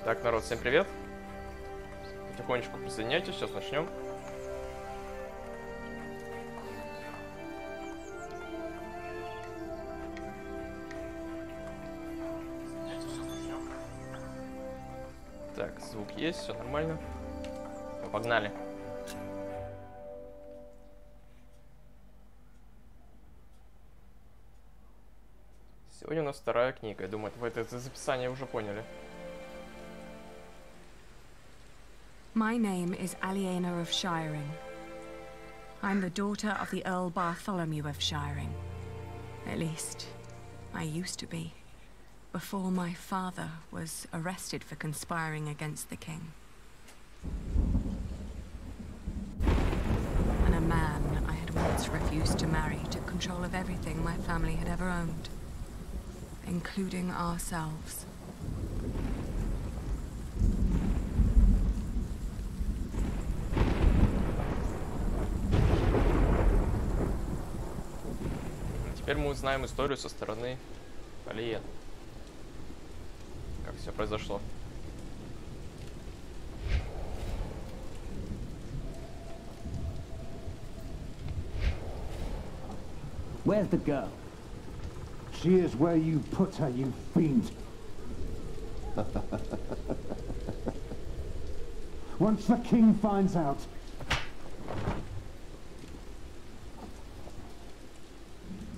Так, народ, всем привет. Потихонечку присоединяйтесь, сейчас начнем. Так, звук есть, все нормально. Ну, погнали. Сегодня у нас вторая книга. Я думаю, вы это из описания уже поняли. My name is Aliena of Shirring. I'm the daughter of the Earl Bartholomew of Shirring. At least, I used to be, before my father was arrested for conspiring against the king. And a man I had once refused to marry took control of everything my family had ever owned, including ourselves. Теперь мы узнаем историю со стороны Фоллетта. Как все произошло. Where's the girl? She is where you put her, you fiend. Once the king finds out.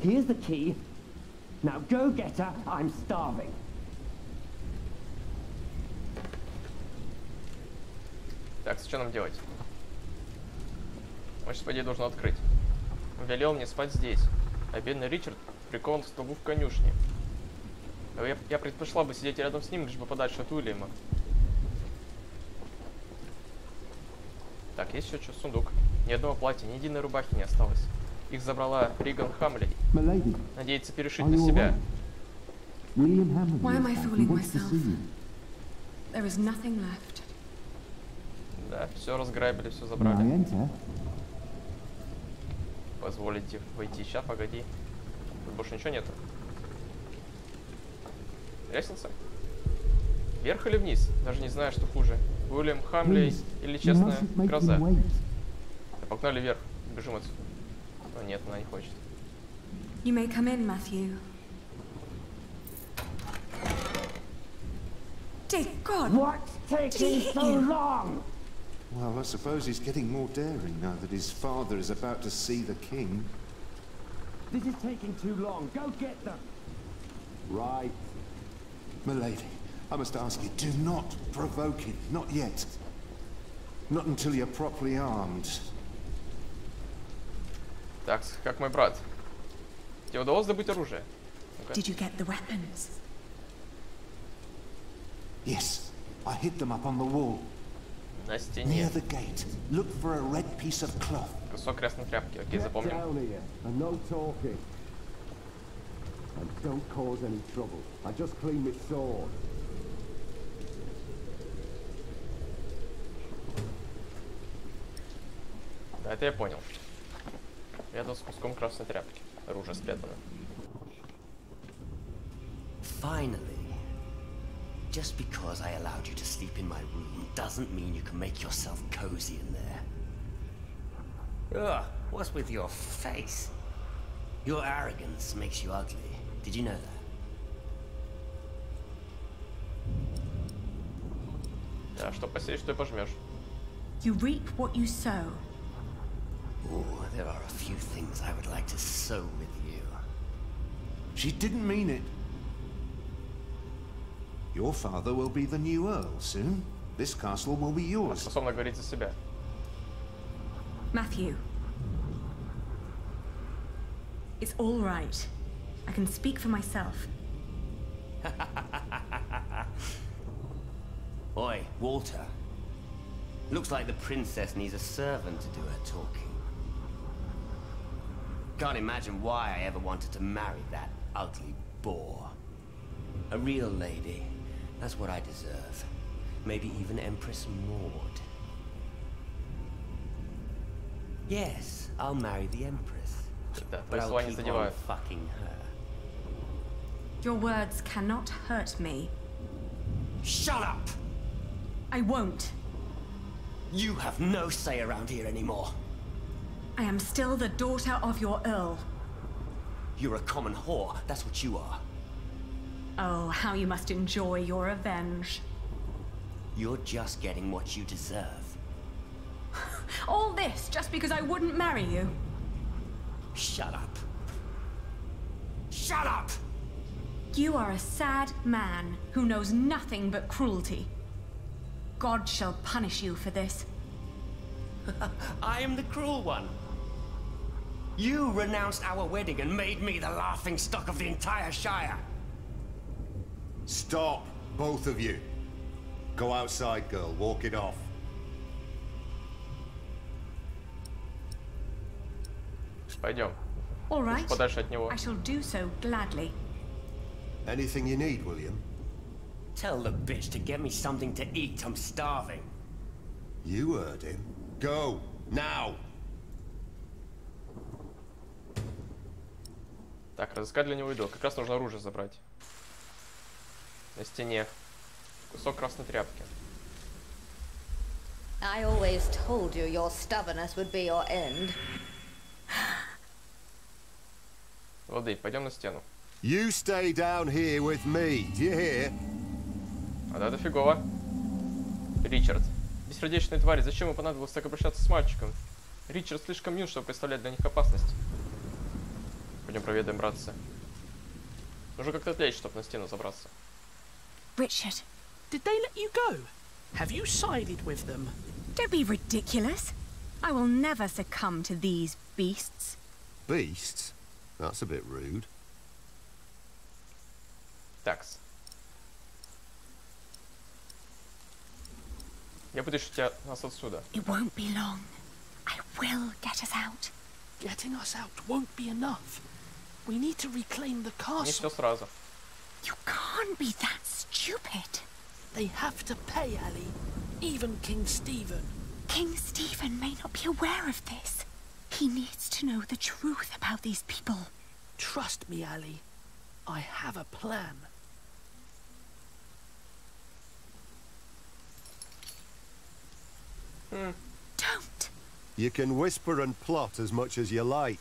Here's the key. Now go get her. I'm starving. Так, что нам делать? Он сейчас, по идее, должен открыть. Он велел мне спать здесь, а бедный Ричард прикован к столбу в конюшне. Я предпочла бы сидеть рядом с ним, лишь бы подальше от Уильяма. Так, есть еще что? Сундук. Ни одного платья, ни единой рубахи не осталось. Их забрала Риган Хамлей. Надеется перешить на себя. Why am I fooling myself? There is nothing left. Да, все разграбили, все забрали. Позволите войти. Сейчас, погоди. Тут больше ничего нету. Лестница? Вверх или вниз? Даже не знаю, что хуже. Уильям Хамлей или честная гроза. Да, погнали вверх. Бежим отсюда. О, нет, она не хочет. You may come in, Matthew. Dear God! What's taking so long? Well, I suppose he's getting more daring now that his father is about to see the king. This is taking too long. Go get them. Right. Milady, I must ask you, do not provoke him. Not yet. Not until you're properly armed. Так, как мой брат. Тебе удалось добыть оружие? Did you get the weapons? Yes, I hid them up on the wall. На Near стене. the gate. Look for a red piece of cloth. Кусок красной тряпки. Окей, запомним. Down here and no talking. And don't cause any trouble. I just cleaned my sword. Да, это я понял. Рядом с куском красной тряпки. Оружие спрятано. Finally. Just because I allowed you to sleep in my room doesn't mean you can make yourself cozy in there. Ugh, what's with your face? Your arrogance makes you ugly. Did you know that? Да, что посеешь, что и пожмешь. You reap what you sow. Oh, there are a few things I would like to sow with you. She didn't mean it. Your father will be the new Earl soon. This castle will be yours. Способна говорить за себя. Matthew. It's all right. I can speak for myself. Oi, Walter. Looks like the princess needs a servant to do her talking. Can't imagine why I ever wanted to marry that ugly boar. A real lady. That's what I deserve. Maybe even Empress Maud. Yes, I'll marry the Empress. Да, But твои I'll слова не keep on задевают. fucking her. Your words cannot hurt me. Shut up! I won't. You have no say around here anymore. I am still the daughter of your Earl. You're a common whore, that's what you are. Oh, how you must enjoy your revenge. You're just getting what you deserve. All this just because I wouldn't marry you? Shut up. Shut up! You are a sad man who knows nothing but cruelty. God shall punish you for this. I am the cruel one. You renounced our wedding and made me the laughing stock of the entire Shire. Stop, both of you. Go outside, girl. Walk it off. Пойдем. All right. Подальше от него. I shall do so gladly. Anything you need, William? Tell the bitch to get me something to eat. I'm starving. You heard him. Go, now! Так, разыскать для него еду. Как раз нужно оружие забрать. На стене. Кусок красной тряпки. I always told you your stubbornness would be your end. Воды, пойдем на стену. You stay down here with me. Do you hear? А да, это фигово. Ричард. Бессердечные твари, зачем ему понадобилось так обращаться с мальчиком? Ричард слишком юн, чтобы представлять для них опасность. Пойдем проведаем братца. Нужно как-то отвлечь, чтобы на стену забраться. Richard, Did they let you go? Have you sided with them? don't be ridiculous. I will never succumb to these beasts. Beasts? That's a bit rude. Такс. Я вытащу нас отсюда. It won't be long. I will get us out. Getting us out won't be enough. We need to reclaim the Не все castle. сразу. You can't be that stupid. They have to pay, Ali. Even King Stephen. King Stephen may not be aware of this. He needs to know the truth about these people. Trust me, Ali. I have a plan. Don't. You can whisper and plot as much as you like.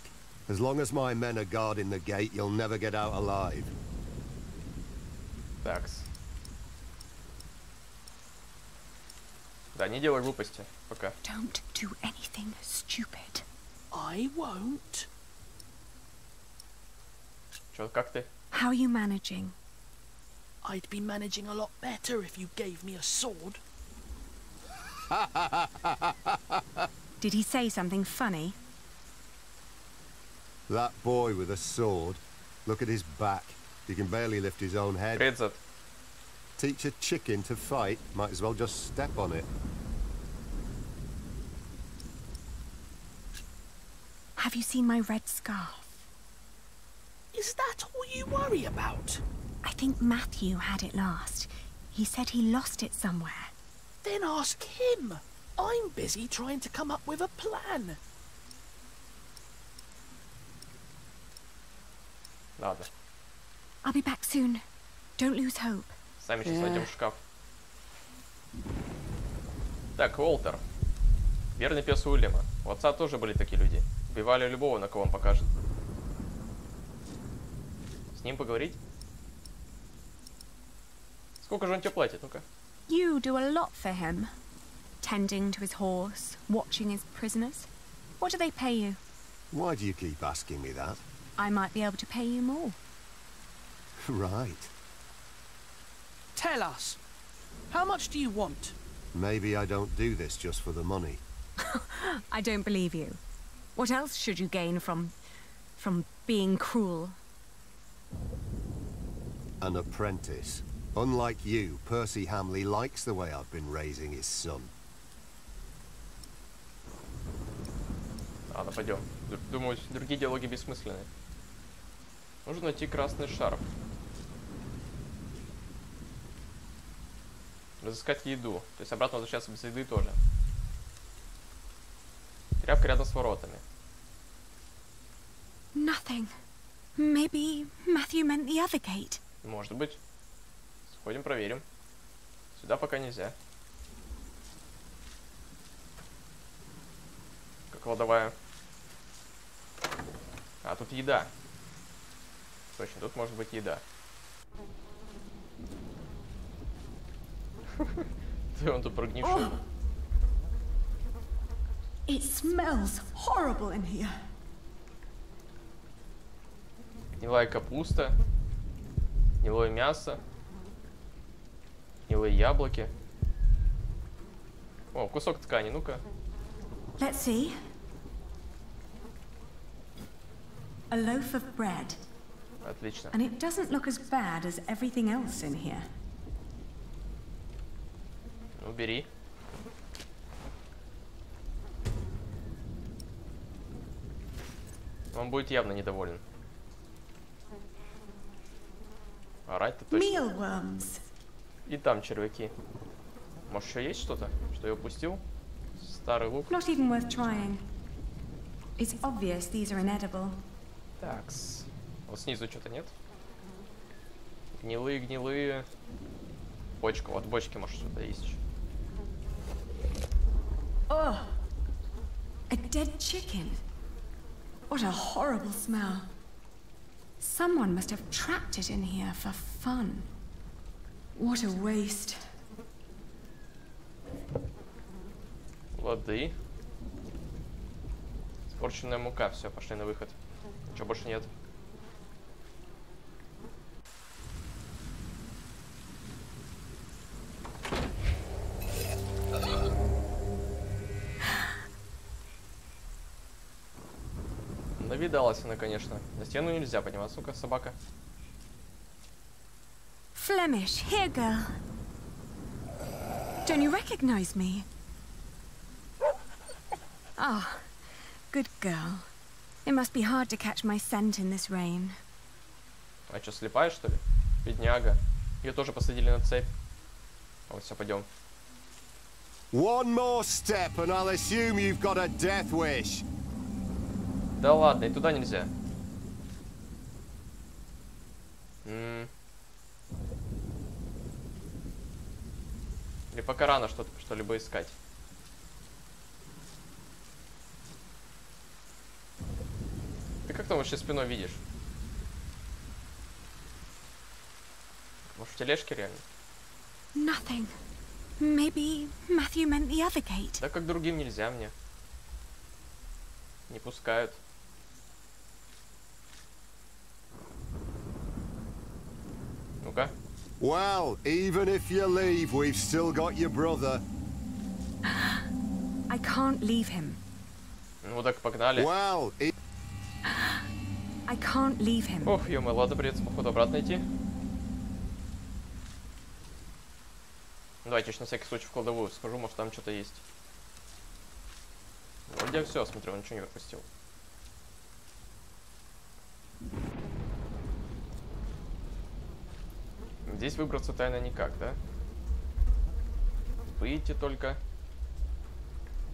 As long as my men are guarding the gate, you'll never get out alive. Такс. Да, не делай глупости. Пока. Don't do anything stupid. I won't. Чё, как ты? How are you managing? I'd be managing a lot better if you gave me a sword. Did he say something funny? That boy with a sword. Look at his back. He can barely lift his own head. Рейдзет. Teach a chicken to fight, might as well just step on it. Have you seen my red scarf? Is that all you worry about? I think Matthew had it last. He said he lost it somewhere. Then ask him. I'm busy trying to come up with a plan. Надо. I'll be back soon. Don't lose hope. Сами сейчас найдем шкаф. Так, Уолтер. Верный пес Уильяма. У отца тоже были такие люди. Убивали любого, на кого он покажет. С ним поговорить? Сколько же он тебе платит? Ну-ка. You do a lot for him. Tending to his horse, watching his prisoners. What do they pay you? Why do you keep asking me that? I might be able to pay you more. Right. Tell us. How much do you want? Maybe I don't do this just for the money. I don't believe you. What else should you gain from being cruel? An apprentice. Unlike you, Percy Hamley likes the way I've been raising his son. Ладно, пойдем. Думаю, другие диалоги бессмысленные. Нужно найти красный шарф. Разыскать еду. То есть обратно возвращаться без еды тоже. Тряпка рядом с воротами. Nothing. Maybe Matthew meant the other gate. Может быть. Сходим, проверим. Сюда пока нельзя. кладовая. А, тут еда. Точно, тут может быть еда. Ты он тут прогнивший. It smells horrible in here. Гнилая капуста. Гнилое мясо. Гнилые яблоки. О, кусок ткани, ну-ка. Let's see. A loaf of bread. Отлично. And it doesn't look as bad as everything else in here. Ну, бери. Он будет явно недоволен. Орать-то точно. Mealworms. И там червяки. Может, еще есть что-то, что я упустил? Старый лук. Not even worth trying. It's obvious these are inedible. Такс. Вот снизу что-то нет? Гнилые. Бочка. Вот бочки, может, что-то есть еще. Oh, a dead chicken. What a horrible smell. Someone must have trapped it in here for fun. What a waste. Лады. Испорченная мука. Все, пошли на выход. Ничего больше нет. Навидалась она, конечно. На стену нельзя подниматься. Ну-ка, собака. Flemish, here, girl. Don't you recognize me? Ah, good girl. It must be hard to catch my scent in this rain. А что, слепая, что ли? Бедняга. Ее тоже посадили на цепь. Вот, все, пойдем. One more step and I'll assume you've got a death wish. Да ладно, и туда нельзя. Или пока рано что-либо искать. Ты как там вообще спиной видишь? Может, в тележке реально? Nothing. Maybe Matthew meant the other gate. Да как другим нельзя мне. Не пускают. Ну-ка. Well, even if you leave, we've still got your brother. I can't leave him. Ну так погнали. Well, I can't leave him. Ох, ё-моё, ладно, придется походу обратно идти. Давайте еще на всякий случай в кладовую схожу, может там что-то есть. Вроде все, смотрю, он ничего не пропустил. Здесь выбраться тайно никак, да? Выйти только.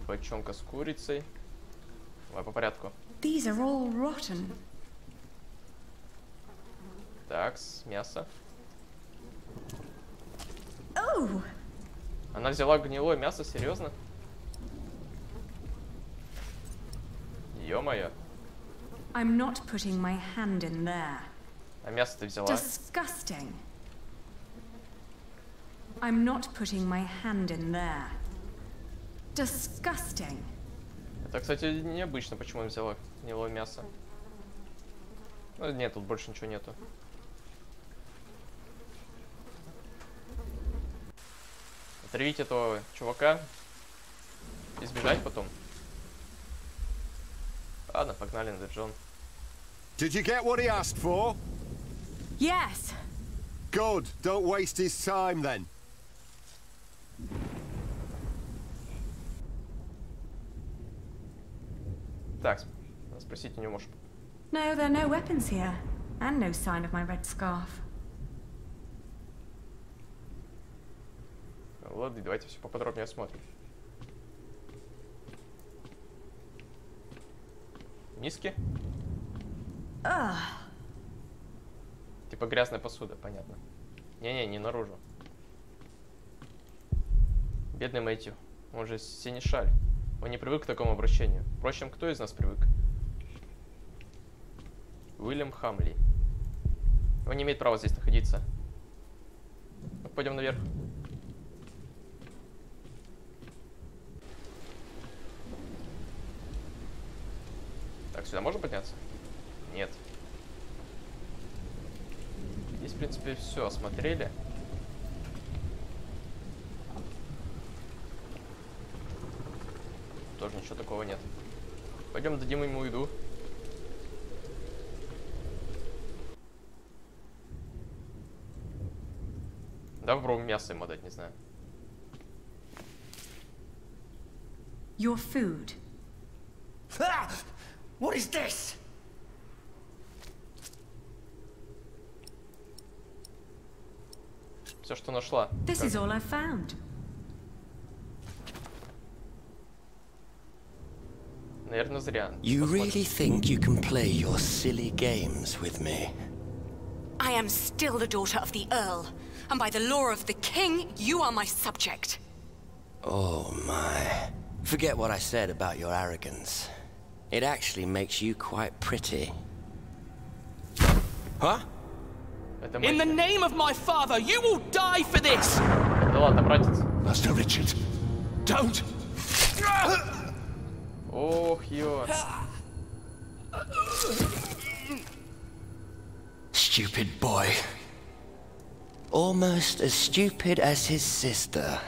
Бочонка с курицей. Давай по порядку. These are all rotten. Так, мясо. Oh! Она взяла гнилое мясо, серьезно? Ё-моё. I'm not putting my hand in there. А мясо ты взяла? Disgusting. I'm not putting my hand in there. Disgusting. Это, кстати, необычно, почему он взяла гнилое мясо. Ну, нет, тут больше ничего нету. Отравить этого чувака и сбежать потом. Ладно, погнали на Джон. did you get what he asked for? Yes. Good. Don't waste his time then. Так, спросить у него, может. No, there are no weapons here. And no sign of my red scarf. Ладно, давайте все поподробнее осмотрим. Миски? Типа грязная посуда, понятно. Не-не, не наружу. Бедный Мэтью. Он же синешаль. Он не привык к такому обращению. Впрочем, кто из нас привык? Уильям Хамли. Он не имеет права здесь находиться. Ну, пойдем наверх. Так, сюда можно подняться? Нет. Здесь, в принципе, все осмотрели. Тоже ничего такого нет. Пойдем дадим ему еду. Да, попробуем мясо ему дать, не знаю. Your food. Ah! What is this? Все, что нашла. This is all I've found. Наверное, зря. You Посмотрим. really think you can play your silly games with me? I am still the daughter of the Earl, and by the law of the King, you are my subject. Oh my. Forget what I said about your arrogance. It actually makes you quite pretty. Huh? Это In the мать. name of my father, you will die for this! Да ладно, братец. Master Richard, don't! Ох, ё. Stupid boy. Almost as stupid as his sister.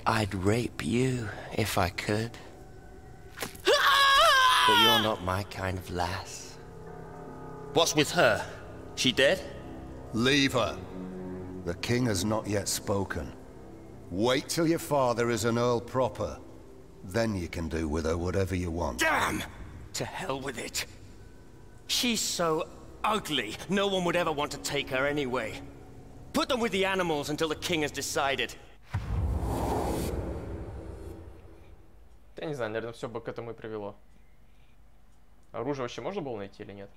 I'd rape you if I could. But you're not my kind of lass. What's with her? She dead? Leave her. The king has not yet spoken. Wait till your father is an earl proper. Then you can do with her whatever you want. Damn! To hell with it. She's so ugly, no one would ever want to take her anyway. Put them with the animals until the king has decided. Я не знаю, наверное, все бы к этому и привело. Оружие вообще можно было найти или нет?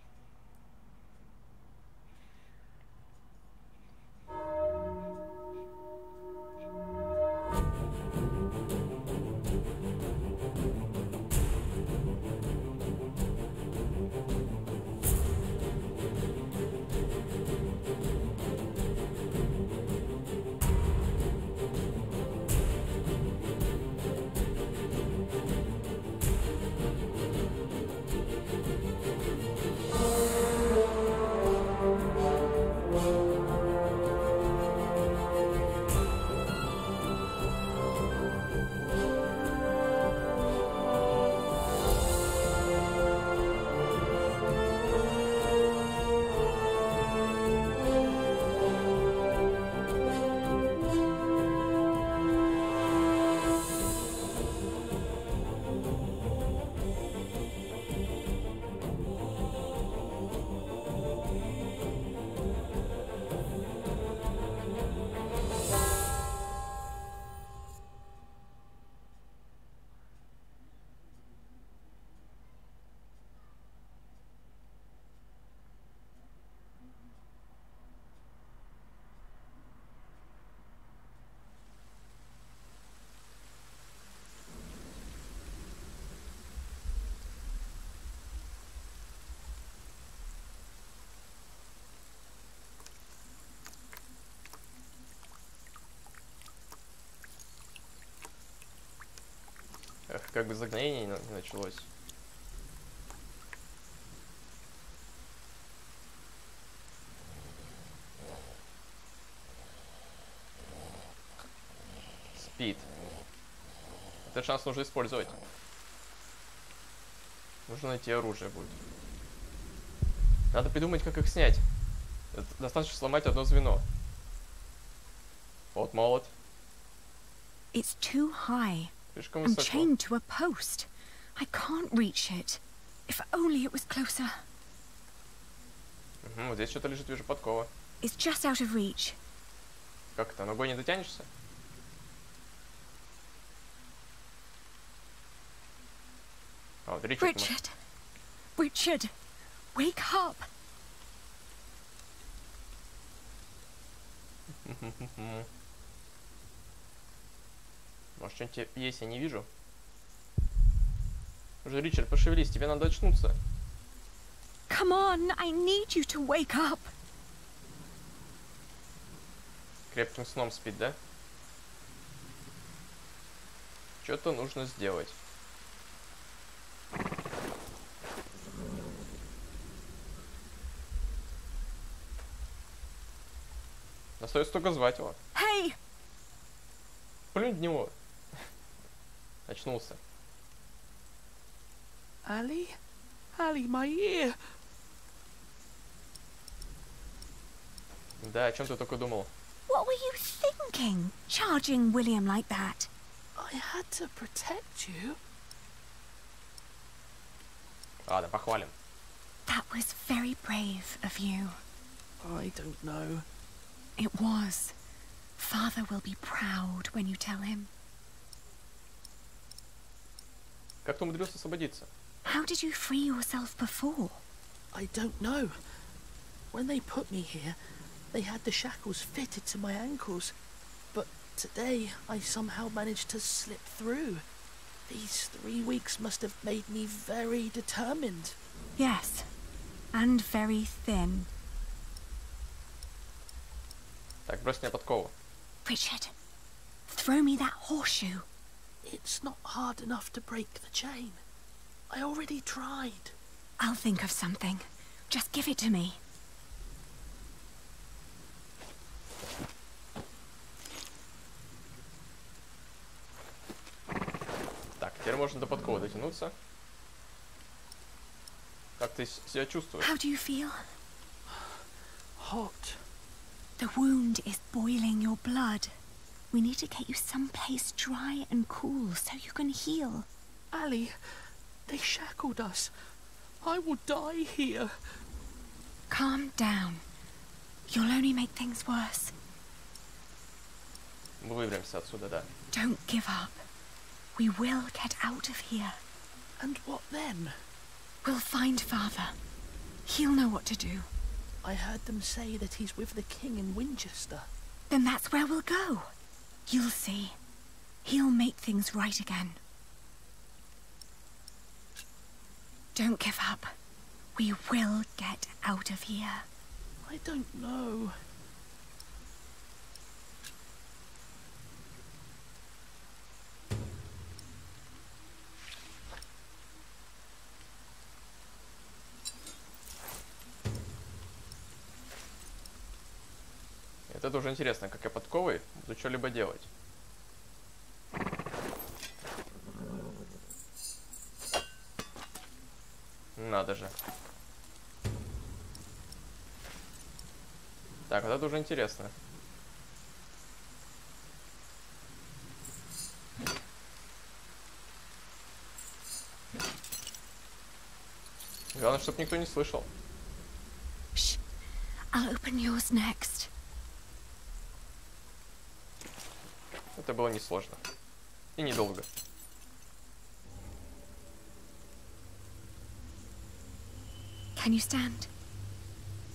Эх, как бы загноение не началось. Спит. Этот шанс нужно использовать. Нужно найти оружие будет. Надо придумать, как их снять. Достаточно сломать одно звено. Вот молот. It's too high. Слишком I'm высоко. chained to a post. I can't reach it. If only it was closer. Вот здесь что-то лежит, вижу, подкова. It's just out of reach. Как это, ногой не дотянешься? А, вот Ричард. Richard. Richard. Wake up. Может, что-нибудь есть, я не вижу. Уже, Ричард, пошевелись, тебе надо очнуться. Come on, I need you to wake up. Крепким сном спит, да? Что-то нужно сделать. Остается только звать его. Hey! Плюнь в него. Очнулся. Ali? Ali, my ear! Да, о чем ты только думал? What were you thinking, charging William like that? I had to protect you. Ладно, похвалим. That was very brave of you. I don't know. It was. Father will be proud when you tell him. Как ты умудрился освободиться? How did you free yourself before? I don't know. When they put me here, they had the shackles fitted to my ankles. But today, I somehow managed to slip through. These 3 weeks must have made me very determined. Yes, and very thin. Так, брось мне подкову. Richard, throw me that horseshoe. It's not hard enough to break the chain. I already tried. I'll think of something. Just give it to me. Так, теперь можно до подковы дотянуться. Как ты себя чувствуешь? How do you feel? Hot. The wound is boiling your blood. We need to get you someplace dry and cool so you can heal. Ali, they shackled us. I will die here. Calm down. You'll only make things worse. Мы выберемся отсюда, да. Don't give up. We will get out of here. And what then? We'll find Father. He'll know what to do. I heard them say that he's with the king in Winchester. Then that's where we'll go. You'll see. He'll make things right again. Don't give up. We will get out of here. I don't know. Это тоже интересно, как я подковой буду что-либо делать. Надо же. Так, вот это уже интересно. Главное, чтобы никто не слышал. Shh. I'll open yours next. Это было несложно. И недолго. Can you stand?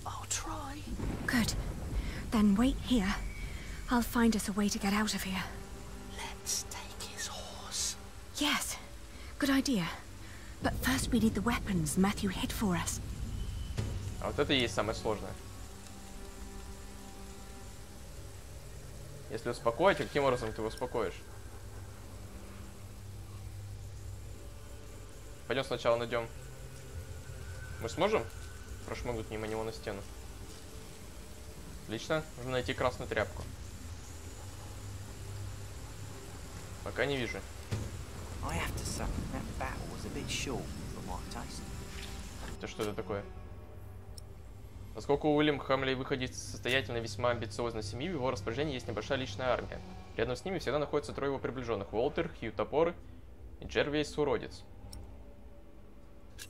I'll try. Good. Then wait here. I'll find us a way to get out of here. Let's take his horse. Yes. Good idea. But first we need the weapons Matthew hid for us. А вот это и есть самое сложное. Если успокоить, каким образом ты его успокоишь? Пойдем сначала найдем. Мы сможем прошмыгнуть мимо него на стену? Отлично. Нужно найти красную тряпку. Пока не вижу. Это что это такое? Поскольку Уильям Хамлей выходит из состоятельной, весьма амбициозной семьи, в его распоряжении есть небольшая личная армия. Рядом с ними всегда находятся трое его приближенных: Уолтер, Хью Топор и Джервейс Уродец.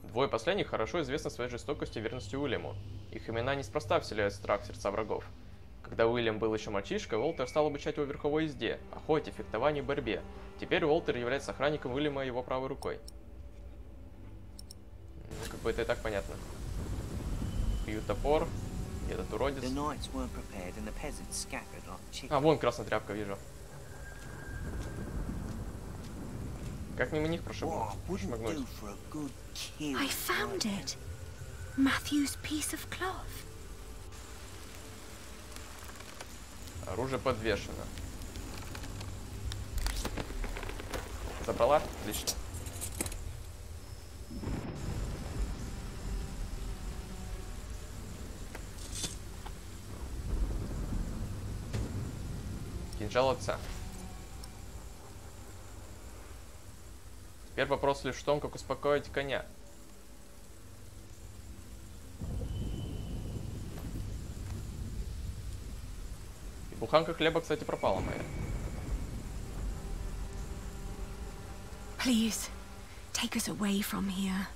Двое последних хорошо известны своей жестокостью и верностью Уильяму. Их имена неспроста вселяют страх в сердца врагов. Когда Уильям был еще мальчишкой, Уолтер стал обучать его верховой езде, охоте, фехтованию и борьбе. Теперь Уолтер является охранником Уильяма и его правой рукой. Ну, как бы это и так понятно. Хью Топор, и этот уродец. А, вон красная тряпка, вижу. Как мимо них прошагнуть? Шмыгнуть. I found it. Matthew's piece of cloth. Оружие подвешено. Забрала? Отлично. Кинжал отца. Теперь вопрос лишь в том, как успокоить коня. И буханка хлеба, кстати, пропала моя. Please, take us away from here.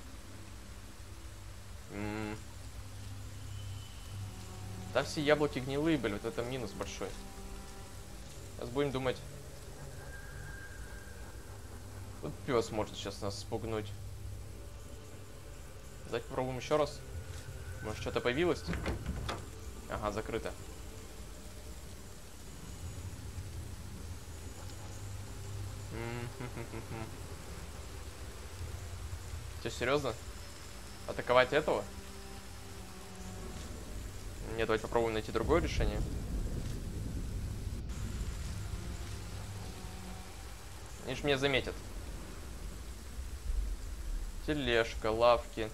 Да, все яблоки гнилые были, вот это минус большой. Сейчас будем думать. Тут пес может сейчас нас спугнуть. Давайте попробуем еще раз. Может, что-то появилось? Ага, закрыто. Что, серьезно? Атаковать этого? Нет, давайте попробуем найти другое решение. Они же меня заметят. Тележка, лавки.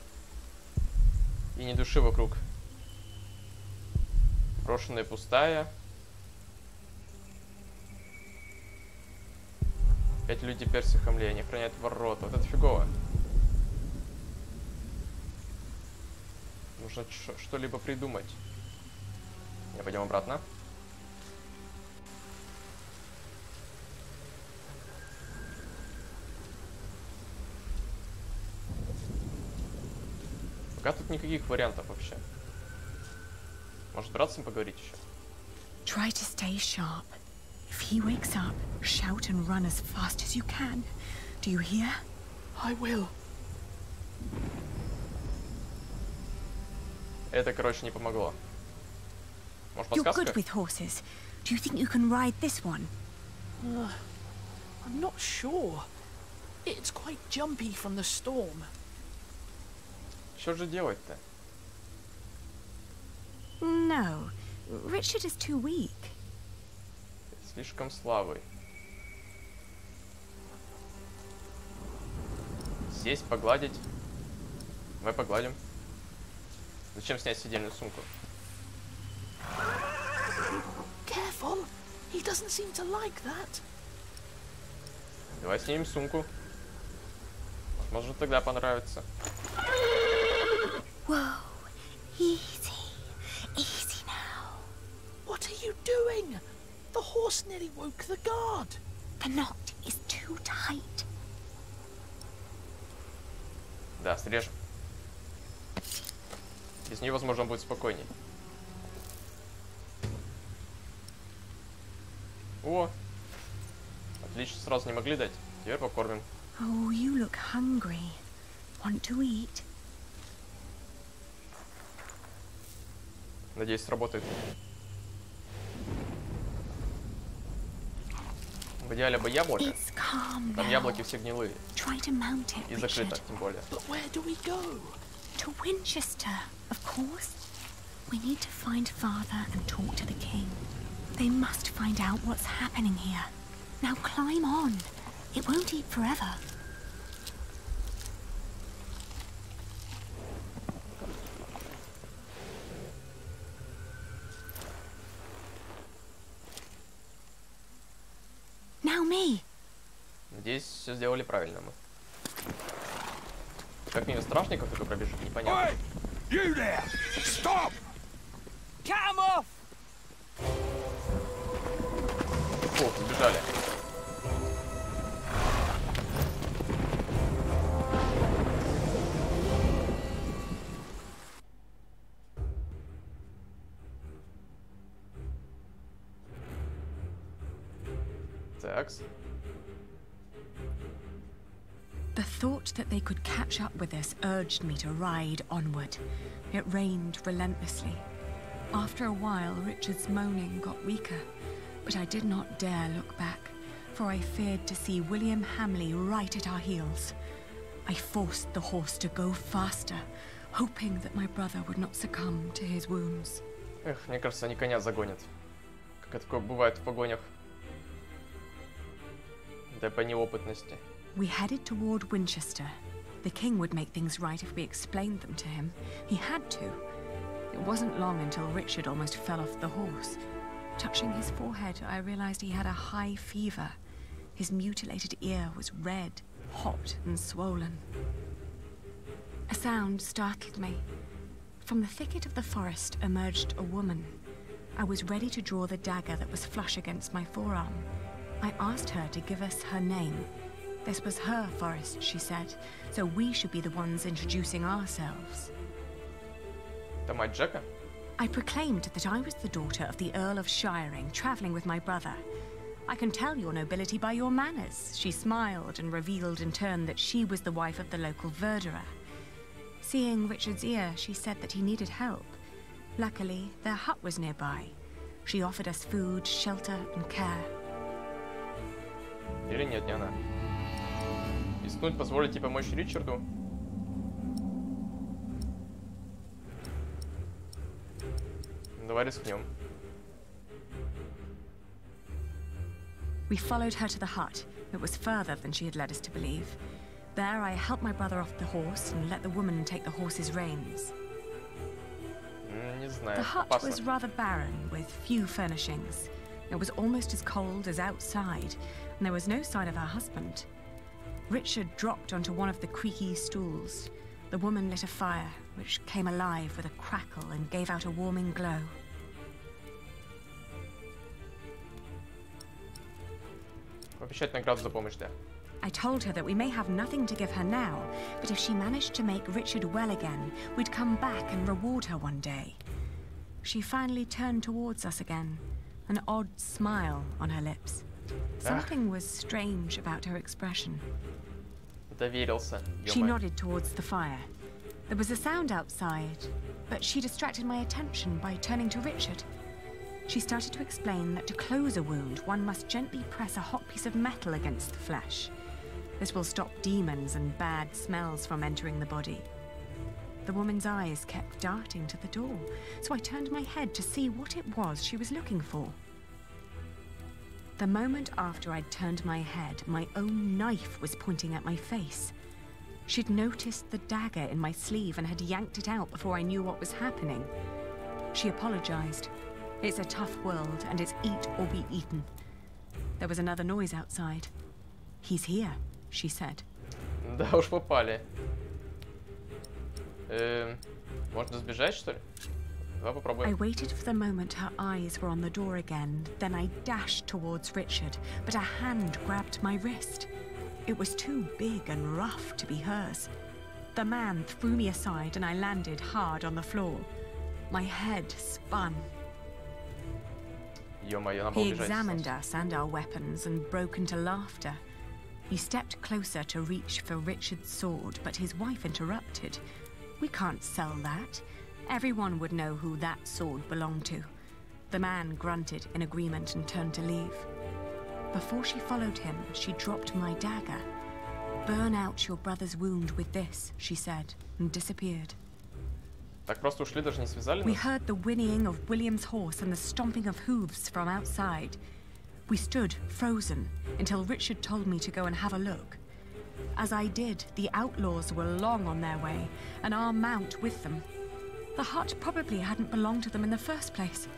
И ни души вокруг. Брошенная, пустая. 5 людей перси хамле, они охраняют ворота. Вот это фигово. Нужно что-либо придумать. Пойдем обратно. Пока тут никаких вариантов вообще. Может, с братцем поговорить еще? Try to stay sharp. If he wakes up, shout and run as fast as you can. Do you hear? I will. Это, короче, не помогло. Может, You're подсказка? good with horses. Do you think you can ride this one? I'm not sure. It's quite jumpy from the storm. Что же делать-то? No. Richard is too weak. Слишком слабый. Сесть, погладить. Давай погладим. Зачем снять сидельную сумку? Careful. He doesn't seem to like that. Давай снимем сумку. Может, тогда понравится. Whoa. Easy. Easy now. What are you doing? The horse nearly woke the guard. The knot is too tight. Да, срежем. Без нее, возможно, будет спокойней. О! Отлично, сразу не могли дать. Теперь покормим. Oh, you look hungry. Want to eat? Надеюсь, сработает. В идеале бы яблоко. It's calm Там now. яблоки все гнилые. Try to mount it, И закрыто, Richard. тем более. But where do we go? To Winchester, of course. We need to find father and talk to the king. They must find out what's happening here. Now climb on. It won't eat forever. Now me. Надеюсь, все сделали правильно мы. Как мимо стражников только пробежит, непонятно. You there! Stop! Cut 'em off! Фу, сбежали. Такс. The thought that they could catch up with us urged me to ride onward. It rained relentlessly. After a while, Richard's moaning got weaker, but I did not dare look back. for I feared to see William Hamley right at our heels. I forced the horse to go faster, hoping that my brother would not succumb to his wounds. Эх, мне кажется, они коня загонят. Как это такое бывает в погонях. Да по неопытности. We headed toward Winchester. The king would make things right if we explained them to him. He had to. It wasn't long until Richard almost fell off the horse. Touching his forehead, I realized he had a high fever. His mutilated ear was red, hot, and swollen. A sound startled me. From the thicket of the forest emerged a woman. I was ready to draw the dagger that was flush against my forearm. I asked her to give us her name. This was her forest, she said, so we should be the ones introducing ourselves. Это мать Джека? I proclaimed that I was the daughter of the Earl of Shiring, traveling with my brother. I can tell your nobility by your manners. She smiled and revealed in turn that she was the wife of the local verderer. Seeing Richard's ear, she said that he needed help. Luckily, their hut was nearby. She offered us food, shelter, and care. Или нет, не она. Рискнуть, позволите помочь Ричарду? Давай рискнем. We followed her to the hut. It was further than she had led us to believe. There, I helped my brother off the horse and let the woman take the horse's reins. Не знаю, The hut опасно. was rather barren, with few furnishings. It was almost as cold as outside, and there was no sign of her husband. Richard dropped onto one of the creaky stools. The woman lit a fire, which came alive with a crackle and gave out a warming glow. Обещать награду за помощь, да. I told her that we may have nothing to give her now, but if she managed to make Richard well again, we'd come back and reward her one day. She finally turned towards us again, an odd smile on her lips. Something was strange about her expression. Доверился. She nodded towards the fire. There was a sound outside, but she distracted my attention by turning to Richard. She started to explain that to close a wound, one must gently press a hot piece of metal against the flesh. This will stop demons and bad smells from entering the body. The woman's eyes kept darting to the door, so I turned my head to see what it was she was looking for. The moment after I'd turned my head, my own knife was pointing at my face. She'd noticed the dagger in my sleeve and had yanked it out before I knew what was happening. She apologized. It's a tough world, and it's eat or be eaten. There was another noise outside. He's here, she said. Да уж попали. Можно сбежать, что ли? Давай I попробуем. waited for the moment her eyes were on the door again. Then I dashed towards Richard, but a hand grabbed my wrist. It was too big and rough to be hers. The man threw me aside and I landed hard on the floor. My head spun. Ё-моё, надо He убежать. examined us and our weapons and broke into laughter. He stepped closer to reach for Richard's sword, but his wife interrupted. We can't sell that. Everyone would know who that sword belonged to. The man grunted in agreement and turned to leave. Before she followed him, she dropped my dagger. Burn out your brother's wound with this, she said, and disappeared. Так просто ушли, даже не связали We нас? heard the whinnying of William's horse and the stomping of hooves from outside. We stood, frozen, until Richard told me to go and have a look. As I did, the outlaws were long on their way, and our mount with them. The hut probably hadn't belonged to them in the first place,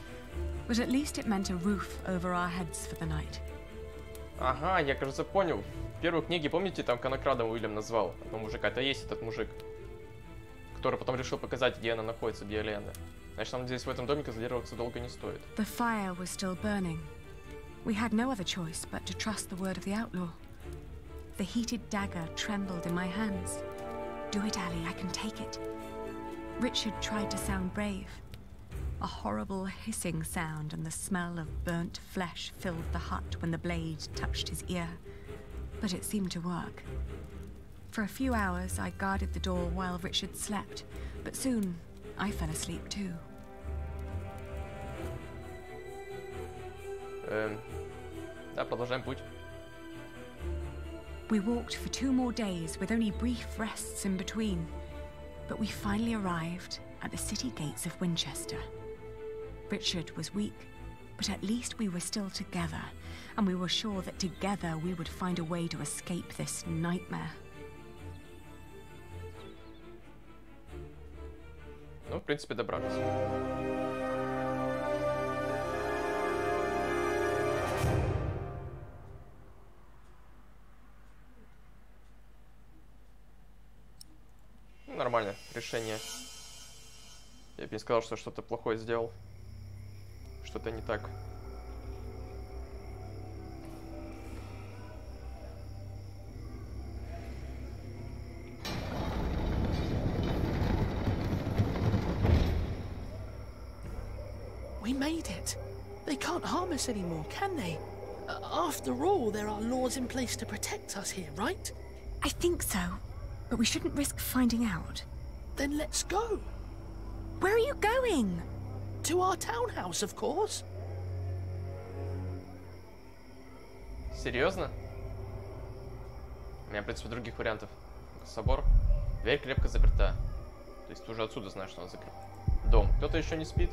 but at least it meant a roof over our heads for the night. Ага, я, кажется, понял. В первой книге, помните, там конокрадом Уильям назвал одного мужика? Это и есть этот мужик, который потом решил показать, где она находится, где Алиэна. Значит, нам здесь в этом домике задерживаться долго не стоит. The fire was still burning. We had no other choice but to trust the word of the outlaw. The heated dagger trembled in my hands. Do it, Ali, I can take it. Richard tried to sound brave. A horrible hissing sound and the smell of burnt flesh filled the hut when the blade touched his ear. But it seemed to work. For a few hours, I guarded the door while Richard slept, but soon I fell asleep too. Да, продолжаем путь. We walked for 2 more days with only brief rests in between, but we finally arrived at the city gates of Winchester. Richard was weak, but at least we were still together, and we were sure that together we would find a way to escape this nightmare. Ну, в принципе, добрались. Нормальное решение. Я бы не сказал, что что-то плохое сделал. Что-то не так. We made it. They can't harm us anymore, can they? After all, there are laws in place to protect us here, right? I think so, but we shouldn't risk finding out. Then let's go. Where are you going? To our townhouse, of course. Серьезно? У меня, в принципе, других вариантов. Собор. Дверь крепко заперта. То есть ты уже отсюда знаешь, что она закрыта. Дом. Кто-то еще не спит?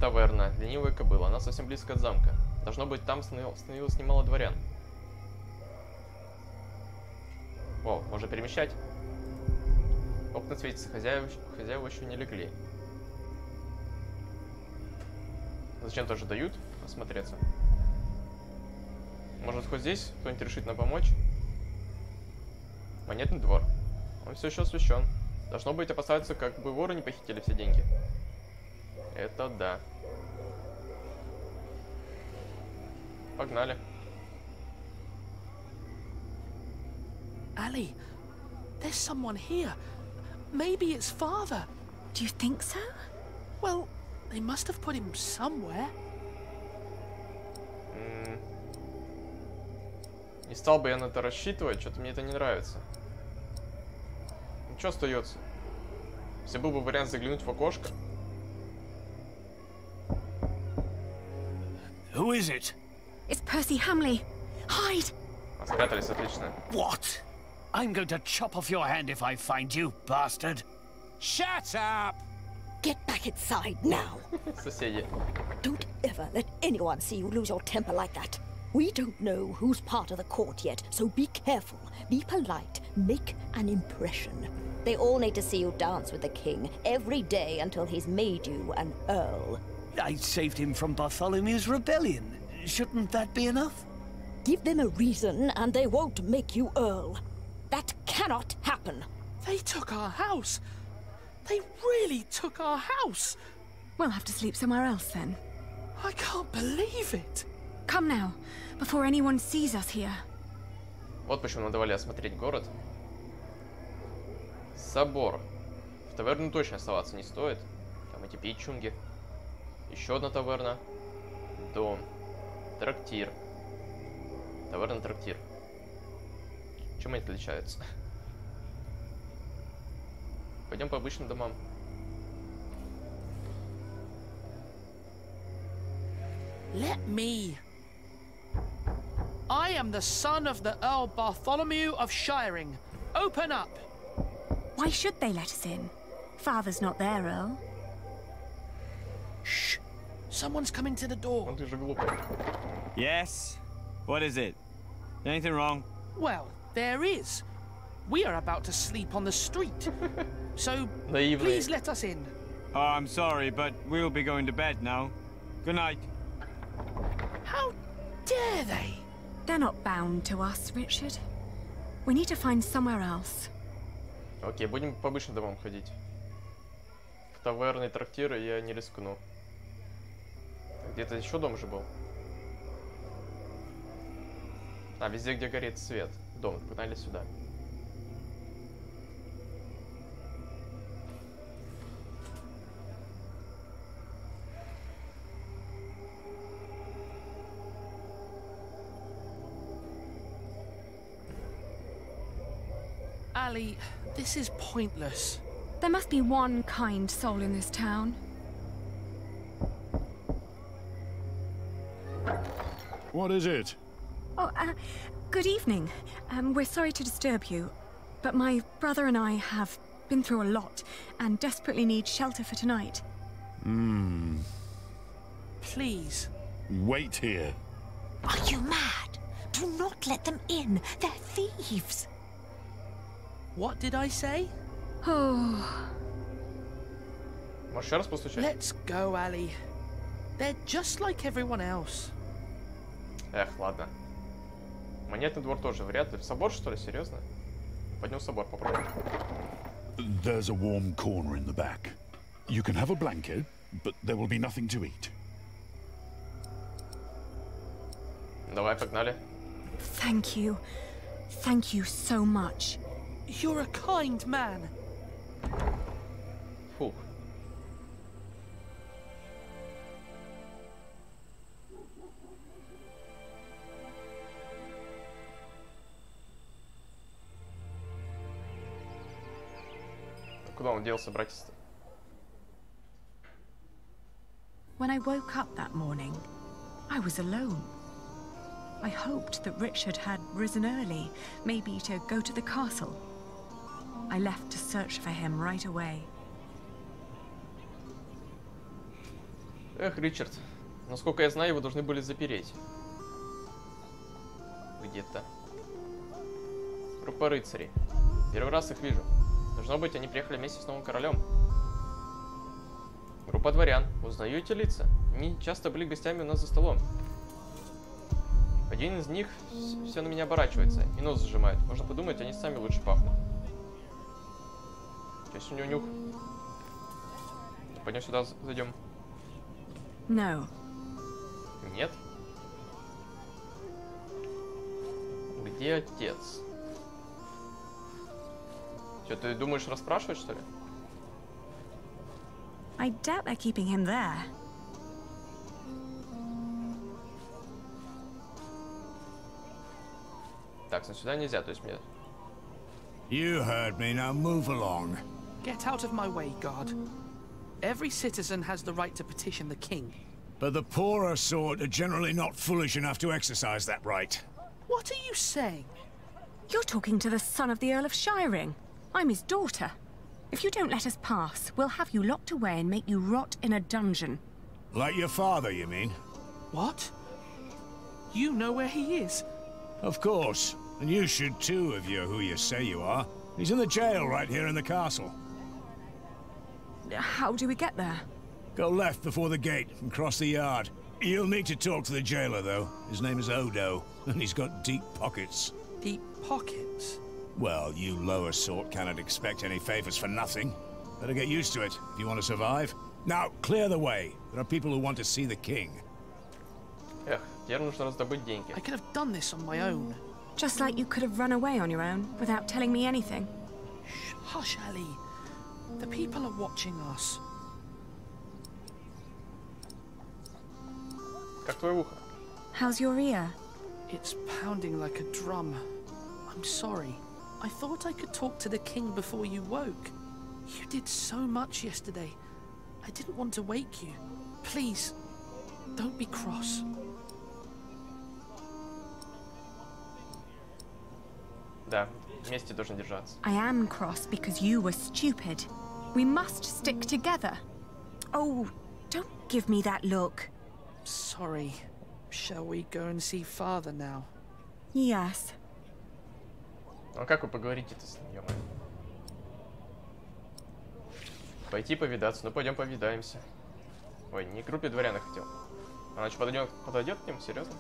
Таверна. Ленивая кобыла. Она совсем близко от замка. Должно быть, там становилось немало дворян. О, можно перемещать. Окна светятся. Хозяева еще не легли. Зачем тоже дают осмотреться? Может, хоть здесь кто-нибудь решит нам помочь? Монетный двор. Он все еще освещен. Должно быть, опасаются, как бы воры не похитили все деньги. Это да. Погнали. Ali, there's someone here. Maybe it's father. Do you think so? Well, they must have put him somewhere. Не стал бы я на это рассчитывать, что-то мне это не нравится. Ну, что остается? Если был бы вариант заглянуть в окошко. Who is it? It's Percy Hamley. Hide! А, спрятались, отлично. What? I'm going to chop off your hand if I find you, bastard. Shut up! Get back inside now. Соседи. Don't ever let anyone see you lose your temper like that. We don't know who's part of the court yet, so be careful, be polite, make an impression. They all need to see you dance with the king every day until he's made you an earl. I saved him from Bartholomew's rebellion. Shouldn't that be enough? Give them a reason and they won't make you earl. That cannot happen. They took our house. They really took our house. We'll have to sleep somewhere else then. I can't believe it. Come now, before anyone sees us here. Вот почему нам давали осмотреть город. Собор. В таверну точно оставаться не стоит. Там эти пичунги. Еще одна таверна. Дом. Трактир. Таверна, трактир. Чем они отличаются? Пойдем по обычным домам. Let me. I am the son of the Earl Bartholomew of Shirring. Open up. Why should they let us in? Father's not there, Earl. Shh. Someone's coming to the door. Он ты же глупый. Yes? What is it? Anything wrong? Well, there is. We are about to sleep on the street. So, Наивный. please let us in. Oh, I'm sorry, but we'll be going to bed now. Good night. How dare they? They're not bound to us, Richard. We need to find somewhere else. Окей, будем по обычным домам ходить. В таверны и трактиры я не рискну. Где-то еще дом же был. А, везде, где горит свет. Дом, погнали сюда. Ali, this is pointless. There must be one kind soul in this town. What is it? Oh, Good evening. We're sorry to disturb you, but my brother and I have been through a lot and desperately need shelter for tonight. Please. Wait here. Are you mad? Do not let them in. They're thieves. What did I say? Oh. Можешь еще раз постучать? Let's go, Ali. They're just like everyone else. Эх, ладно. Монетный двор тоже. Вряд ли. В собор, что ли? Серьезно? Пойдем в собор, попробуем. There's a warm corner in the back. You can have a blanket, but there will be nothing to eat. Давай, погнали. Thank you. Thank you so much. You're a kind man. Фух. Куда он делся, братец-то? When I woke up that morning, I was alone. I hoped that Richard had risen early, maybe to go to the castle. I left to search for him right away. Эх, Ричард. Насколько я знаю, его должны были запереть. Где-то. Группа рыцарей. Первый раз их вижу. Должно быть, они приехали вместе с новым королем. Группа дворян. Узнаю эти лица. Они часто были гостями у нас за столом. Один из них все на меня оборачивается и нос зажимает. Можно подумать, они сами лучше пахнут. Сейчас у него нюх. Пойдем сюда, зайдем. No. Нет. Где отец? Что, ты думаешь расспрашивать, что ли? I doubt they're keeping him there. Так, сюда нельзя, то есть мне... You heard me, now move along. Get out of my way, God. Every citizen has the right to petition the king. But the poorer sort are generally not foolish enough to exercise that right. What are you saying? You're talking to the son of the Earl of Shirring. I'm his daughter. If you don't let us pass, we'll have you locked away and make you rot in a dungeon. Like your father, you mean? What? You know where he is? Of course. And you should too, if you're who you say you are. He's in the jail right here in the castle. How do we get there? Go left before the gate and cross the yard. You'll need to talk to the jailer, though. His name is Odo, and he's got deep pockets. Deep pockets? Well, you lower sort cannot expect any favors for nothing. Better get used to it if you want to survive. Now, clear the way. There are people who want to see the king. Эх, теперь нужно раздобыть деньги. I could have done this on my own. Just like you could have run away on your own without telling me anything. Shh, hush, Ali. The people are watching us. Как твое ухо? How's your ear? It's pounding like a drum. I'm sorry. I thought I could talk to the king before you woke. You did so much yesterday. I didn't want to wake you. Please, don't be cross. Да, вместе должны держаться. I am cross because you were stupid. We must stick together. Oh, don't give me that look. Sorry. Shall we go and see father now? Yes. Ну а как вы поговорите-то с ним, ё-моё? Пойти повидаться. Ну пойдем повидаемся. Ой, не к группе дворян хотел. Она что, подойдет к ним? Серьезно?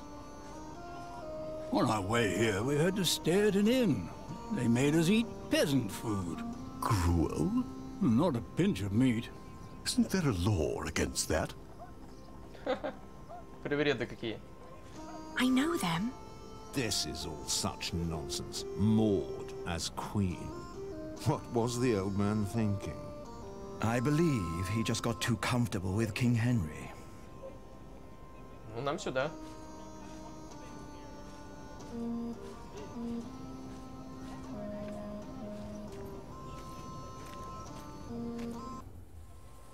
On our way here, we had to stay at an inn. They made us eat peasant food. Gruel? Not a pinch of meat. Isn't there a law against that? Привереды какие. I know them. This is all such nonsense. Maud as queen. What was the old man thinking? I believe he just got too comfortable with King Henry. Ну, нам сюда.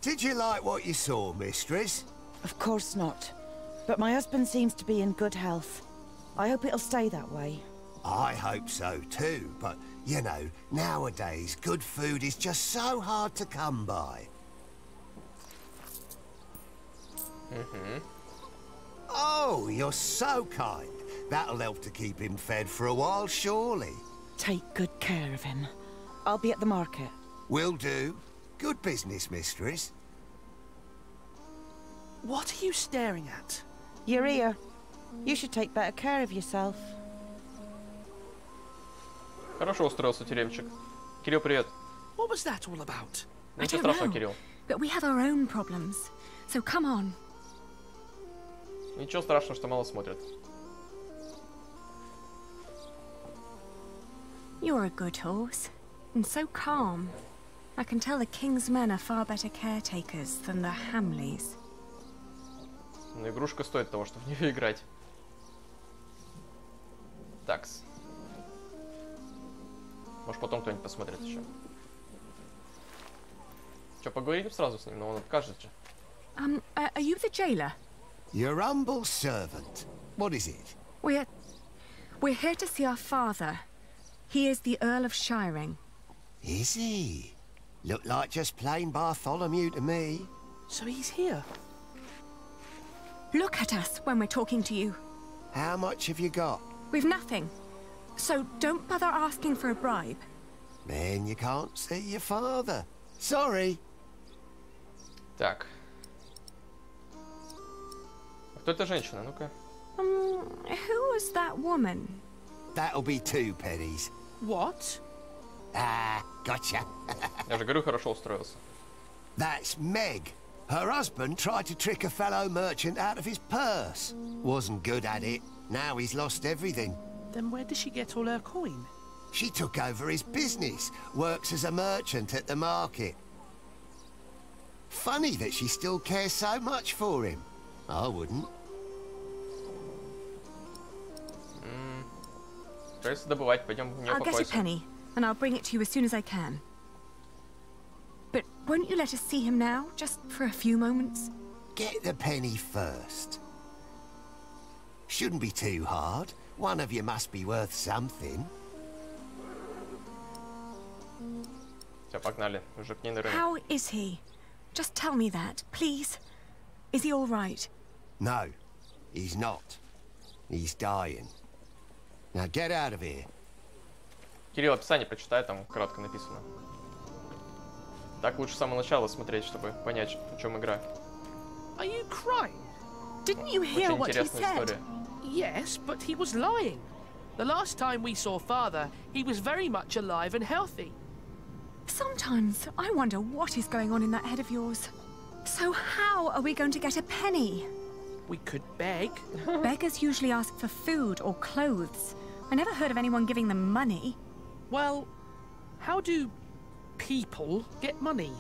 Did you like what you saw, mistress? Of course not. But my husband seems to be in good health. I hope it'll stay that way. I hope so too, but, you know, nowadays good food is just so hard to come by. Oh, you're so kind. That'll help to keep him fed for a while, surely. Take good care of him. I'll be at the market. Will do. Good business, mistress. What are you staring at? Your ear. You should take better care of yourself. Хорошо устроился тюремчик. Кирилл, привет. What was that all about? Ничего страшного, Кирилл. But we have our own problems. So come on. Ничего страшного, что мало смотрят. You're a good horse, and so calm. I can tell the king's men are far better caretakers than the Hamleys. Но игрушка стоит того, чтобы в нее играть. Такс. Может, потом кто-нибудь посмотрит еще. Че, поговорим сразу с ним, но он откажет же. Are you the jailer? Your humble servant. What is it? We're here to see our father. He is the Earl of Shirring. Is he? Look like just plain Bartholomew to me. So he's here? Look at us when we're talking to you. How much have you got? We've nothing. So don't bother asking for a bribe. Then you can't see your father. Sorry. Так. Кто эта женщина? Ну-ка. Who was that woman? That'll be 2 pennies. What? Ah, gotcha. Я же говорю, хорошо устроился. That's Meg. Her husband tried to trick a fellow merchant out of his purse. Wasn't good at it. Now he's lost everything. Then where did she get all her coin? She took over his business. Works as a merchant at the market. Funny that she still cares so much for him. I wouldn't. Придется добывать, пойдем в нее I'll get a покойся. penny, and I'll bring it to you as soon as I can. But won't you let us see him now, just for a few moments? Get the penny first. Shouldn't be too hard. One of you must be worth something. Все, погнали. Уже к ней на рынок. How is he? Just tell me that, please. Is he all right? No, he's not. He's dying. Now get out of here. Кирилл, описание прочитай, там кратко написано. Так лучше с самого начала смотреть, чтобы понять, о чем игра. Are you crying? Didn't you hear Очень what he интересная said? история. Yes, but he was lying. The last time we saw Father, he was very much alive and healthy. Sometimes I wonder what is going on in that head of yours. So how are we going to get a penny? We could beg. Beggars usually ask for food or clothes. I never heard of anyone giving them money. Well, how do people get money?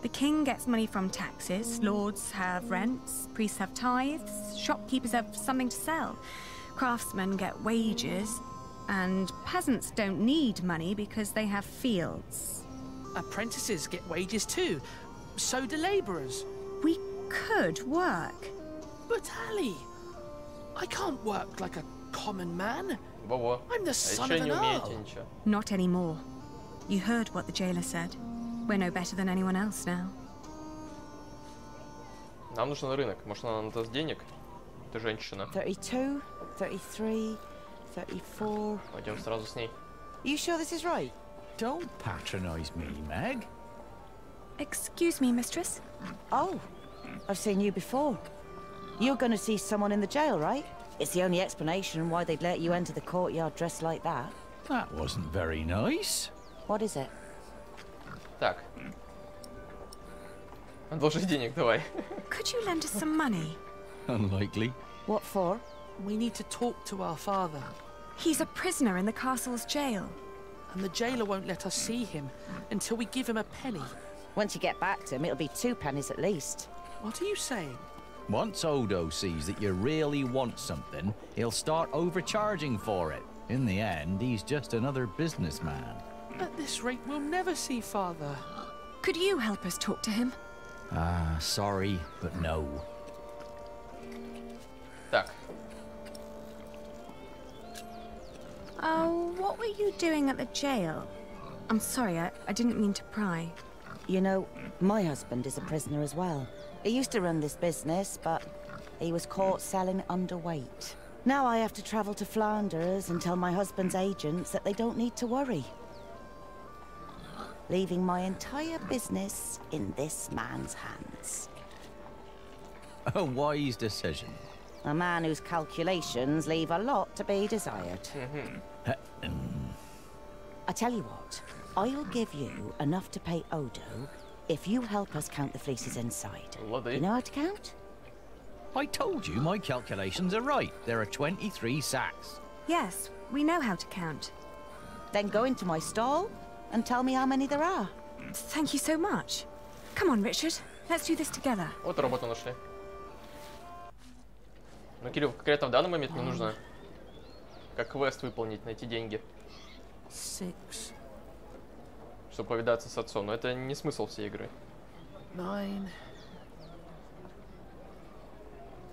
The king gets money from taxes, lords have rents, priests have tithes, shopkeepers have something to sell, craftsmen get wages, and peasants don't need money because they have fields. Apprentices get wages too. So do labourers. We could work. But Ali, I can't work like a common man. Во-во. I'm the А son еще of не an умеете earl. ничего. Not anymore. You heard what the jailer said. We're no better than anyone else now. Нам нужен рынок. Может, она нам даст денег? Ты женщина. 32, 33, 34. Пойдем сразу с ней. You sure this is right? Don't patronize me, Meg. Excuse me, mistress. Oh, I've seen you before. You're gonna see someone in the jail, right? It's the only explanation why they'd let you enter the courtyard dressed like that. That wasn't very nice. What is it? Так. Одолжи денег, давай. Could you lend us some money? Unlikely. What for? We need to talk to our father. He's a prisoner in the castle's jail. And the jailer won't let us see him until we give him a penny. Once you get back to him, it'll be 2 pennies at least. What are you saying? Once Odo sees that you really want something, he'll start overcharging for it. In the end, he's just another businessman. At this rate, we'll never see Father. Could you help us talk to him? Ah, sorry, but no. Так. What were you doing at the jail? I'm sorry, I didn't mean to pry. You know, my husband is a prisoner as well. He used to run this business, but he was caught selling underweight. Now I have to travel to Flanders and tell my husband's agents that they don't need to worry. Leaving my entire business in this man's hands. A wise decision. A man whose calculations leave a lot to be desired. I tell you what, I'll give you enough to pay Odo if you help us count the fleeces inside. You know how to count? I told you my calculations are right. There are 23 sacks. Yes, we know how to count. Then go into my stall and tell me how many there are. Thank you so much. Come on, Richard. Let's do this together. Вот работу нашли. Ну, Кирилл, конкретно в данный момент мне нужно как квест выполнить, найти деньги. 6. Чтобы повидаться с отцом. Но это не смысл всей игры. 9.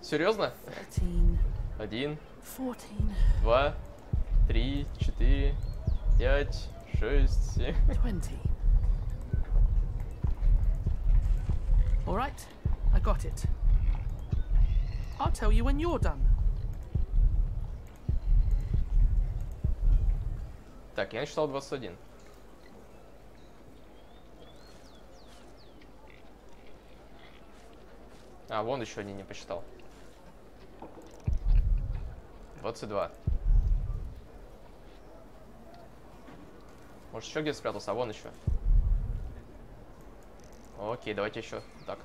Серьезно? 13. 1, 14. 2, 3, 4, 5, 6, 7. 20. All right, I got it. I'll tell you when you're done. Так, я насчитал 21. А, вон еще один не посчитал. 22. Может, еще где-то спрятался? А вон еще. Окей, давайте еще. Так.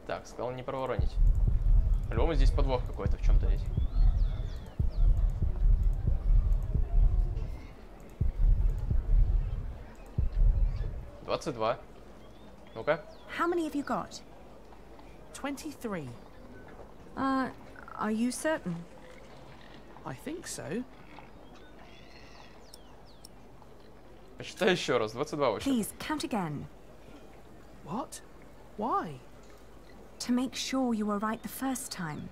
Так, сказал не проворонить. По-любому здесь подвох какой-то в чем-то есть. $22. Ну-ка. How many have you got? 23. Are you certain? I think so. Посчитай еще раз. 22 вообще. Please, count again. What? Why? To make sure you were right the first time.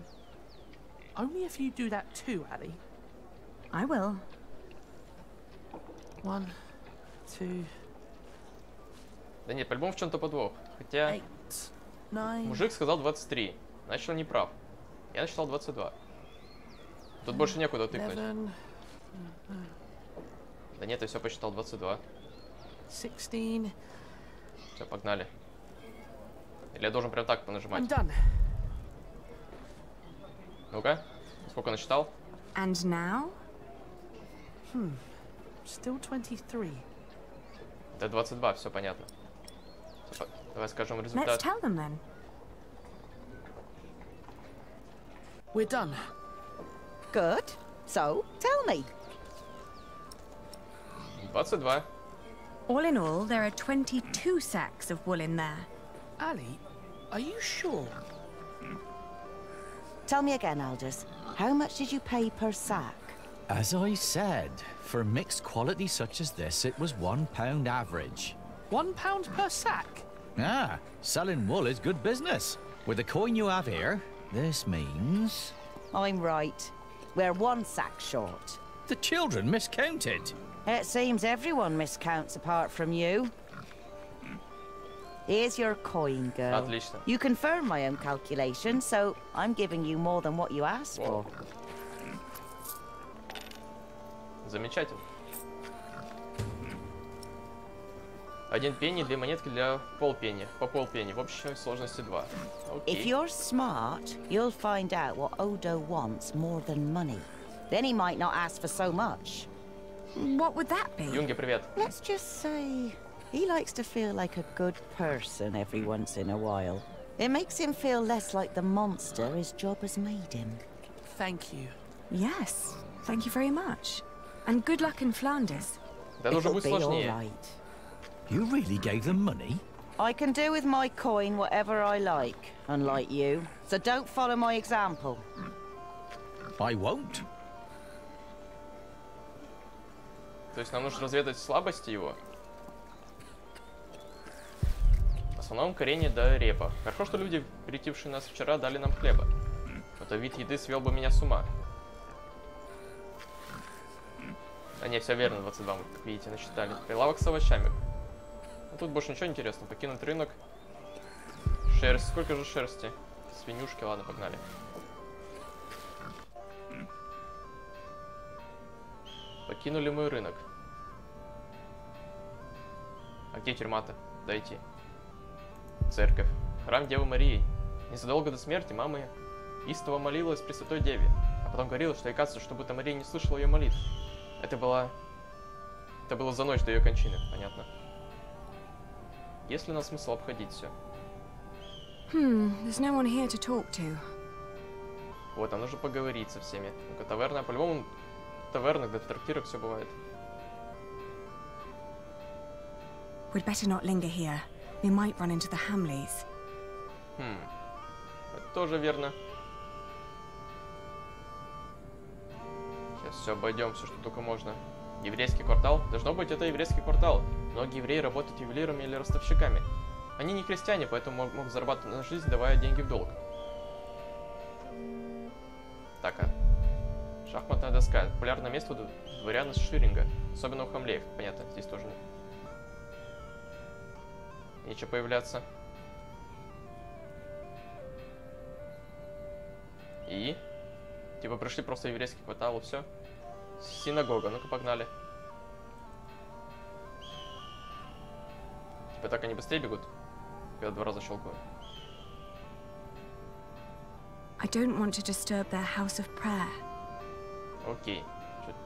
Only if you do that too, Ali. I will. 1, 2. Да нет, по-любому в чем-то подвох. Хотя 8, 9. мужик сказал 23. Значит, он не прав. Я насчитал 22. Тут больше некуда тыкнуть. 11. Да нет, я все посчитал 22. 16. Все, погнали. Или я должен прям так понажимать? I'm done. Ну-ка, сколько насчитал? And now? Still 23. Это 22, все понятно. Всё, давай скажем Let's результат. tell them then. We're done. Good. So, tell me. 22. All in all, there are 22 sacks of wool in there. Ali, are you sure? Tell me again, Aldous. How much did you pay per sack? As I said, for mixed quality such as this, it was £1 average. £1 per sack? Ah, selling wool is good business. With the coin you have here, this means... I'm right. We're 1 sack short. The children miscounted. It seems everyone miscounts apart from you. Here's your coin, girl. Отлично. You confirm my own calculation, so I'm giving you more than what you asked for. Замечательно. 1 пенни, 2 монетки для полпенни. По полпенни. В общей сложности 2. If Окей. you're smart, you'll find out what Odo wants more than money. Then he might not ask for so much. What would that be? Юнге, привет. Let's just say he likes to feel like a good person every once in a while. It makes him feel less like the monster his job has made him. Thank you. Yes, thank you very much. And good luck in Flanders. Да это уже It'll будет be all сложнее. right. You really gave them money? I can do with my coin whatever I like, unlike you. So don't follow my example. I won't. То есть нам нужно разведать слабости его. основном коренья да репа. Хорошо, что люди, прилетевшие нас вчера, дали нам хлеба. Это вид еды свел бы меня с ума. А не, все верно, 22, как видите, насчитали. Прилавок с овощами. А тут больше ничего интересного. Покинуть рынок. Шерсть. Сколько же шерсти? Свинюшки, ладно, погнали. Покинули мой рынок. А где тюрьма-то? Дойти. Церковь. Храм Девы Марии. Незадолго до смерти мама истово молилась Пресвятой Деве, а потом говорила, что оказывается, чтобы Мария не слышала ее молитв. Это было за ночь до ее кончины, понятно. Есть ли у нас смысл обходить все? There's no one here to talk to. Вот, нам нужно поговорить со всеми. Ну-ка, таверна, по-любому в тавернах, да в трактирах все бывает. We'd better not linger here. We might run into the Hamleys. Это тоже верно. Сейчас все обойдем, все, что только можно. Еврейский квартал? Должно быть, это еврейский квартал. Многие евреи работают ювелирами или ростовщиками. Они не крестьяне, поэтому могут зарабатывать на жизнь, давая деньги в долг. Так, а шахматная доска. Популярное место у дворян из Ширинга. Особенно у хамлеев. Понятно, здесь тоже нет. Нечего появляться. И? Типа пришли просто в еврейский квартал и все. Синагога, ну-ка погнали. Типа так они быстрее бегут, когда 2 раза щелкаю. I don't want to disturb their house of prayer. Окей.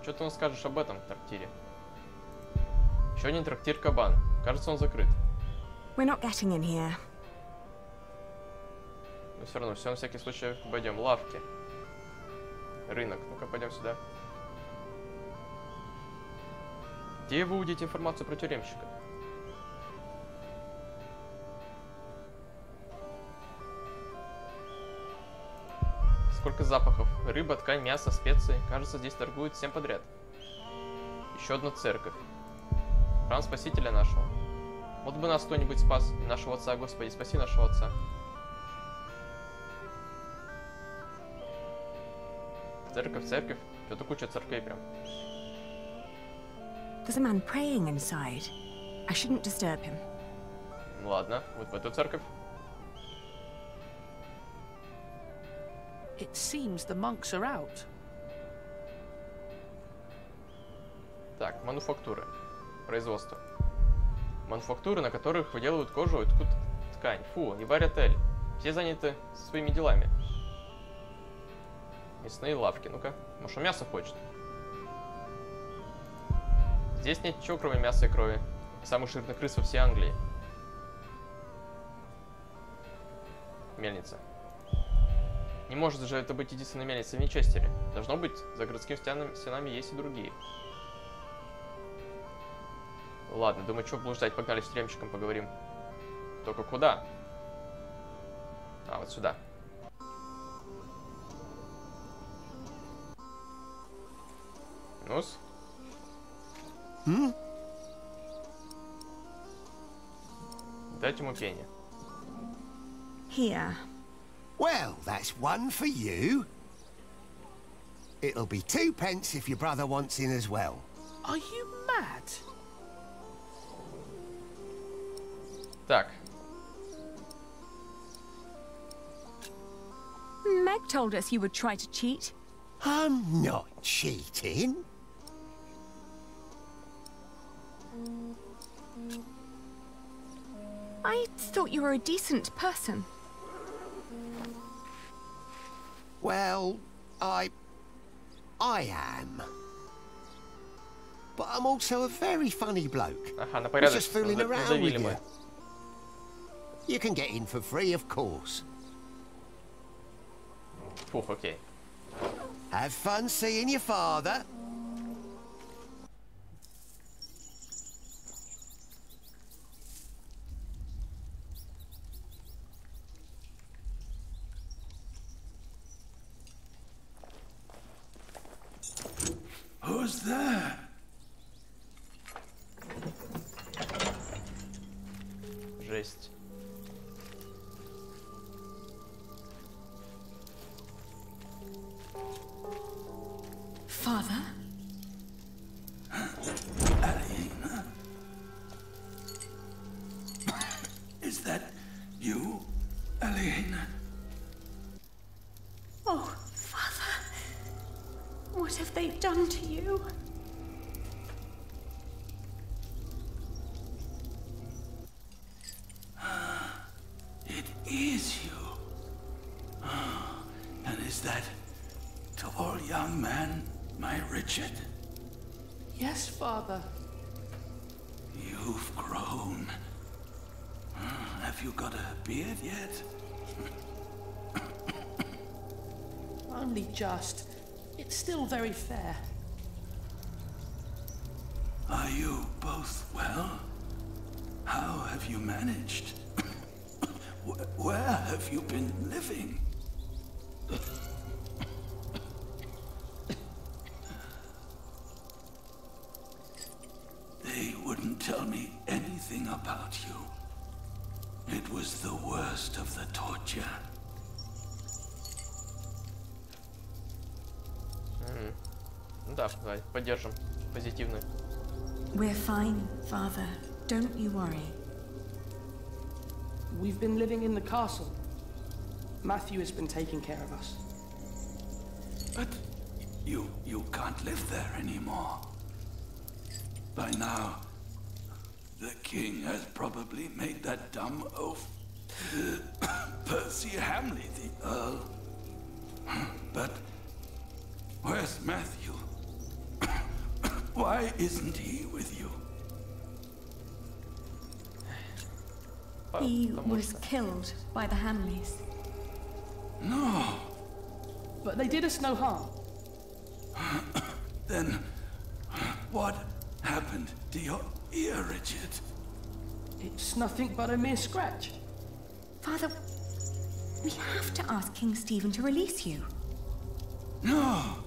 Что ты нам скажешь об этом трактире? Еще один трактир Кабан. Кажется, он закрыт. We're not getting in here. Но все равно, все на всякий случай обойдем. Лавки. Рынок. Ну-ка, пойдем сюда. Где вы увидите информацию про тюремщика? Сколько запахов. Рыба, ткань, мясо, специи. Кажется, здесь торгуют всем подряд. Еще одна церковь. Храм Спасителя нашего. Вот бы нас кто-нибудь спас. И нашего отца, Господи, спаси нашего отца. Церковь, церковь. Что-то куча церквей прям. There's a man praying inside. I shouldn't disturb him. Ладно, вот в эту церковь. It seems the monks are out. Так, мануфактуры. Производство. Мануфактуры, на которых выделывают кожу и ткут ткань. Фу, и варят эль. Все заняты своими делами. Мясные лавки. Ну-ка, может, он мясо хочет? Здесь нет ничего, кроме мяса и крови. Самых жирных крыс во всей Англии. Мельница. Не может же это быть единственной мельницей в Винчестере. Должно быть, за городскими стенами есть и другие. Ладно, думаю, что блуждать, погнали с тюремщиком поговорим. Только куда? А, вот сюда. Ну-с. Дайте ему пенни. Here. Well, that's 1 for you. It'll be 2 pence if your brother wants in as well. Are you mad? Так. Meg told us you would try to cheat. I'm not cheating. I thought you were a decent person. Well, I am. But I'm also a very funny bloke. Ага, на Who's порядок. just fooling around with you. Мы. You can get in for free, of course. Фух, окей. Have fun seeing your father. Who's there? Жесть. Is that you, Aliena? Oh, Father. What have they done to you? It is you. And is that tall young man my Richard? Yes, Father. You've grown. Have you got a beard yet? Only just. It's still very fair. Are you both well? How have you managed? Where have you been living? They wouldn't tell me anything about you. It was the worst of the torture. Да, давай, поддержим. Позитивно. We're fine, Father. Don't you worry. We've been living in the castle. Matthew has been taking care of us. But you can't live there anymore. By now, the king has probably made that dumb oaf. Percy Hamley, the Earl. But where's Matthew? Why isn't he with you? He was killed by the Hamleys. No. But they did us no harm. Then what happened to your ear, Richard? It's nothing but a mere scratch. Father, we have to ask King Stephen to release you. No.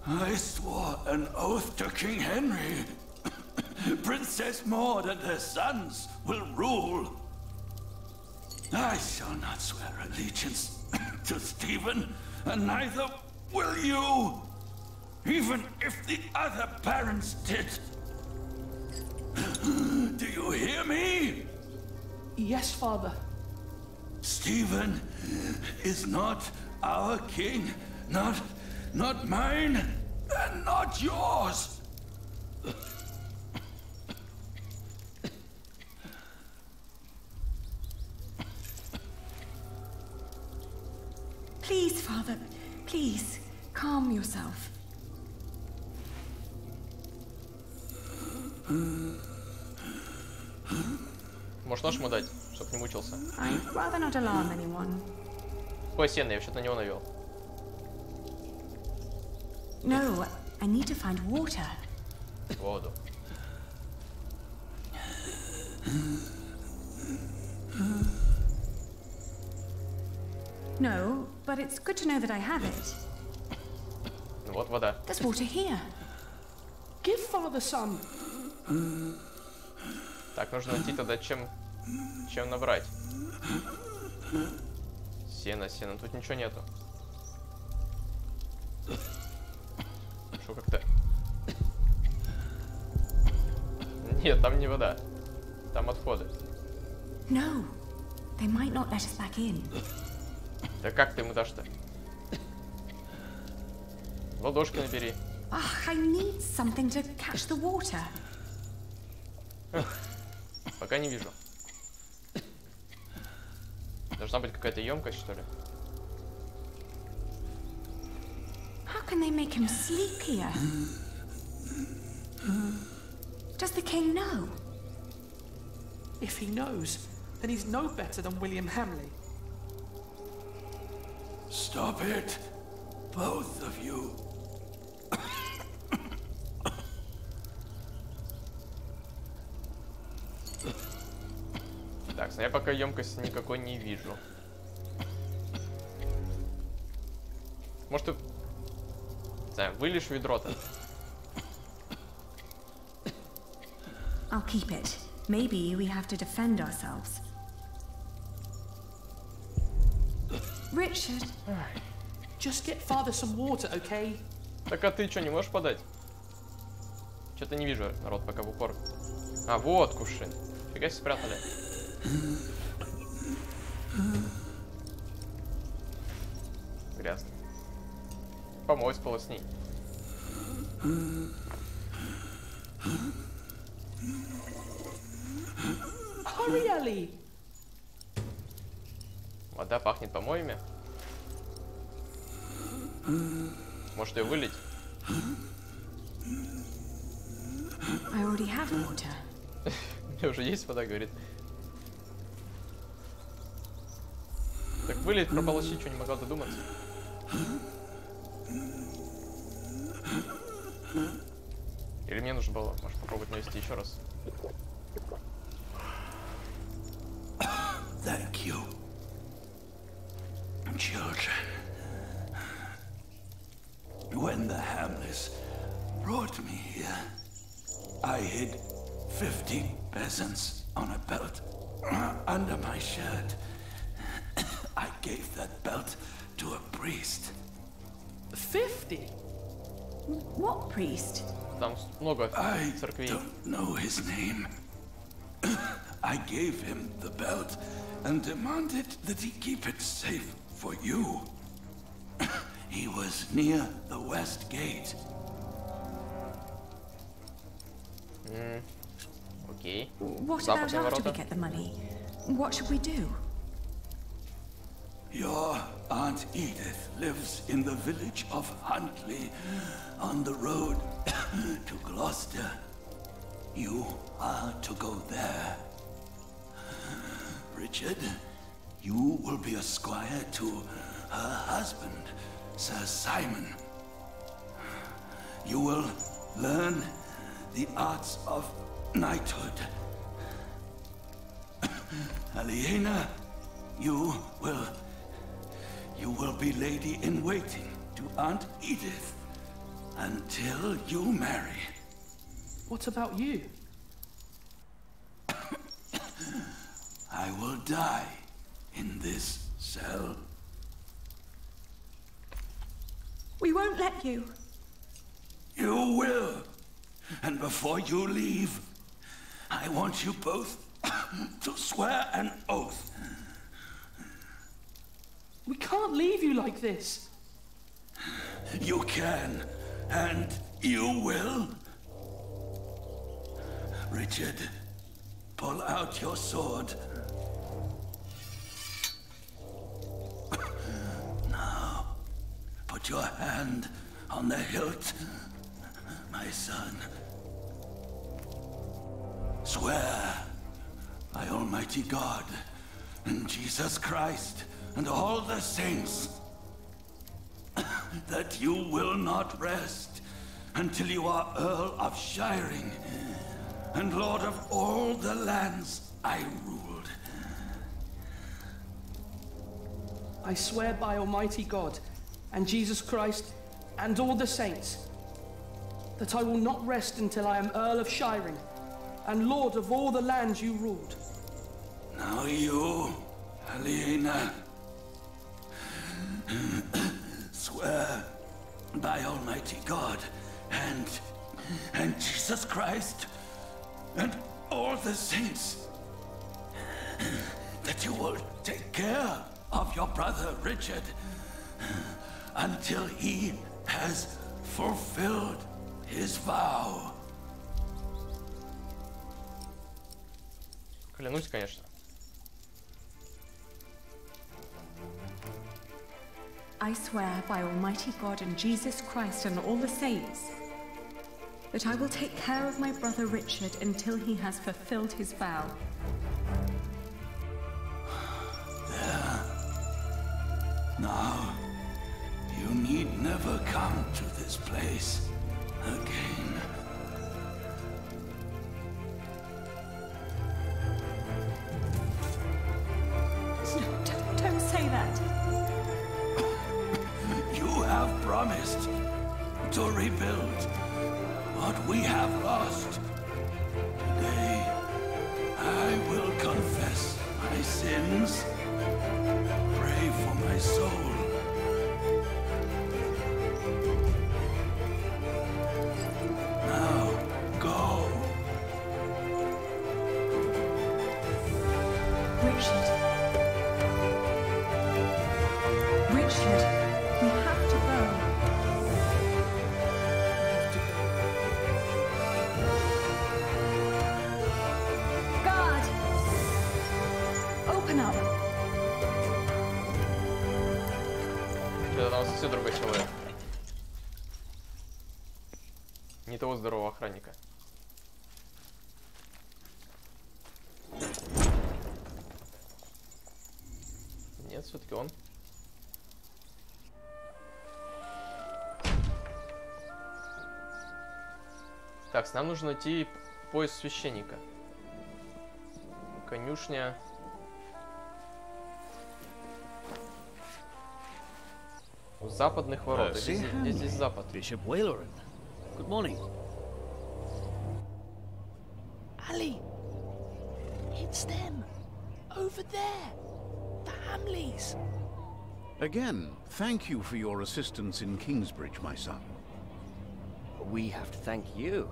I swore an oath to King Henry. Princess Maud and her sons will rule. I shall not swear allegiance to Stephen, and neither will you, even if the other parents did. Do you hear me? Yes, Father. Stephen is not our king, not mine, and not yours. Please, Father, please, calm yourself. Может, нож ему дать, чтоб не мучился? I'd rather not alarm anyone. Ой, сено, я вообще-то на него навел. No, I need to find water. Воду. No, but it's good to know that I have it. Вот вода. There's water here. Give Father some. Так, нужно найти тогда, чем набрать. Сено, тут ничего нету. Что как-то... Нет, там не вода. Там отходы. No, they might not let us back in. Да как ты ему дашь-то? Ладошки набери. I need something to catch the water. Пока не вижу. Должна быть какая-то емкость, что ли? How can they make him sleep here? Does the king know? If he knows, then he's no better than William Hamley. Stop it, both of you. Так, я пока емкости никакой не вижу. Может, ты... Не знаю, вылишь ведро-то? I'll keep it. Maybe we have to defend ourselves. Richard. Just get Father some water, okay? Так, а ты что, не можешь подать? Что-то не вижу, народ, пока в упор. А, вот кувшин. Фига себе спрятали. Грязно. Помой, сполосни. Hurry, Ellie. Вода пахнет помоями. Может ее вылить? I already have water. У меня уже есть вода, говорит. Так вылить, прополощить, что не могла додуматься. Или мне нужно было, может, попробовать навести еще раз. Thank you, children. When the Hamlets brought me here, I hid 50 peasants on a belt under my shirt. I gave that belt to a priest. 50? What priest? Там много церквей. I don't know his name. I gave him the belt and demanded that he keep it safe for you. He was near the west gate. Окей. What about after we get the money? What should we do? Your Aunt Edith lives in the village of Huntley on the road to Gloucester. You are to go there. Richard, you will be a squire to her husband, Sir Simon. You will learn the arts of knighthood. Aliena, you will be lady-in-waiting to Aunt Edith until you marry. What about you? I will die in this cell. We won't let you. You will. And before you leave, I want you both to swear an oath. We can't leave you like this. You can, and you will. Richard, pull out your sword. Now, put your hand on the hilt, my son. Swear by Almighty God and Jesus Christ and all the saints that you will not rest until you are Earl of Shiring and Lord of all the lands I ruled. I swear by Almighty God and Jesus Christ and all the saints that I will not rest until I am Earl of Shiring and Lord of all the lands you ruled. Now you, Aliena, swear by Almighty God and Jesus Christ and all the saints that you will take care of your brother Richard until he has fulfilled his vow. Клянусь, конечно. I swear by Almighty God and Jesus Christ and all the saints that I will take care of my brother Richard until he has fulfilled his vow. There. Now, you need never come to this place again. Don't say that. You have promised to rebuild what we have lost. Today, I will confess my sins, pray for my soul. Now, go. Richard. Richard, we have to go. Guard! Open up. Это там совсем другой человек. Не того здорового охранника. Нет, все-таки он. Так, нам нужно найти пояс священника. Конюшня. У западных ворот. Здесь запад. Bishop Wailerin. Good morning. Ali! It's them! Over there! The Hamleys! Again, thank you for your assistance in Kingsbridge, my son. We have to thank you.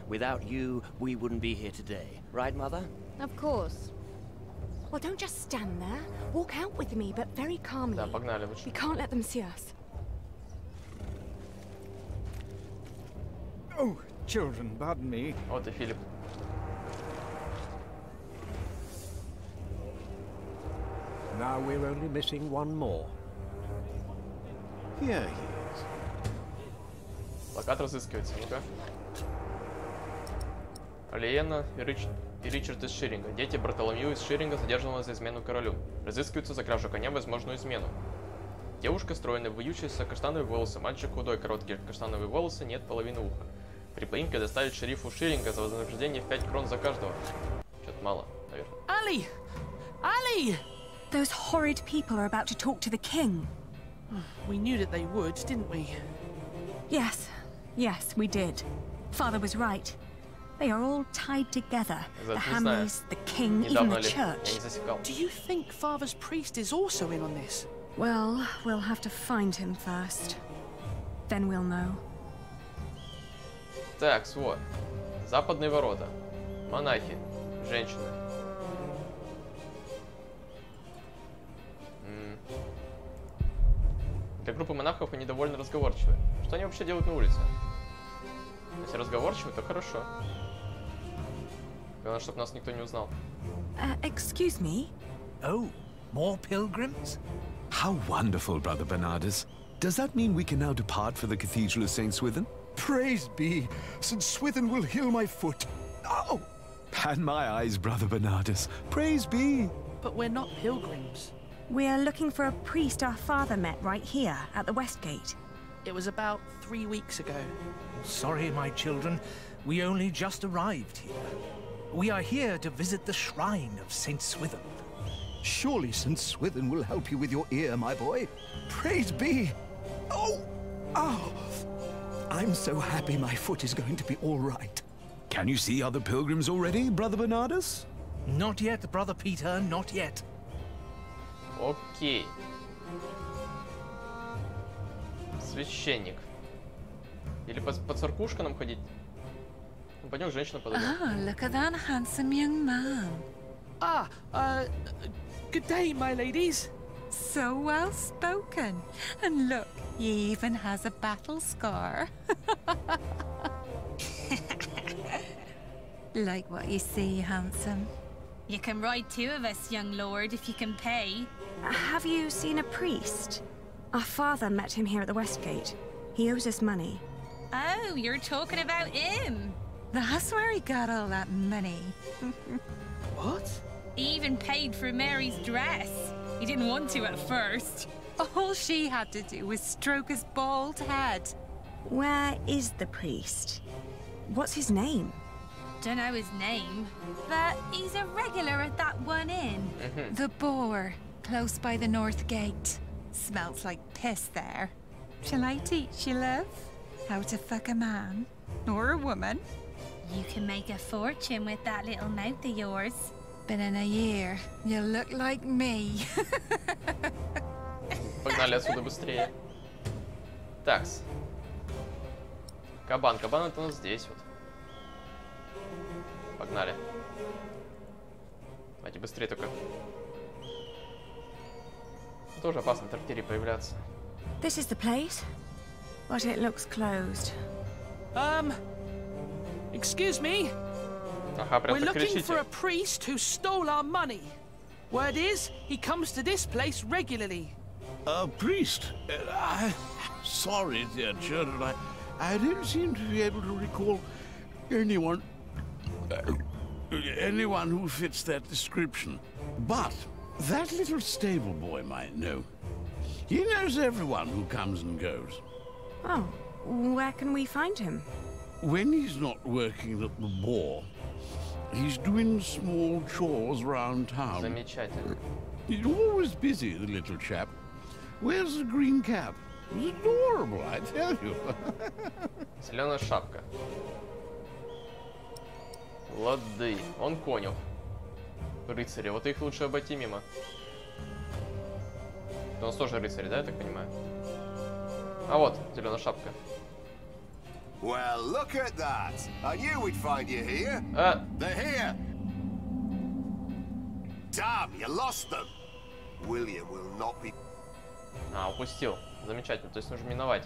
Without you, we wouldn't be here today. Right, Mother? Of course. Well, don't just stand there. Walk out with me, but very calmly. Да, погнали лучше. We can't let them see us. Oh, children, pardon me. Вот и Филипп. Now we're only missing one more. Here he is. Плакат разыскивается, ну-ка. Алиена и Ричард из Ширинга. Дети Бартоломью из Ширинга, задержанного за измену королю. Разыскиваются за кражу коня, возможную измену. Девушка стройная, вьющаяся, каштановые волосы. Мальчик худой, короткие каштановые волосы, нет половины уха. При поимке доставить шерифу Ширинга за вознаграждение в 5 крон за каждого. Что-то мало, наверное. Ali! Ali! Those horrid people are about to talk to the king. We knew that they would, didn't we? Yes, yes, we did. Father was right. They are all tied together. The Hamleys, the king, even the church. Do you think Father's priest is also in on this? Well, we'll have to find him first. Then we'll know. Так, вот. Западные ворота. Монахи. Женщины. Для группы монахов они довольно разговорчивы. Что они вообще делают на улице? Если разговорчивы, то хорошо. Главное, чтобы нас никто не узнал. Excuse me? Oh, more pilgrims? How wonderful, Brother Bernardus. Does that mean we can now depart for the Cathedral of St. Swithin? Praise be! St. Swithin will heal my foot. Oh! And my eyes, Brother Bernardus. Praise be! But we're not pilgrims. We're looking for a priest our father met right here at the West Gate. It was about 3 weeks ago. Sorry, my children. We only just arrived here. We are here to visit the shrine of St. Swithin. Surely St. Swithin will help you with your ear, my boy. Praise be! Oh! Oh! I'm so happy my foot is going to be all right. Can you see other pilgrims already, Brother Bernardus? Not yet, Brother Peter, not yet. Окей. Священник. Или по церквушкам нам ходить? Ну, пойдем, женщина подойдет. Ah, look at that handsome young man. Good day, my ladies. So well spoken. And look, he even has a battle scar. Like what you see, handsome. You can ride 2 of us, young lord, if you can pay. Have you seen a priest? Our father met him here at the West Gate. He owes us money. Oh, you're talking about him. That's where he got all that money. What? He even paid for Mary's dress. He didn't want to at first. All she had to do was stroke his bald head. Where is the priest? What's his name? Don't know his name, but he's a regular at that one inn. The Boar, close by the North Gate. Smells like piss there. Shall I teach you, love? How to fuck a man? Or a woman? You can make a fortune with that little mouth of yours. But in a year, you'll look like me. Погнали отсюда быстрее. Такс. Кабан. Кабан это у нас здесь вот. Погнали. Давайте быстрее только. Тоже опасно в трактире появляться. This is the place, but it looks closed. Excuse me? Ага, прям We're так looking for кричите. a priest who stole our money. Word is, he comes to this place regularly. A priest? Sorry, dear children, I don't seem to be able to recall anyone who fits that description. But that little stable boy might know. He knows everyone who comes and goes. Oh, where can we find him? When he's not working at the boar, he's doing small chores around town. Замечательно. He's always busy, the little chap. Wears a green cap. It was adorable, I tell you. Зеленая шапка. Лады. Он конюх. Рыцари. Вот их лучше обойти мимо. У нас тоже рыцари, да, я так понимаю? А вот, зеленая шапка. Well, look at that. I knew we'd find you here. They're here. Damn, you lost them. William will not be... А, упустил. Замечательно. То есть нужно миновать.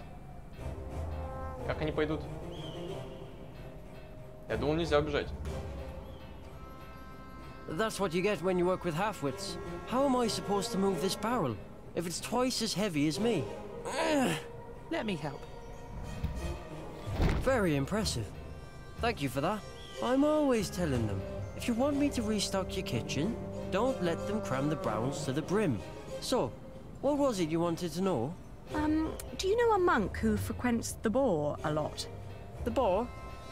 Как они пойдут? Я думал, нельзя убежать. That's what you get when you work with half-wits. How am I supposed to move this barrel if it's twice as heavy as me? Let me help. Very impressive. Thank you for that. I'm always telling them, if you want me to restock your kitchen, don't let them cram the browns to the brim. So, what was it you wanted to know? Do you know a monk who frequents the boar a lot? The boar?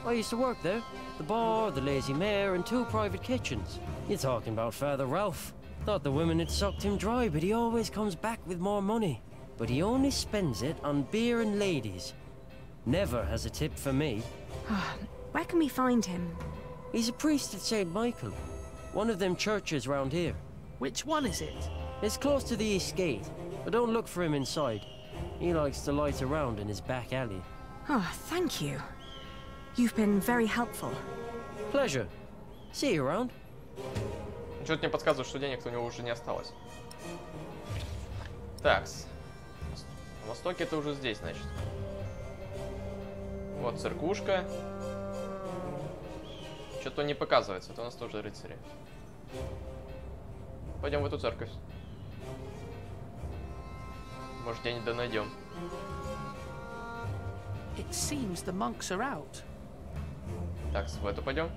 I used to work there. The bar, the lazy mare, and 2 private kitchens. You're talking about Father Ralph. Thought the women had sucked him dry, but he always comes back with more money. But he only spends it on beer and ladies. Never has a tip for me. Where can we find him? He's a priest at St. Michael. One of them churches round here. Which one is it? It's close to the east gate, but don't look for him inside. He likes to light around in his back alley. Oh, thank you. You've been very helpful. Pleasure. See you around. Что-то мне подсказывает, что денег у него уже не осталось. Такс. На востоке это уже здесь, значит. Вот церквушка. Что-то не показывается. Это у нас тоже рыцари. Пойдем в эту церковь. Может, где-нибудь найдем. It seems the monks are out. Так, в эту пойдем.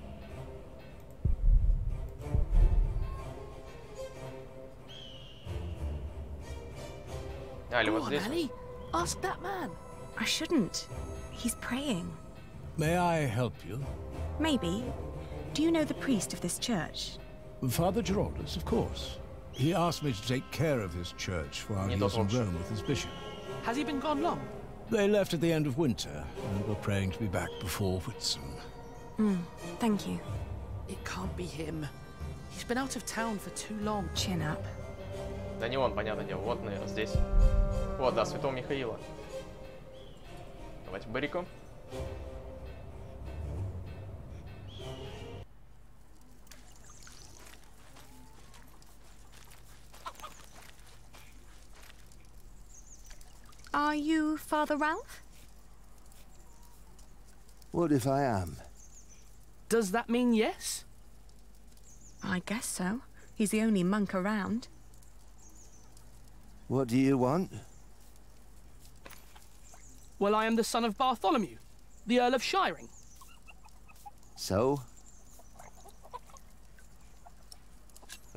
Али, вот здесь. Annie, ask that man. I shouldn't. He's praying. May I help you? Maybe. Do you know the priest of this church? Father Giraldus, of course. He asked me to take care of his church while he was in Rome with his bishop. Has he been gone long? They left at the end of winter, and were praying to be back before Whitsun. Thank you. It can't be him. He's been out of town for too long. Chin up. Да не он, понятное дело. Вот, наверное, здесь. Вот, да, святого Михаила. Давайте барику. Are you Father Ralph? What if I am? Does that mean yes? I guess so. He's the only monk around. What do you want? Well, I am the son of Bartholomew, the Earl of Shirring. So?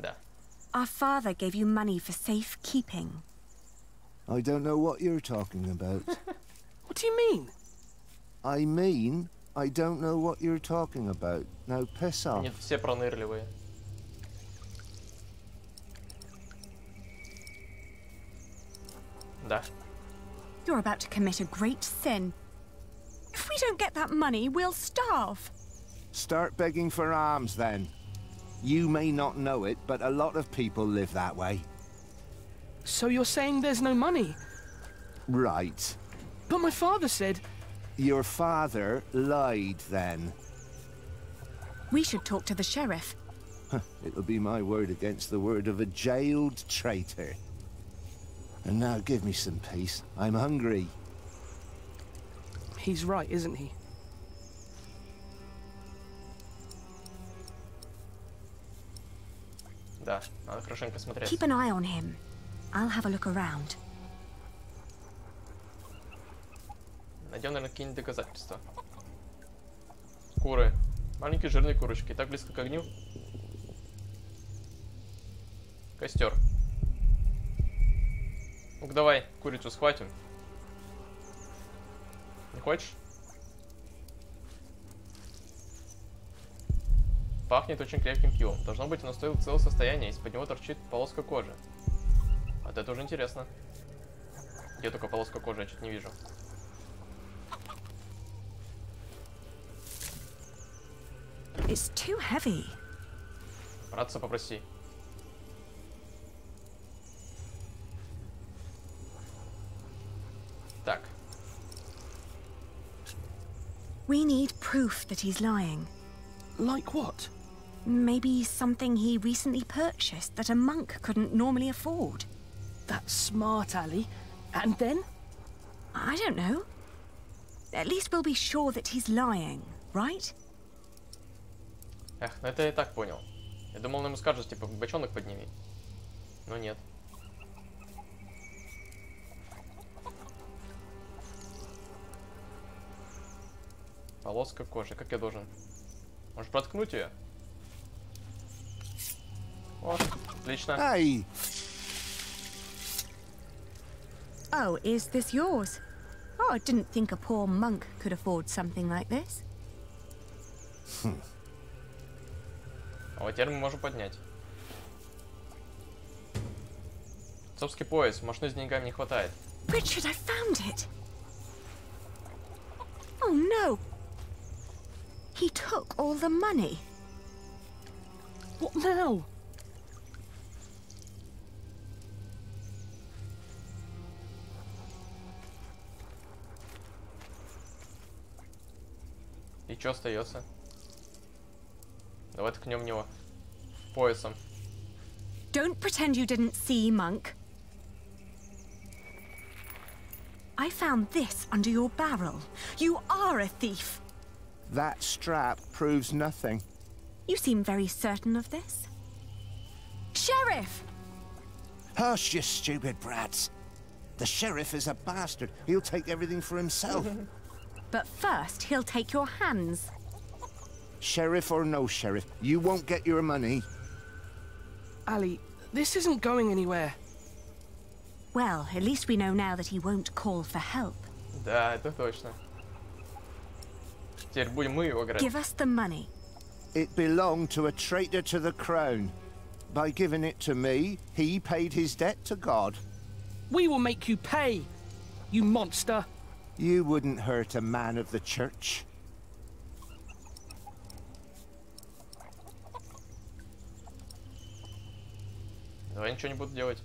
Да. Our father gave you money for safekeeping. I don't know what you're talking about. What do you mean? I mean, I don't know what you're talking about. Now piss off. Нет, все пронырливые. Да. You're about to commit a great sin. If we don't get that money, we'll starve. Start begging for alms then. You may not know it, but a lot of people live that way. So you're saying there's no money? Right. But my father said... Your father lied then. We should talk to the sheriff. It'll be my word against the word of a jailed traitor. And now give me some peace. I'm hungry. He's right, isn't he? Да, надо хорошенько смотреть. Keep an eye on him. I'll have a look around. Найдем, наверное, какие-нибудь доказательства. Куры. Маленькие жирные курочки. Так близко к огню. Костер. Ну-ка давай, курицу схватим. Не хочешь? Пахнет очень крепким пивом. Должно быть, оно стоило целое состояние, из-под него торчит полоска кожи. Вот это уже интересно. Где только полоска кожи, я что-то не вижу. It's too heavy. Братца, попроси. Так. We need proof that he's lying. Like what? Maybe something he recently purchased that a monk couldn't normally afford. That's smart, Ali. And then? I don't know. At least we'll be sure that he's lying, right? Эх, ну это я и так понял. Я думал, он ему скажет, типа, бочонок подними. Но нет. Полоска кожи. Как я должен? Может, проткнуть ее? О, отлично. Hey! Oh, is this yours? Oh, I didn't think a poor monk could afford something like this. А вот теперь мы можем поднять. Отцовский пояс. Машины с деньгами не хватает. Richard, I found it. Oh no. He took all the money. What now? И что остается? Давай ткнем в него поясом. Don't pretend you didn't see, monk. I found this under your barrel. You are a thief. That strap proves nothing. You seem very certain of this. Sheriff! Hush, you stupid brats. The sheriff is a bastard. He'll take everything for himself. But first, he'll take your hands. Sheriff or no sheriff, you won't get your money. Ali, this isn't going anywhere. Well, at least we know now that he won't call for help. Да, это точно. Теперь будем мы его играть. Give us the money. It belonged to a traitor to the crown. By giving it to me, he paid his debt to God. We will make you pay, you monster. You wouldn't hurt a man of the church. Давай ничего не буду делать.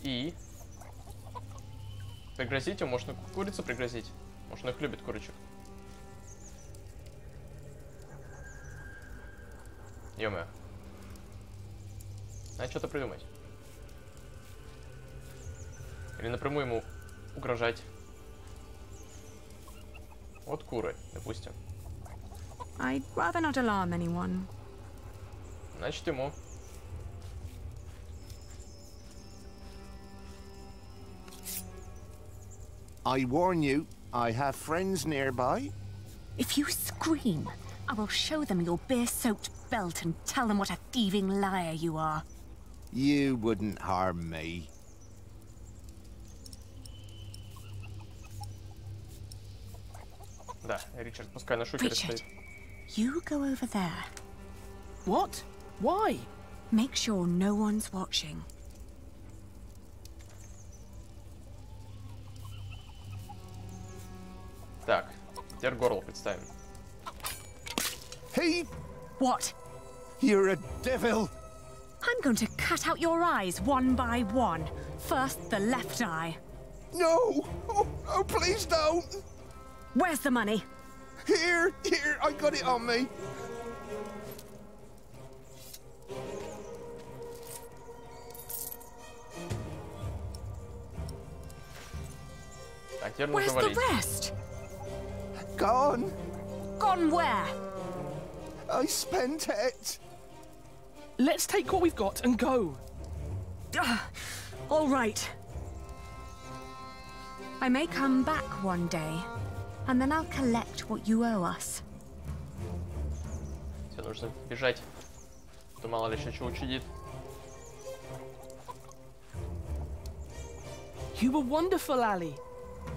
И пригрозить ему, можно курицу пригрозить. Может, он их любит, курочек. Ё-моё. Надо что-то придумать. Или напрямую ему угрожать. Вот куры, допустим. I'd rather not alarm anyone. Значит, ему. I warn you, I have friends nearby. If you scream, I will show them your beer-soaked belt and tell them what a thieving liar you are. You wouldn't harm me. Да, Ричард, пускай на шухере стоит. You go over there. What? Why? Make sure no one's watching. Так, теперь горло представим. He... What? You're a devil. I'm going to cut out your eyes one by one. First, the left eye. No! Oh, please don't! Where's the money? Here, I got it on me. Так, теперь Where's нужно the валить. rest? Gone. Gone where? I spent it. Let's take what we've got and go. All right. I may come back one day, and then I'll collect what you owe us. Все, нужно бежать. То мало ли еще чего учудит. You were wonderful, Ali.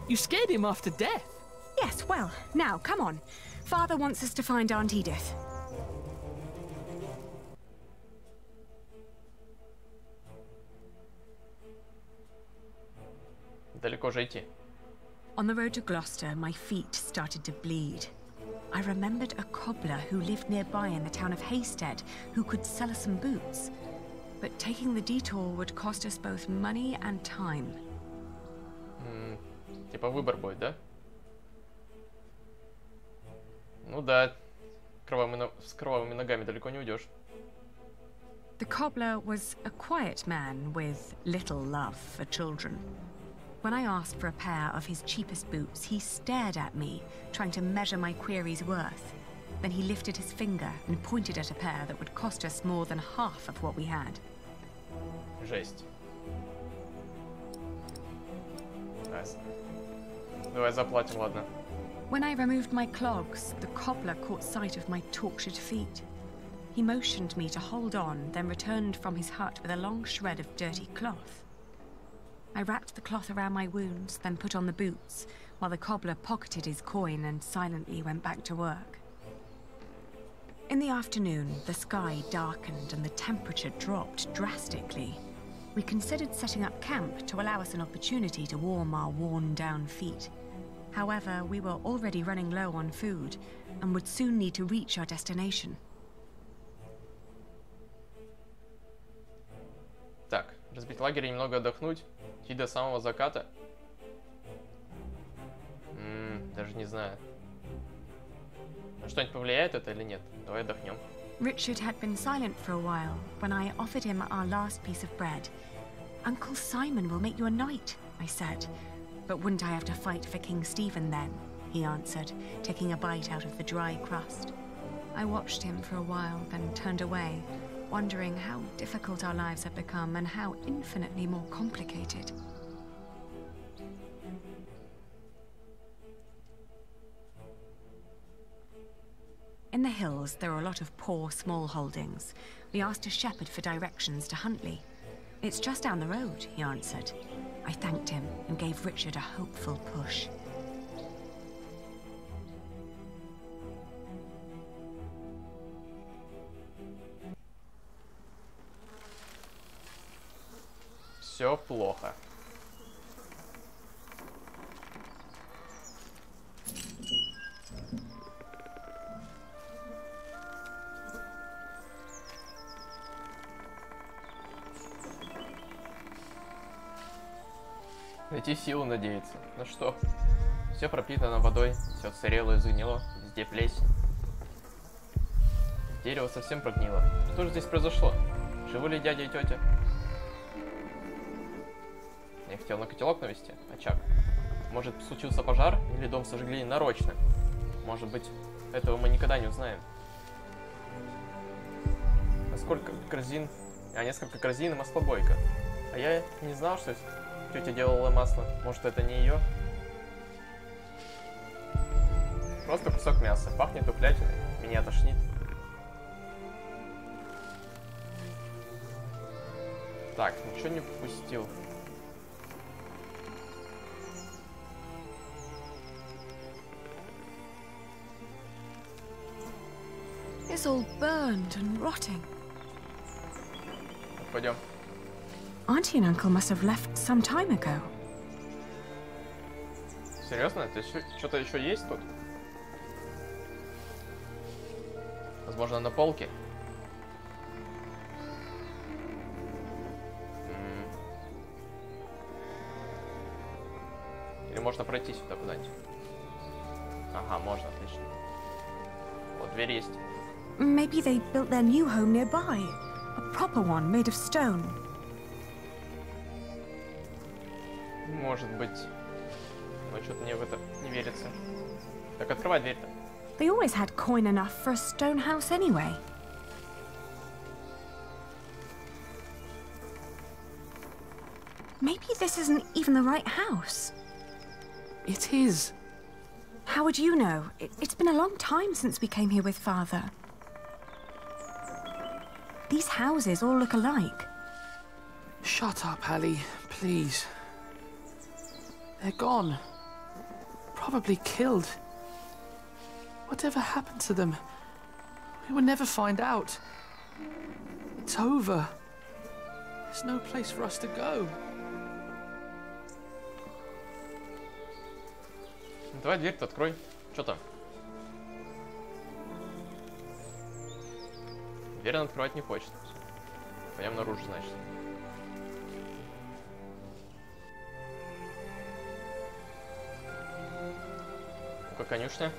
You scared him after death. Yes, well, now, come on. Father wants us to find Aunt Edith. Далеко же идти. On the road to Gloucester, my feet started to bleed. I remembered a cobbler who lived nearby in the town of Haysted who could sell us some boots. But taking the detour would cost us both money and time. Типа выбор будет, да? Ну да. С кровавыми ногами далеко не уйдешь. The cobbler was a quiet man with little love for children. When I asked for a pair of his cheapest boots, he stared at me, trying to measure my query's worth. Then he lifted his finger and pointed at a pair that would cost us more than half of what we had. Жесть. Давай заплатим, ладно. When I removed my clogs, the cobbler caught sight of my tortured feet. He motioned me to hold on, then returned from his hut with a long shred of dirty cloth. I wrapped the cloth around my wounds, then put on the boots, while the cobbler pocketed his coin and silently went back to work. In the afternoon, the sky darkened and the temperature dropped drastically. We considered setting up camp to allow us an opportunity to warm our worn-down feet. However, we were already running low on food and would soon need to reach our destination. Так, разбить лагерь и немного отдохнуть. Идти до самого заката. Даже не знаю. На что-нибудь повлияет это или нет? Давай отдохнем. Richard had been silent for a while when I offered him our last piece of bread. Uncle Simon will make you a knight, I said. But wouldn't I have to fight for King Stephen then? He answered, taking a bite out of the dry crust. I watched him for a while, then turned away, wondering how difficult our lives had become and how infinitely more complicated. In the hills, there are a lot of poor small holdings. We asked a shepherd for directions to Huntley. It's just down the road, he answered. I thanked him and gave Richard a hopeful push. Все плохо. Найти силу надеяться. На что? Все пропитано водой, все отсырело и загнило, везде плесень. Дерево совсем прогнило. Что же здесь произошло? Живы ли дядя и тетя? Я хотел на котелок навести, очаг. Может, случился пожар, или дом сожгли нарочно? Может быть, этого мы никогда не узнаем. Несколько корзин и маслобойка. А я не знал, что тетя делала масло. Может, это не ее? Просто кусок мяса. Пахнет тухлятиной. Меня тошнит. Так, ничего не пропустил. It's all burned and rotting. Пойдем. Auntie and Uncle must have left some time ago. Серьезно? То есть что-то еще есть тут? Возможно, на полке? Или можно пройти сюда куда-нибудь? Ага, можно, отлично. Вот дверь есть. Maybe they built their new home nearby. A proper one, made of stone. Может быть. Но что-то мне в это не верится. Так, открывай дверь-то. They always had coin enough for a stone house anyway. Maybe this isn't even the right house. It is. How would you know? It's been a long time since we came here with Father. These houses all look alike. Shut up, Allie, please. They're gone. Probably killed. Whatever happened to them? We will never find out. It's over. There's no place for us to go. Давай дверь-то открой. Что там? Дверь он открывать не хочет. Пойдем наружу, значит. Ну-ка, конюшня.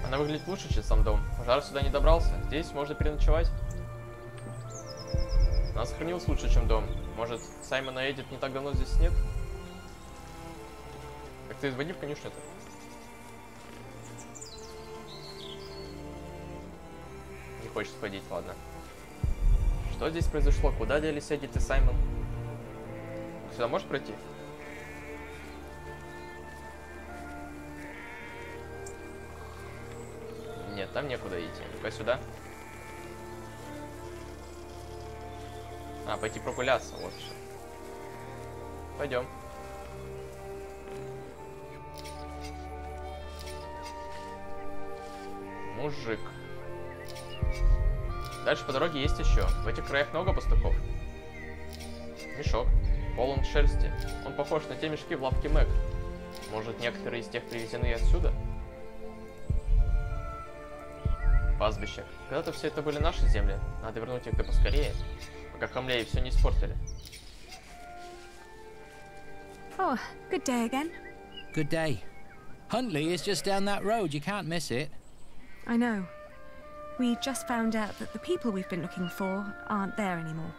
Она выглядит лучше, чем сам дом. Пожар сюда не добрался. Здесь можно переночевать. Она сохранилась лучше, чем дом. Может, Саймона и Эдит не так давно здесь нет? Так ты изводи в конюшню-то. Не хочет ходить, ладно. Что здесь произошло? Куда делись Эдит и Саймон? Сюда можешь пройти? Нет, там некуда идти. Ну-ка сюда. А, пойти прогуляться, вот что. Пойдем. Мужик. Дальше по дороге есть еще. В этих краях много пастухов. Мешок. Полон шерсти. Он похож на те мешки в лавке Мэг. Может, некоторые из тех привезены отсюда? Пастбище. Когда-то все это были наши земли. Надо вернуть их да поскорее. Пока хамлеи все не испортили. Oh, good day again. Good day. Huntley is just down that road. You can't miss it. I know. We just found out that the people we've been looking for aren't there anymore.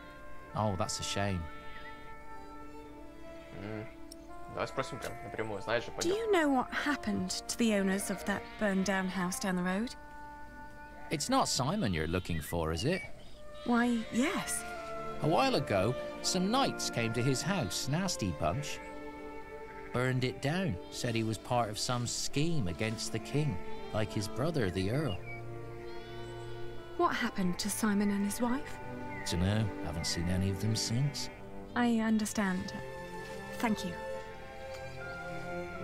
Oh, that's a shame. Давай спросим прям напрямую. Знаешь же, Do пойдем. you know what happened to the owners of that burned-down house down the road? It's not Simon you're looking for, is it? Why, yes. A while ago, some knights came to his house, nasty bunch. Burned it down, said he was part of some scheme against the king, like his brother, the Earl. What happened to Simon and his wife? Dunno, haven't seen any of them since. I understand. Thank you.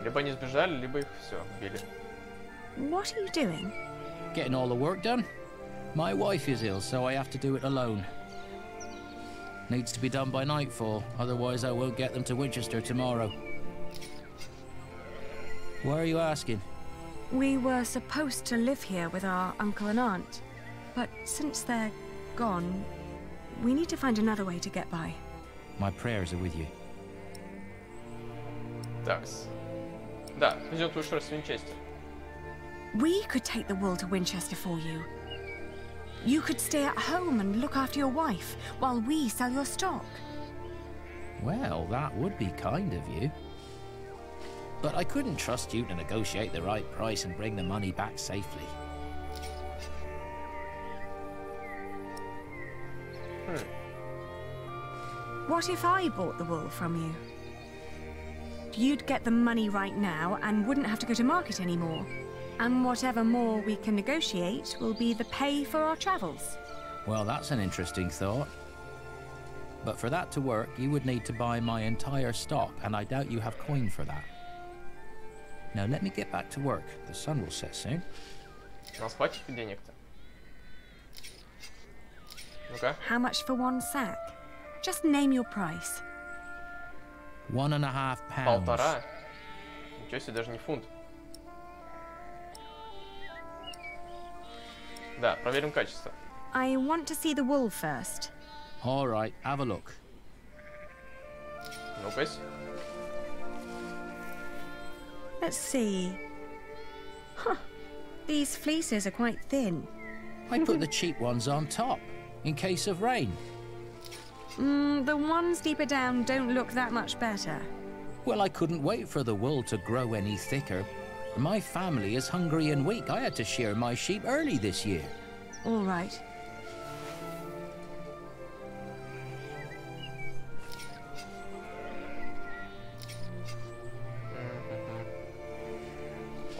Либо они сбежали, либо их все убили. What are you doing? Getting all the work done? My wife is ill, so I have to do it alone. Needs to be done by nightfall, otherwise I won't get them to Winchester tomorrow. Why are you asking? We were supposed to live here with our uncle and aunt, but since they're gone, we need to find another way to get by. My prayers are with you. Такс. Да, везем твою шерсть в Винчестер. We could take the wool to Winchester for you. You could stay at home and look after your wife while we sell your stock. Well, that would be kind of you. But I couldn't trust you to negotiate the right price and bring the money back safely. What if I bought the wool from you? You'd get the money right now and wouldn't have to go to market anymore. And whatever more we can negotiate will be the pay for our travels. Well, that's an interesting thought. But for that to work, you would need to buy my entire stock, and I doubt you have coin for that. Now let me get back to work. The sun will set soon. Нас хватит денег-то? Ну-ка. How much for one sack? Just name your price. 1.5 pounds. Полтора? Ничего себе, даже не фунт. Да, проверим качество. I want to see the wool first. All right, have a look. Ну-ка. Let's see. Huh. These fleeces are quite thin. I put the cheap ones on top, in case of rain. The ones deeper down don't look that much better. Well, I couldn't wait for the wool to grow any thicker. My family is hungry and weak. I had to shear my sheep early this year. All right.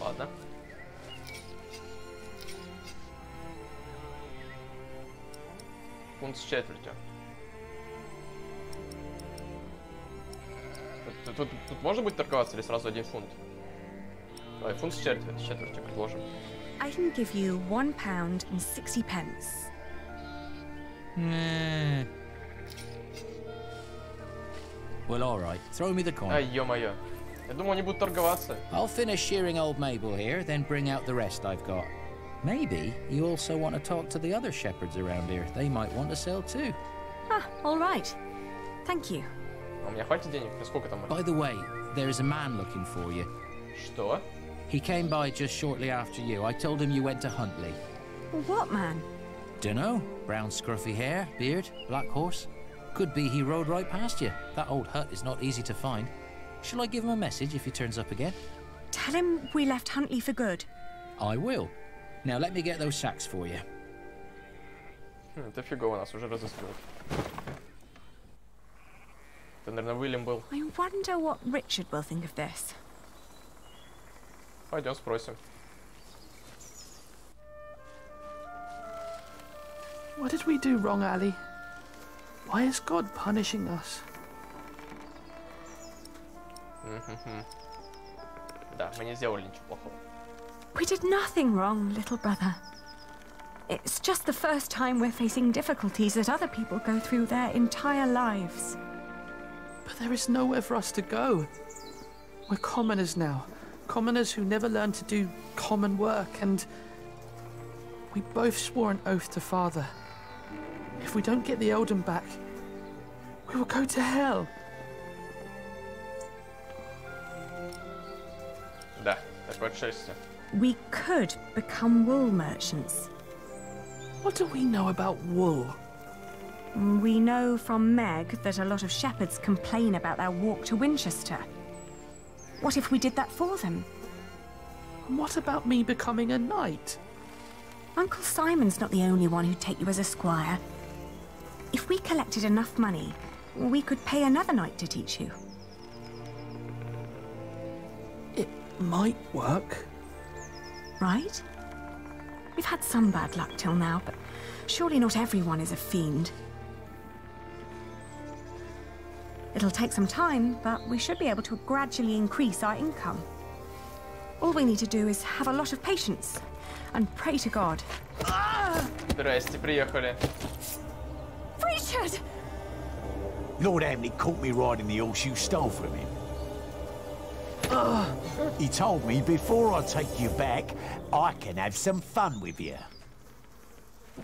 Ладно. Фунт с четвертью. Тут можно будет торговаться или сразу 1 фунт? Давай, фунт с четвертью предложим. I can give you £1.60. Well, all right. Throw me the coin. Ай, ё-моё. Я думал, они будут торговаться. I'll finish shearing old Mabel here, then bring out the rest I've got. Maybe you also want to talk to the other shepherds around here. They might want to sell too. Ah, all right. Thank you. А у меня хватит денег? Сколько там? By the way, there is a man looking for you. Что? He came by just shortly after you. I told him you went to Huntley. What man? Dunno. Brown scruffy hair, beard, black horse. Could be he rode right past you. That old hut is not easy to find. Shall I give him a message if he turns up again? Tell him we left Huntley for good. I will. Now let me get those sacks for you. Это фигово, нас уже разыскивают. Это, наверное, Уильям был. I wonder what Richard will think of this. Пойдем спросим. What did we do wrong, Ali? Why is God punishing us? Да, мы не сделали ничего плохого. We did nothing wrong, little brother. It's just the first time we're facing difficulties that other people go through their entire lives. But there is nowhere for us to go. We're commoners now. Commoners who never learned to do common work, and we both swore an oath to Father. If we don't get the Eldon back, we will go to hell. Да, такое счастье. We could become wool merchants. What do we know about wool? We know from Meg that a lot of shepherds complain about their walk to Winchester. What if we did that for them? And what about me becoming a knight? Uncle Simon's not the only one who'd take you as a squire. If we collected enough money, we could pay another knight to teach you. It might work. Right? We've had some bad luck till now, but surely not everyone is a fiend. It'll take some time, but we should be able to gradually increase our income. All we need to do is have a lot of patience and pray to God. Здрасте, приехали. Richard! Lord Hamley caught me riding the horse you stole from him. He told me before I take you back, I can have some fun with you.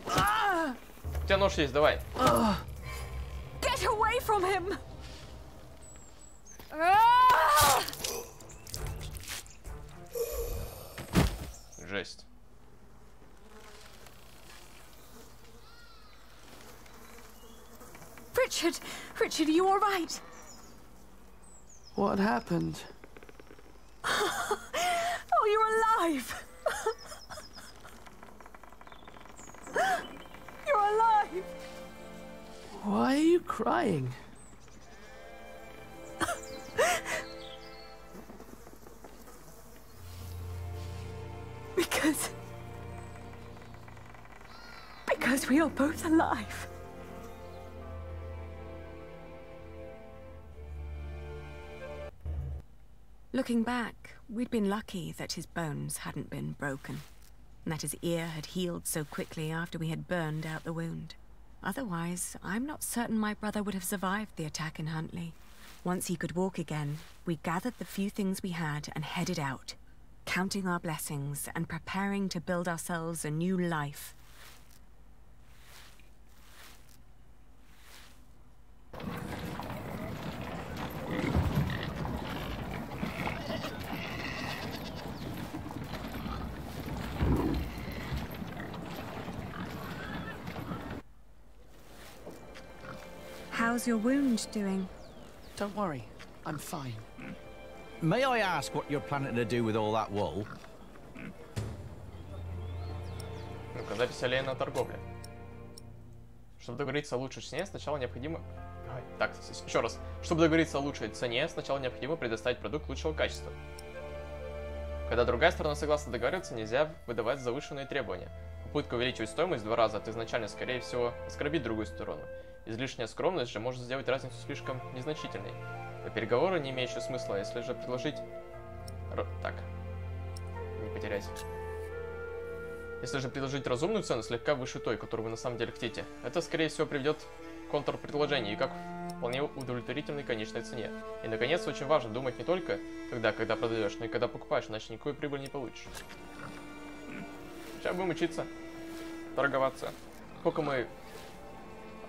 У тебя нож есть, давай. Get away from him! Жесть. Richard, are you all right? What happened? Oh, you're alive! You're alive! Why are you crying? Because we are both alive. Looking back, we'd been lucky that his bones hadn't been broken, and that his ear had healed so quickly after we had burned out the wound. Otherwise, I'm not certain my brother would have survived the attack in Huntley. Once he could walk again, we gathered the few things we had and headed out, counting our blessings and preparing to build ourselves a new life. How's your wound doing? Don't worry, I'm fine. May I ask what you're planning to do with all that wool? Ну-ка, запись Алиена о торговле. Чтобы договориться о лучшей цене, сначала необходимо... Так, еще раз. Чтобы договориться о лучшей цене, сначала необходимо предоставить продукт лучшего качества. Когда другая сторона согласна договариваться, нельзя выдавать завышенные требования. Попытка увеличивать стоимость в 2 раза от изначально, скорее всего, оскорбит другую сторону. Излишняя скромность же может сделать разницу слишком незначительной. Но переговоры не имеющие смысла, если же предложить... Так. Не потерять. Если же предложить разумную цену, слегка выше той, которую вы на самом деле хотите, это, скорее всего, приведет к контрпредложению и как вполне удовлетворительной конечной цене. И, наконец, очень важно думать не только тогда, когда продаешь, но и когда покупаешь, иначе никакой прибыли не получишь. Сейчас будем учиться торговаться. Сколько мы...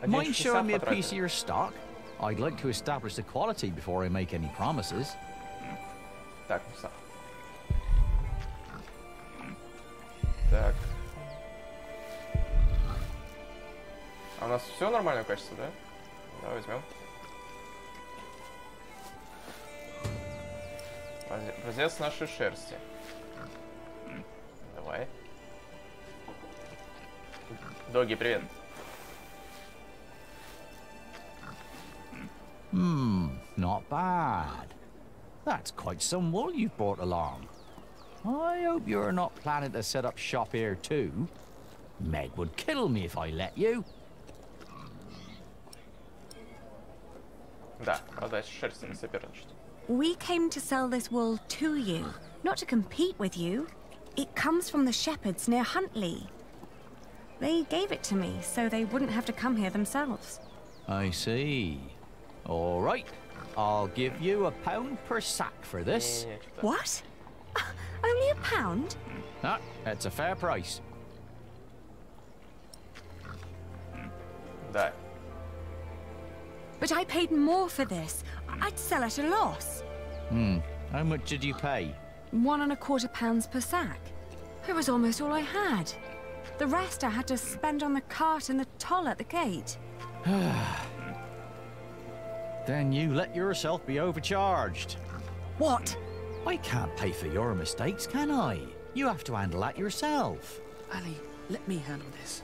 Mind showing me a piece of your stock? I'd like to establish the quality before I make any promises. Так, так. А у нас все нормального качества, да? Давай возьмем. Образец нашей шерсти. Давай. Доги, привет. Not bad. That's quite some wool you've brought along. I hope you're not planning to set up shop here too. Meg would kill me if I let you. Да, продать шерсть не соперничать. We came to sell this wool to you, not to compete with you. It comes from the shepherds near Huntley. They gave it to me so they wouldn't have to come here themselves. I see. All right. I'll give you £1 per sack for this. What? Only £1? Ah, that's a fair price. Да. But I paid more for this. I'd sell at a loss. How much did you pay? £1.25 per sack. It was almost all I had. The rest I had to spend on the cart and the toll at the gate. Then you let yourself be overcharged. What? I can't pay for your mistakes, can I? You have to handle that yourself. Ali, let me handle this.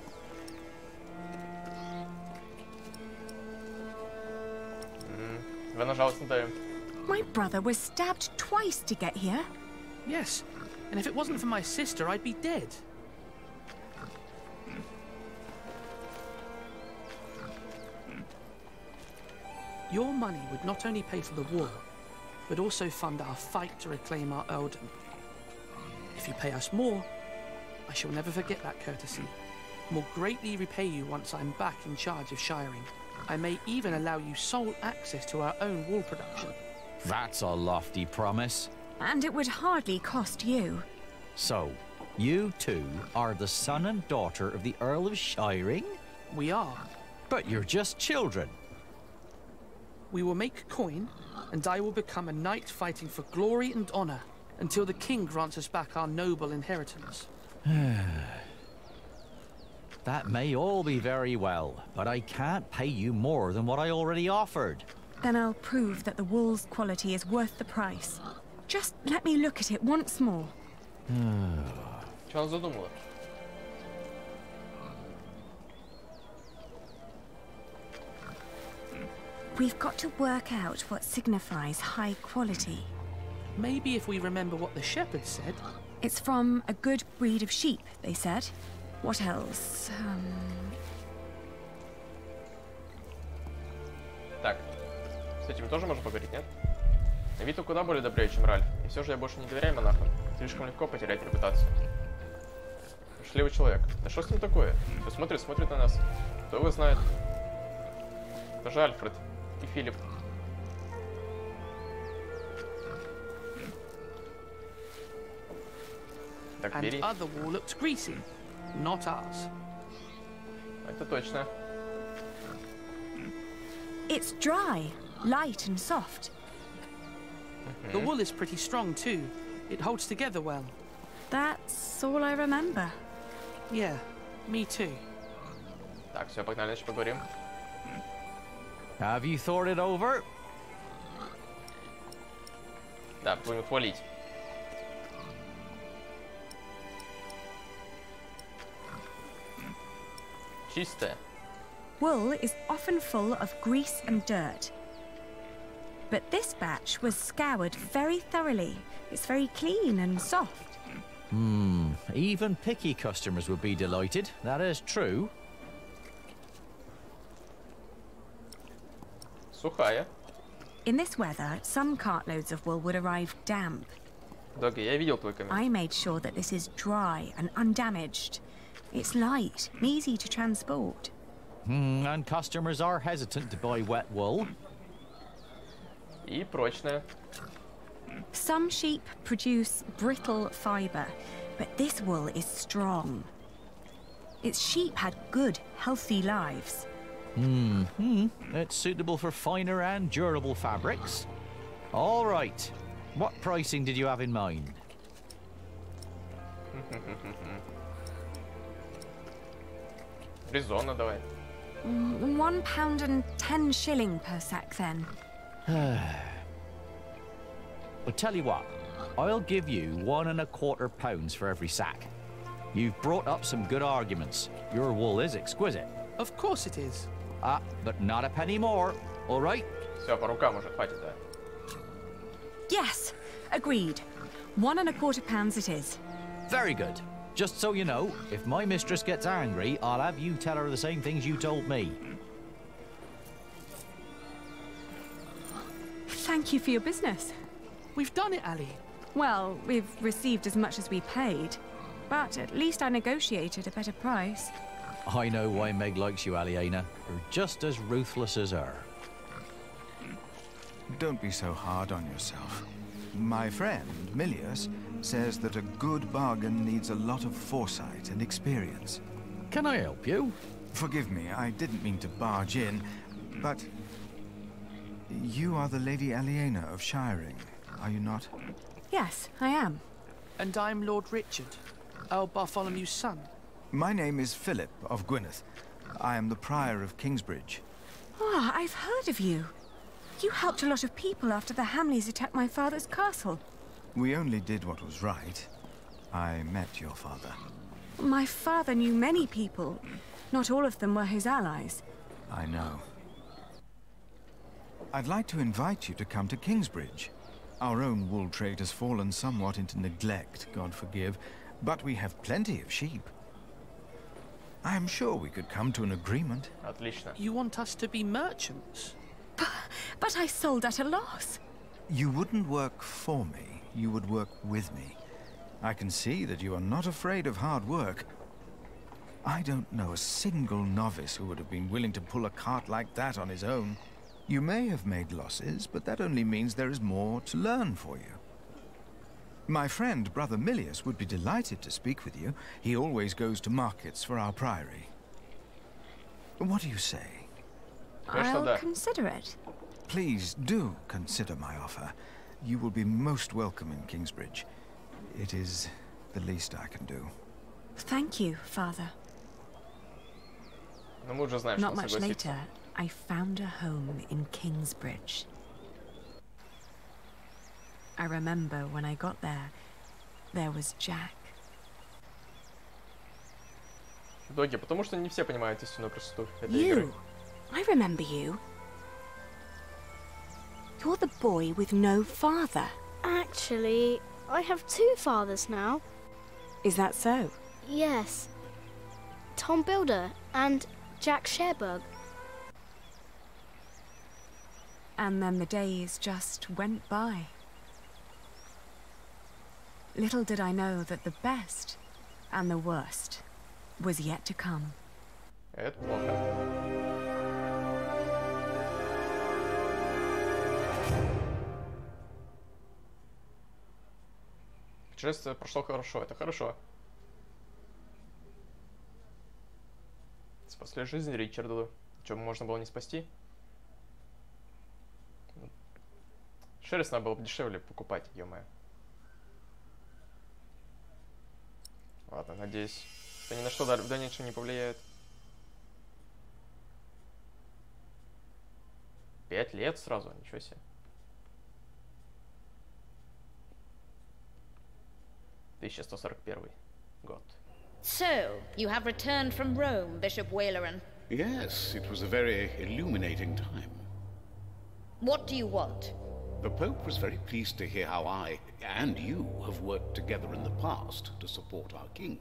My brother was stabbed twice to get here. Yes, and if it wasn't for my sister, I'd be dead. Your money would not only pay for the war, but also fund our fight to reclaim our earldom. If you pay us more, I shall never forget that courtesy. More greatly repay you once I'm back in charge of shiring. I may even allow you sole access to our own wool production. That's a lofty promise. And it would hardly cost you. So, you two are the son and daughter of the Earl of Shiring? We are. But you're just children. We will make coin, and I will become a knight fighting for glory and honor until the king grants us back our noble inheritance. That may all be very well, but I can't pay you more than what I already offered. Then I'll prove that the wool's quality is worth the price. Just let me look at it once more. Что она задумала? We've got to work out what signifies high quality. Maybe if we remember what the shepherds said. It's from a good breed of sheep, they said. What else? Так, с этим тоже можно поговорить, нет? На вид он куда более добрее, чем Ральф. И все же я больше не доверяю монахам. Слишком легко потерять репутацию. Шлевый человек. Да что с ним такое? Все смотрит на нас. Кто его знает? Это же Альфред и Филипп. Так, бери. And other wool looked greasy, not ours. Это точно. It's dry, light and soft. The wool is pretty strong too. It holds together well. That's all I remember. Yeah, me too. Так, все, погнали, дальше поговорим. Have you thought it over? Да, будем хвалить. Чистая. Wool is often full of grease and dirt. But this batch was scoured very thoroughly. It's very clean and soft. Even picky customers would be delighted. That is true. Сухая. In this weather, some cartloads of wool would arrive damp. Доги, я видел твой коммент. I made sure that this is dry and undamaged. It's light and easy to transport. And customers are hesitant to buy wet wool. И прочная. Some sheep produce brittle fibre, but this wool is strong. Its sheep had good, healthy lives. It's suitable for finer and durable fabrics. All right. What pricing did you have in mind? Резонно давай. £1.10 per sack, then. Well, tell you what, I'll give you £1.25 for every sack. You've brought up some good arguments. Your wool is exquisite. Of course it is. But not a penny more, all right? Все, по рукам уже хватит, да. Yes, agreed. £1.25 it is. Very good. Just so you know, if my mistress gets angry, I'll have you tell her the same things you told me. Thank you for your business. We've done it, Ali. Well, we've received as much as we paid, but at least I negotiated a better price. I know why Meg likes you, Aliena. You're just as ruthless as her. Don't be so hard on yourself. My friend, Milius, says that a good bargain needs a lot of foresight and experience. Can I help you? Forgive me, I didn't mean to barge in, but you are the Lady Aliena of Shirring, are you not? Yes, I am. And I'm Lord Richard, Earl Bartholomew's son. My name is Philip of Gwynedd. I am the Prior of Kingsbridge. Ah, I've heard of you. You helped a lot of people after the Hamleys attacked my father's castle. We only did what was right. I met your father. My father knew many people. Not all of them were his allies. I know. I'd like to invite you to come to Kingsbridge. Our own wool trade has fallen somewhat into neglect, God forgive, but we have plenty of sheep. I am sure we could come to an agreement. Отлично. You want us to be merchants? But I sold at a loss. You wouldn't work for me, you would work with me. I can see that you are not afraid of hard work. I don't know a single novice who would have been willing to pull a cart like that on his own. You may have made losses, but that only means there is more to learn for you. My friend, Brother Milius, would be delighted to speak with you. He always goes to markets for our priory. What do you say? I'll consider it. Please do consider my offer. You will be most welcome in Kingsbridge. It is the least I can do. Thank you, Father. Но мы уже знаем, Not что он much согласится. later, I found a home in Kingsbridge. I remember when I got there was Jack. Доги, потому что не все понимают истинную красоту этой игры. You! I remember you. You're the boy with no father. Actually, I have two fathers now. Is that so? Yes. Tom Builder and Jack Sharebug. And then the days just went by. Little did I know that the best and the worst was yet to come. Это плохо. Путешествие прошло хорошо, это хорошо. Спасли жизнь Ричарду. Что, можно было не спасти? Шерсть надо было бы дешевле покупать, ё-моё. Ладно, надеюсь, это ни на что в дальнейшем не повлияет. 5 лет сразу, ничего себе. (1141 год). So, you have returned from Rome, Bishop Waleran. Yes, it was a very illuminating time. What do you want? The Pope was very pleased to hear how I and you have worked together in the past to support our king.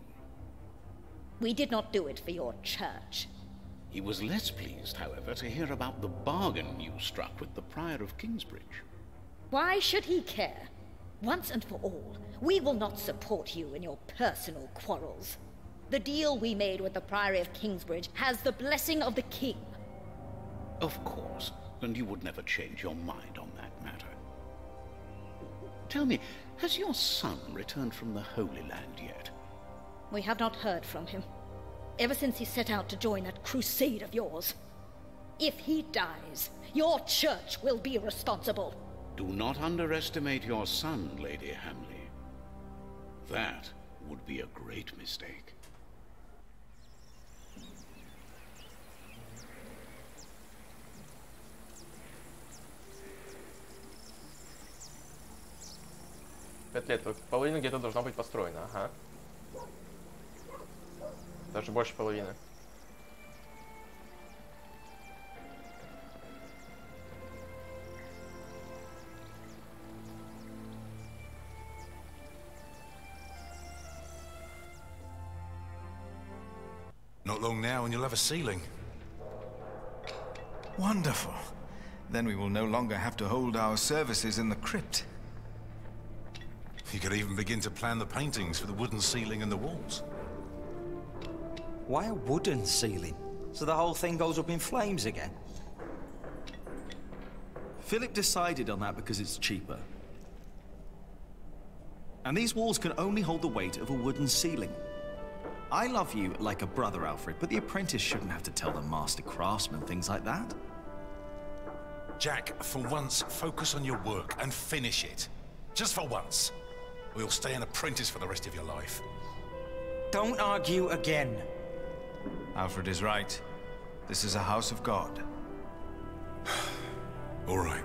We did not do it for your church. He was less pleased, however, to hear about the bargain you struck with the Prior of Kingsbridge. Why should he care? Once and for all, we will not support you in your personal quarrels. The deal we made with the Priory of Kingsbridge has the blessing of the king. Of course, and you would never change your mind on that matter. Tell me, has your son returned from the Holy Land yet? We have not heard from him, ever since he set out to join that crusade of yours. If he dies, your church will be responsible. Do not underestimate your son, Lady Hamley. That would be a great mistake. Пять лет, половина где-то должна быть построена, ага. Даже больше половины. Not long now and you'll have a ceiling. Wonderful. Then we will no longer have to hold our services in the crypt. You could even begin to plan the paintings for the wooden ceiling and the walls. Why a wooden ceiling? So the whole thing goes up in flames again? Philip decided on that because it's cheaper. And these walls can only hold the weight of a wooden ceiling. I love you like a brother, Alfred, but the apprentice shouldn't have to tell the master craftsman things like that. Jack, for once, focus on your work and finish it. Just for once. Or you'll stay an apprentice for the rest of your life. Don't argue again. Alfred is right. This is a house of God. All right.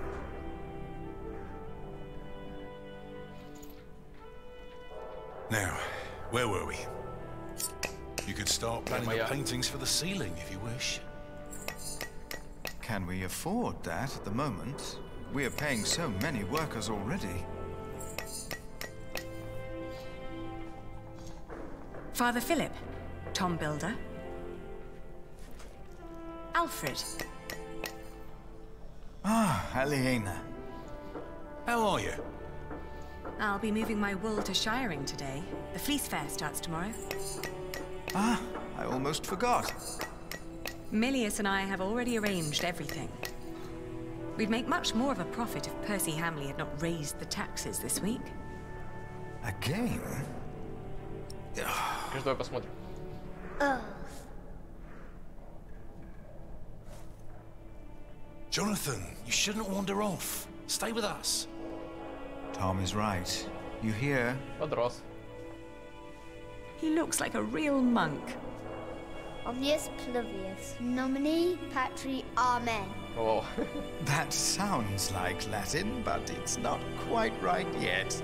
Now, where were we? You could start planning the paintings for the ceiling if you wish. Can we afford that at the moment? We are paying so many workers already. Father Philip, Tom Builder. Alfred. Ah, Aliena. How are you? I'll be moving my wool to Shiring today. The fleece fair starts tomorrow. Ah, I almost forgot. Milius and I have already arranged everything. We'd make much more of a profit if Percy Hamley had not raised the taxes this week. Again? Давай посмотрим. Jonathan, you shouldn't wander off. Stay with us. Tom is right. You hear? Подрос. He looks like a real monk. Omnius Pluvius, nomine patri amen. Oh. That sounds like Latin, but it's not quite right yet.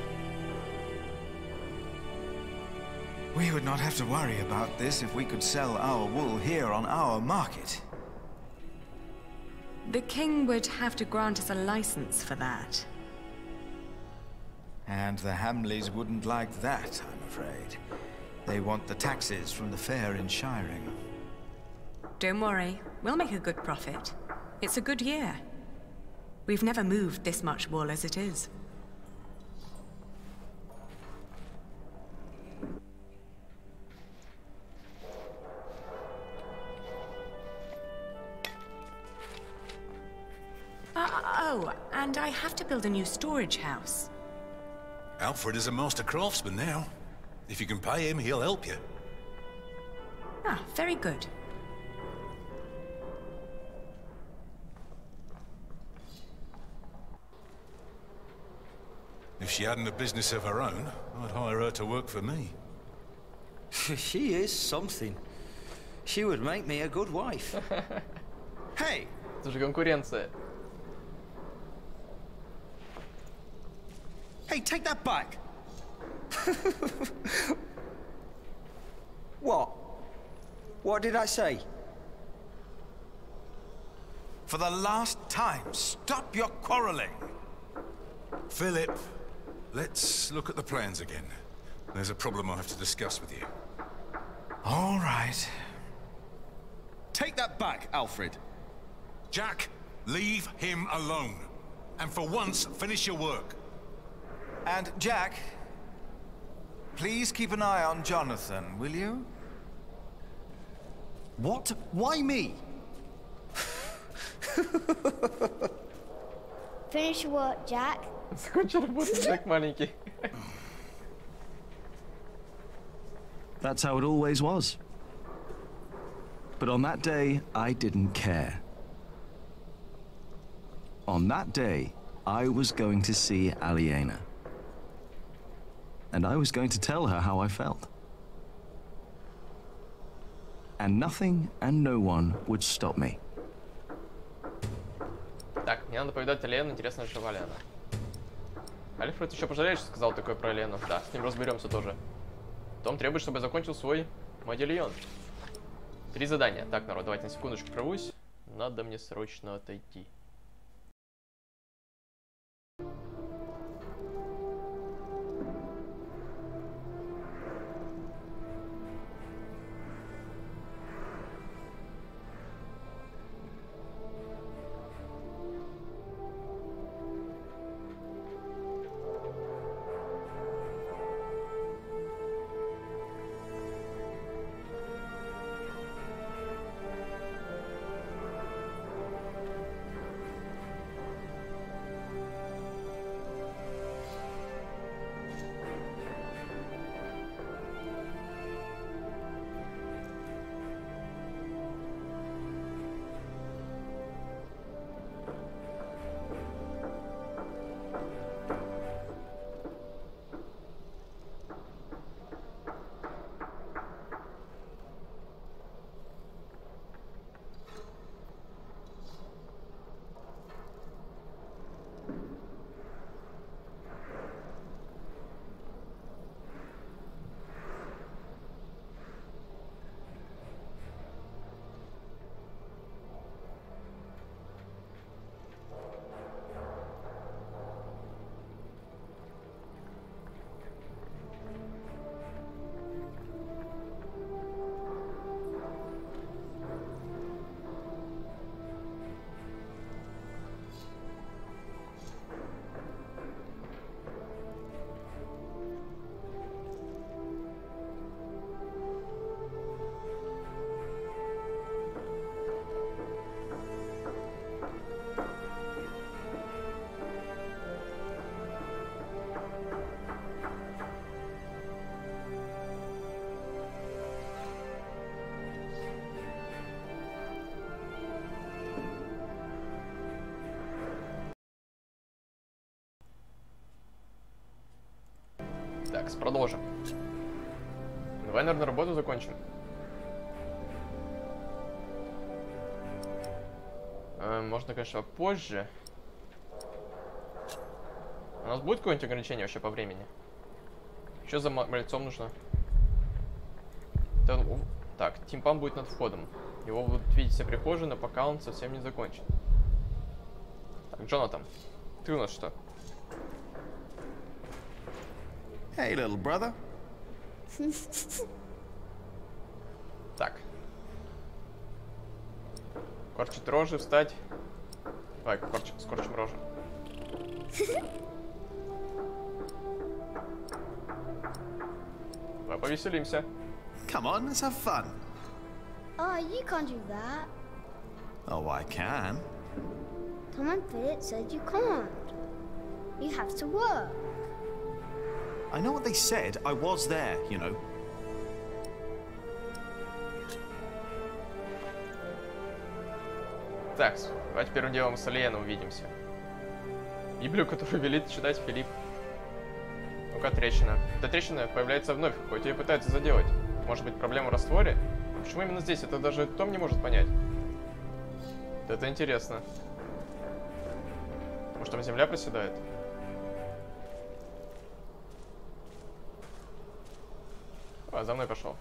We would not have to worry about this if we could sell our wool here on our market. The king would have to grant us a license for that. And the Hamleys wouldn't like that, I'm afraid. They want the taxes from the fair in Shiring. Don't worry, we'll make a good profit. It's a good year. We've never moved this much wool as it is. Oh, and I have to build a new storage house. Alfred is a master craftsman now. If you can pay him, he'll help you. Ah, very good. If she hadn't a business of her own, I'd hire her to work for me. She is something. She would make me a good wife. Hey! Это же конкуренция. Hey, take that back! What? What did I say? For the last time, stop your quarreling. Philip, let's look at the plans again. There's a problem I'll have to discuss with you. All right. Take that back, Alfred. Jack, leave him alone. And for once, finish your work. And Jack, please keep an eye on Jonathan, will you? What? Why me? Finish your work, Jack. Закончи работу, Джек маленький. That's how it always was. But on that day, I didn't care. On that day, I was going to see Aliena. And I was going to tell her how I felt. And nothing and no one would stop me. Так, мне надо повидать Алену, интересно, жива ли она. Альфред еще пожалеет, что сказал такое про Алену. Да, с ним разберемся тоже. Том требует, чтобы я закончил свой модельон. 3 задания. Так, народ, давайте на секундочку прорвусь. Надо мне срочно отойти. Так, продолжим. Давай, наверное, работу закончим. Можно, конечно, позже. У нас будет какое-нибудь ограничение вообще по времени? Что за мальцом нужно? Так, тимпан будет над входом. Его будут видеть все прихожие, но пока он совсем не закончен. Так, Джонатан, ты у нас что? Hey, little brother. Так. Корчить рожи, встать. Давай, скорчим рожи. Давай повеселимся. Come on, let's have fun. Oh, you can't do that. Oh, I can. Tom and Philip said you can't. You have to work. I know what they said. I was there, you know. Так, давайте первым делом с Алиеной увидимся. Библию, которую велит читать Филипп. Ну-ка, трещина. Эта трещина появляется вновь, хоть ее пытаются заделать. Может быть, проблема в растворе? Почему именно здесь? Это даже Том не может понять. Это интересно. Может, там земля проседает? А, за мной пошел.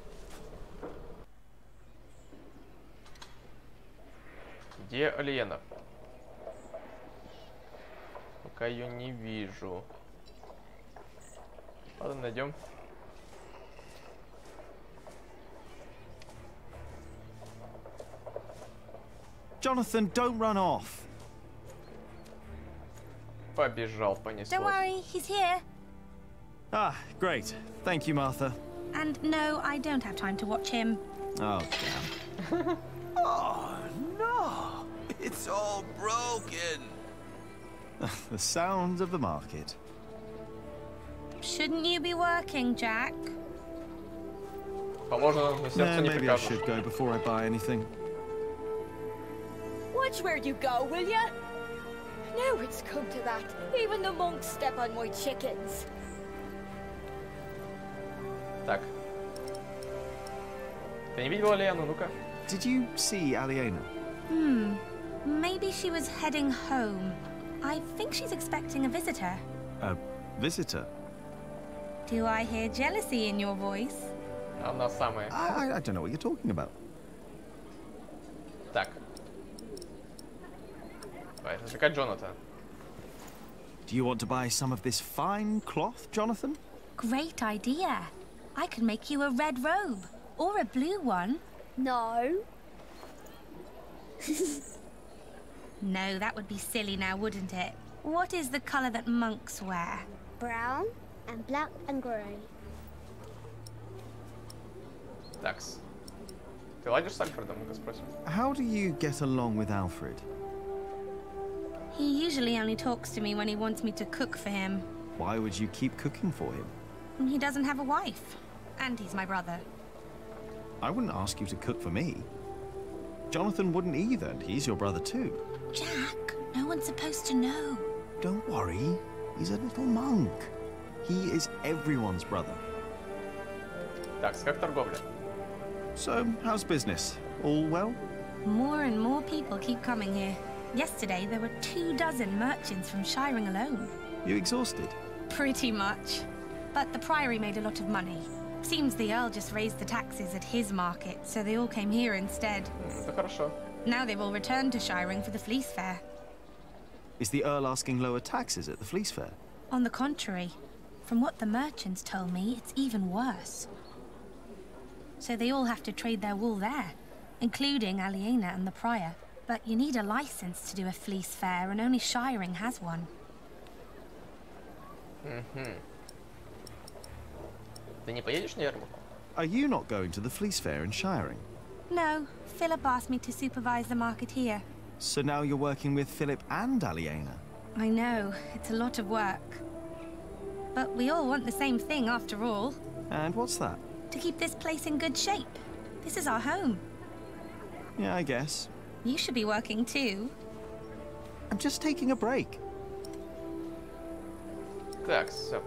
Где Алиена? Пока ее не вижу. Ладно, найдем. Jonathan, don't run off. Побежал, понеслось. Don't worry, he's here. Ah, great. Thank you, Martha. And no, I don't have time to watch him. Oh, damn. Oh, no! It's all broken! The sounds of the market. Shouldn't you be working, Jack? Положено, на сердце не Maybe I прикажешь. should go before I buy anything. Watch where you go, will ya? Now it's come to that. Even the monks step on my chickens. Так. Ты не видела Алиену? Ну-ка. Did you see Aliena? Maybe she was heading home. I think she's expecting a visitor. A visitor? Do I hear jealousy in your voice? Она самая. I don't know what you're talking about. Так. Давай, развлекать Джонатана. Do you want to buy some of this fine cloth, Jonathan? Great idea. I could make you a red robe. Or a blue one. No. No, that would be silly now, wouldn't it? What is the colour that monks wear? Brown and black and grey. Такс. Ты ладишь с Альфредом? Ну-ка спросим. How do you get along with Alfred? He usually only talks to me when he wants me to cook for him. Why would you keep cooking for him? He doesn't have a wife. And he's my brother. I wouldn't ask you to cook for me. Jonathan wouldn't either, and he's your brother too. Jack, no one's supposed to know. Don't worry, he's a little monk. He is everyone's brother. Такс, как торговля? So, how's business? All well? More and more people keep coming here. Yesterday, there were 24 merchants from Shirring alone. You exhausted? Pretty much. But the Priory made a lot of money. Seems the Earl just raised the taxes at his market, so they all came here instead. Это хорошо. Now they've all returned to Shirring for the Fleece Fair. Is the Earl asking lower taxes at the Fleece Fair? On the contrary, from what the merchants told me, it's even worse. So they all have to trade their wool there, including Aliena and the Prior. But you need a license to do a Fleece Fair, and only Shirring has one. Ты не поедешь на ярмарку? Are you not going to the Fleece Fair in Shirring? No, Philip asked me to supervise the market here. So now you're working with Philip and Aliena? I know, it's a lot of work. But we all want the same thing after all. And what's that? To keep this place in good shape. This is our home. Yeah, I guess. You should be working too. I'm just taking a break. Такс, все.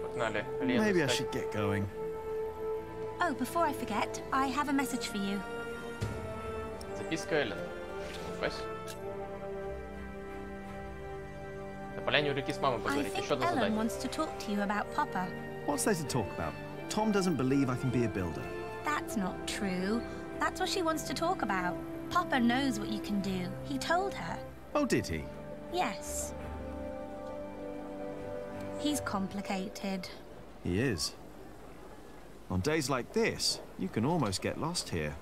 Погнали. Алиену Maybe I искать. should get going. Oh, before I forget, I have a message for you. Записка Эллен. Пась. На поляне у реки с мамой I поговорить. think Еще одно Ellen задание. wants to talk to you about Papa. What's there to talk about? Tom doesn't believe I can be a builder. That's not true. That's what she wants to talk about. Papa knows what you can do. He told her. Oh, did he? Yes. He's complicated. He is. On days like this, you can almost get lost here.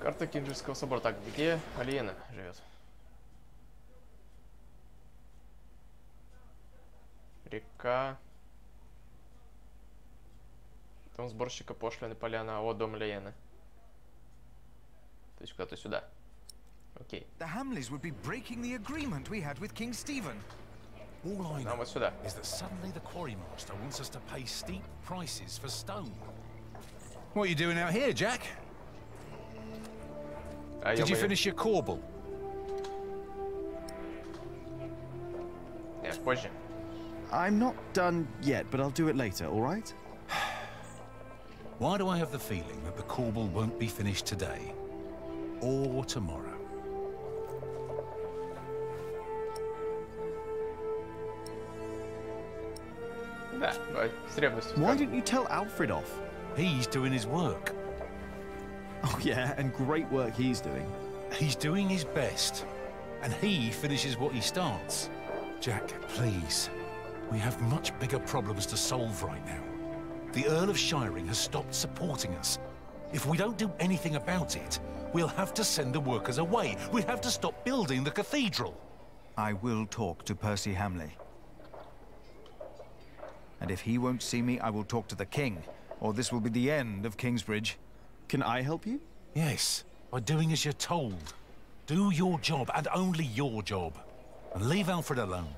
Карта Кинджерского собора. Так, где Алиена живет? Река. Дом сборщика пошлины, поляна. О, дом Алиены. То есть куда-то сюда. Окей. The Hamleys would be breaking the agreement we had with King Stephen. All I Нам know вот сюда. is that suddenly the quarry master wants us to pay steep prices for stone. What are you doing out here, Jack? А, Did you ё-моё. finish your corbel? Нет, позже. I'm not done yet, but I'll do it later, all right? Why do I have the feeling that the corbel won't be finished today? Or tomorrow? Да, с ревностью. Why didn't you tell Alfred off? He's doing his work. Oh yeah, and great work he's doing. He's doing his best, and he finishes what he starts. Jack, please. We have much bigger problems to solve right now. The Earl of Shiring has stopped supporting us. If we don't do anything about it, we'll have to send the workers away. We'll have to stop building the cathedral. I will talk to Percy Hamley. And if he won't see me, I will talk to the king, or this will be the end of Kingsbridge. Can I help you? Yes, by doing as you're told. Do your job, and only your job. And leave Alfred alone.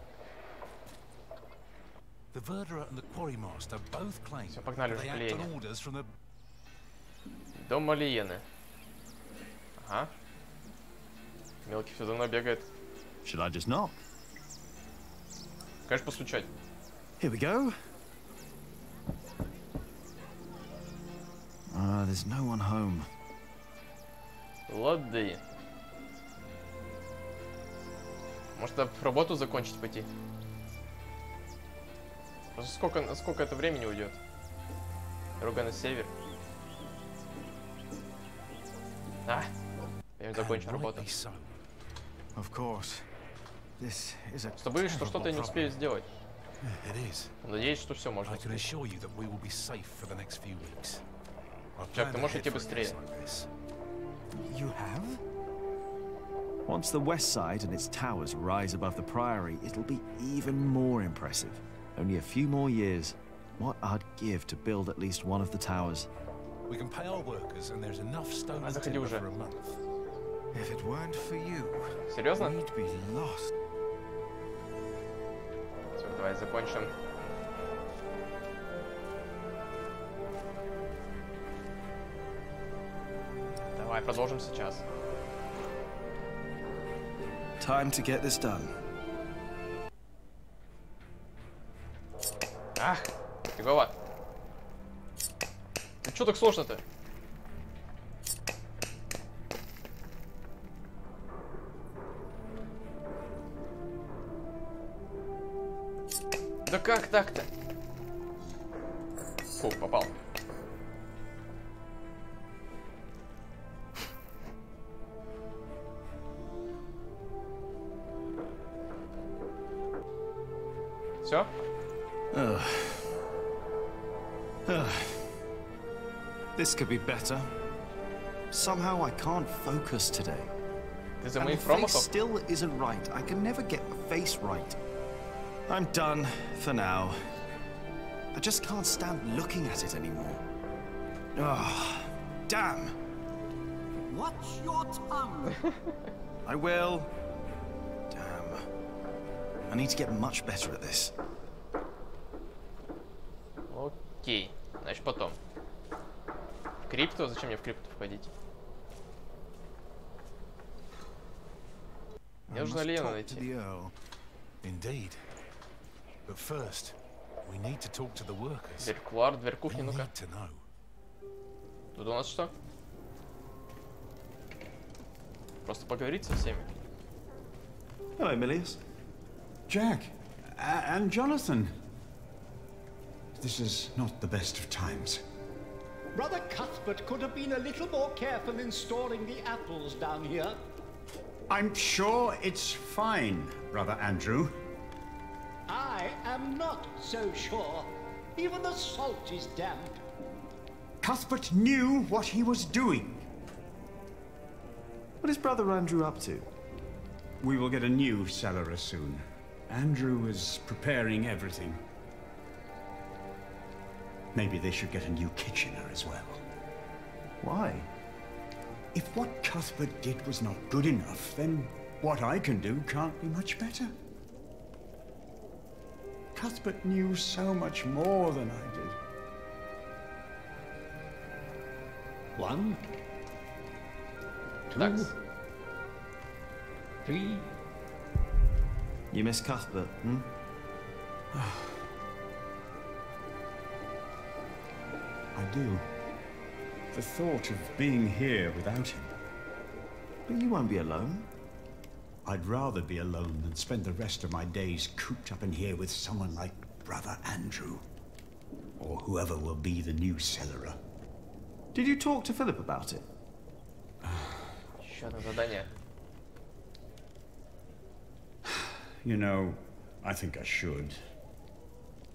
The Verderer and the Quarrymaster both claim they act on orders from the... Дом Алиены. Ага. Мелкий все давно бегает. Should I just knock? Конечно, постучать. Here we go. There's no one home. Лады. Может, работу закончить пойти? Сколько это времени уйдет? Дорога на север. А, я закончу работу. Чтобы что-то я не успею сделать. Надеюсь, что все можно успеть. Джек, ты можешь идти быстрее? You have? Once the west side and its towers rise above the priory, it'll be even more impressive. Only a few more years. What I'd give to build at least one of the towers. We can pay our workers, and there's enough stone and timber for a month. If it weren't for you, Серьезно? we'd be lost. Все, давай закончим. Давай продолжим сейчас. Time to get this done. Ах, фигово. Ну чё так сложно-то? Да как так-то? Фу, попал. Все? This could be better. Somehow I can't focus today. And the face still isn't right. I can never get the face right. I'm done for now. I just can't stand looking at it anymore. Oh, damn. Watch your tongue. I will. Damn. I need to get much better at this. Окей, значит потом. В крипту? Зачем мне в крипту входить? Мне нужно Лену найти. Indeed. But first, we need to talk to the workers. Дверь кулуар, дверь кухни, ну-ка. Тут у нас что? Просто поговорить со всеми. Hello, Emilius. Jack, and Jonathan. This is not the best of times. Brother Cuthbert could have been a little more careful in storing the apples down here. I'm sure it's fine, Brother Andrew. I am not so sure. Even the salt is damp. Cuthbert knew what he was doing. What is Brother Andrew up to? We will get a new cellarer soon. Andrew is preparing everything. Maybe they should get a new kitchener as well. Why? If what Cuthbert did was not good enough, then what I can do can't be much better. Cuthbert knew so much more than I did. 1, 2, 3. You miss Cuthbert, hmm? I do. The thought of being here without him. But you won't be alone. I'd rather be alone than spend the rest of my days cooped up in here with someone like Brother Andrew. or whoever will be the new cellarer. Did you talk to Philip about it? Еще одно задание. You know, I think I should.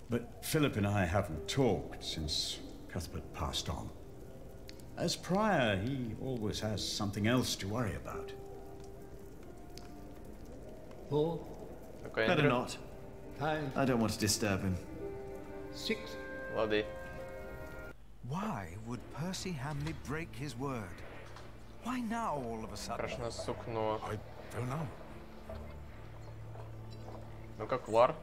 But Philip and I haven't talked since Cuthbert passed on. As prior, he always has something else to worry about. Four. Okay, Better Andrew. not. 5. I don't want to disturb him. 6. Lady. Why would Percy Hamley break his word? Why now all of a sudden? Крашеное сукно. I don't know. Ну как Лар.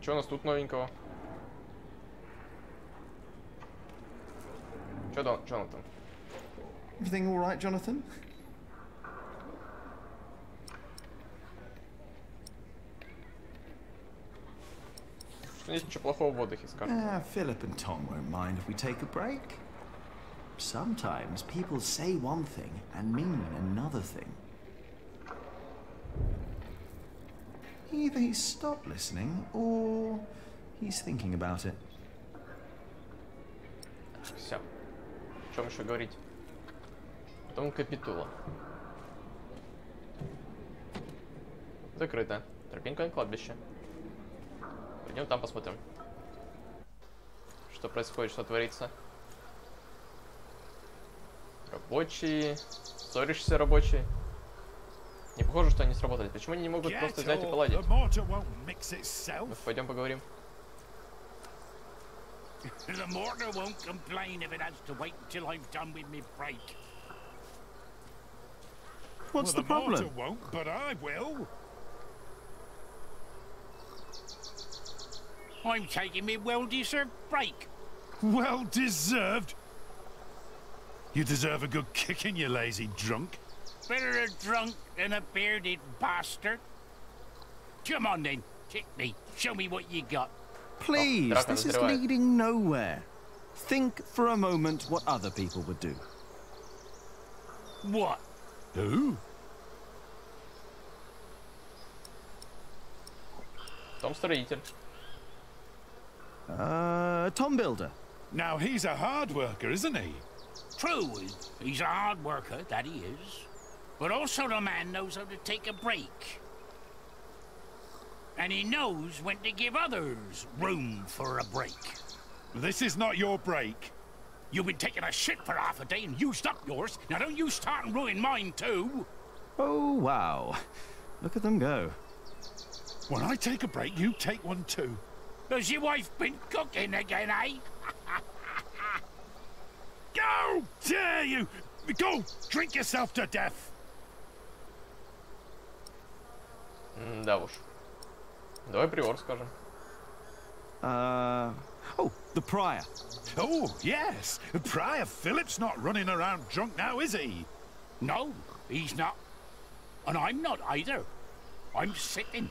Что у нас тут новенького? Что там, Джонатан? Everything all right, Jonathan? Что нет ничего плохого в отдыхе, скажем. Philip and Tom won't mind if we take a break. Sometimes people say one thing and mean another thing. Either he's stopped listening, or he's thinking about it. Все. О чем еще говорить? Потом капитула. Закрыто. Тропинка на кладбище. Пойдем там посмотрим. Что происходит, что творится. Рабочие. Ссоришься, рабочие. Не похоже, что они сработали. Почему они не могут просто взять и поладить? Ну, пойдем поговорим. The mortar won't complain if it has to wait until I'm done with me break. What's the problem? The mortar won't, but I will. I'm taking me well-deserved break. Well-deserved? You deserve a good kicking, you lazy drunk. Better a drunk than a bearded bastard. Come on then, kick me. Show me what you got. Please, this is leading nowhere. Think for a moment what other people would do. What? Who? Том строитель. Tom Builder. Now he's a hard worker, isn't he? True, he's a hard worker, that he is. But also the man knows how to take a break. And he knows when to give others room for a break. This is not your break. You've been taking a shit for half a day and used up yours. Now don't you start and ruin mine too. Oh, wow. Look at them go. When I take a break, you take one too. Has your wife been cooking again, eh? Go! Dare you! Go! Drink yourself to death! Да уж. Давай приор скажем. Oh, the prior. Oh, yes. Prior Philip's not running around drunk now, is he? No, he's not. And I'm not either. I'm sitting.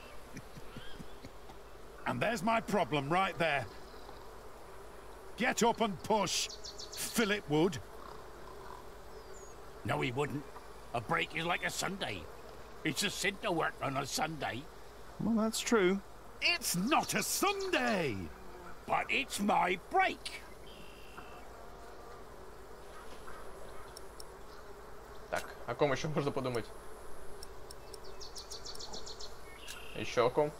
And there's my problem right there. Get up and push. Philip would. No, he wouldn't. A break is like a Sunday. It's a sin to work on a Sunday. Well, that's true. It's not a Sunday! But it's my break. Так, о ком еще можно подумать? Еще о ком?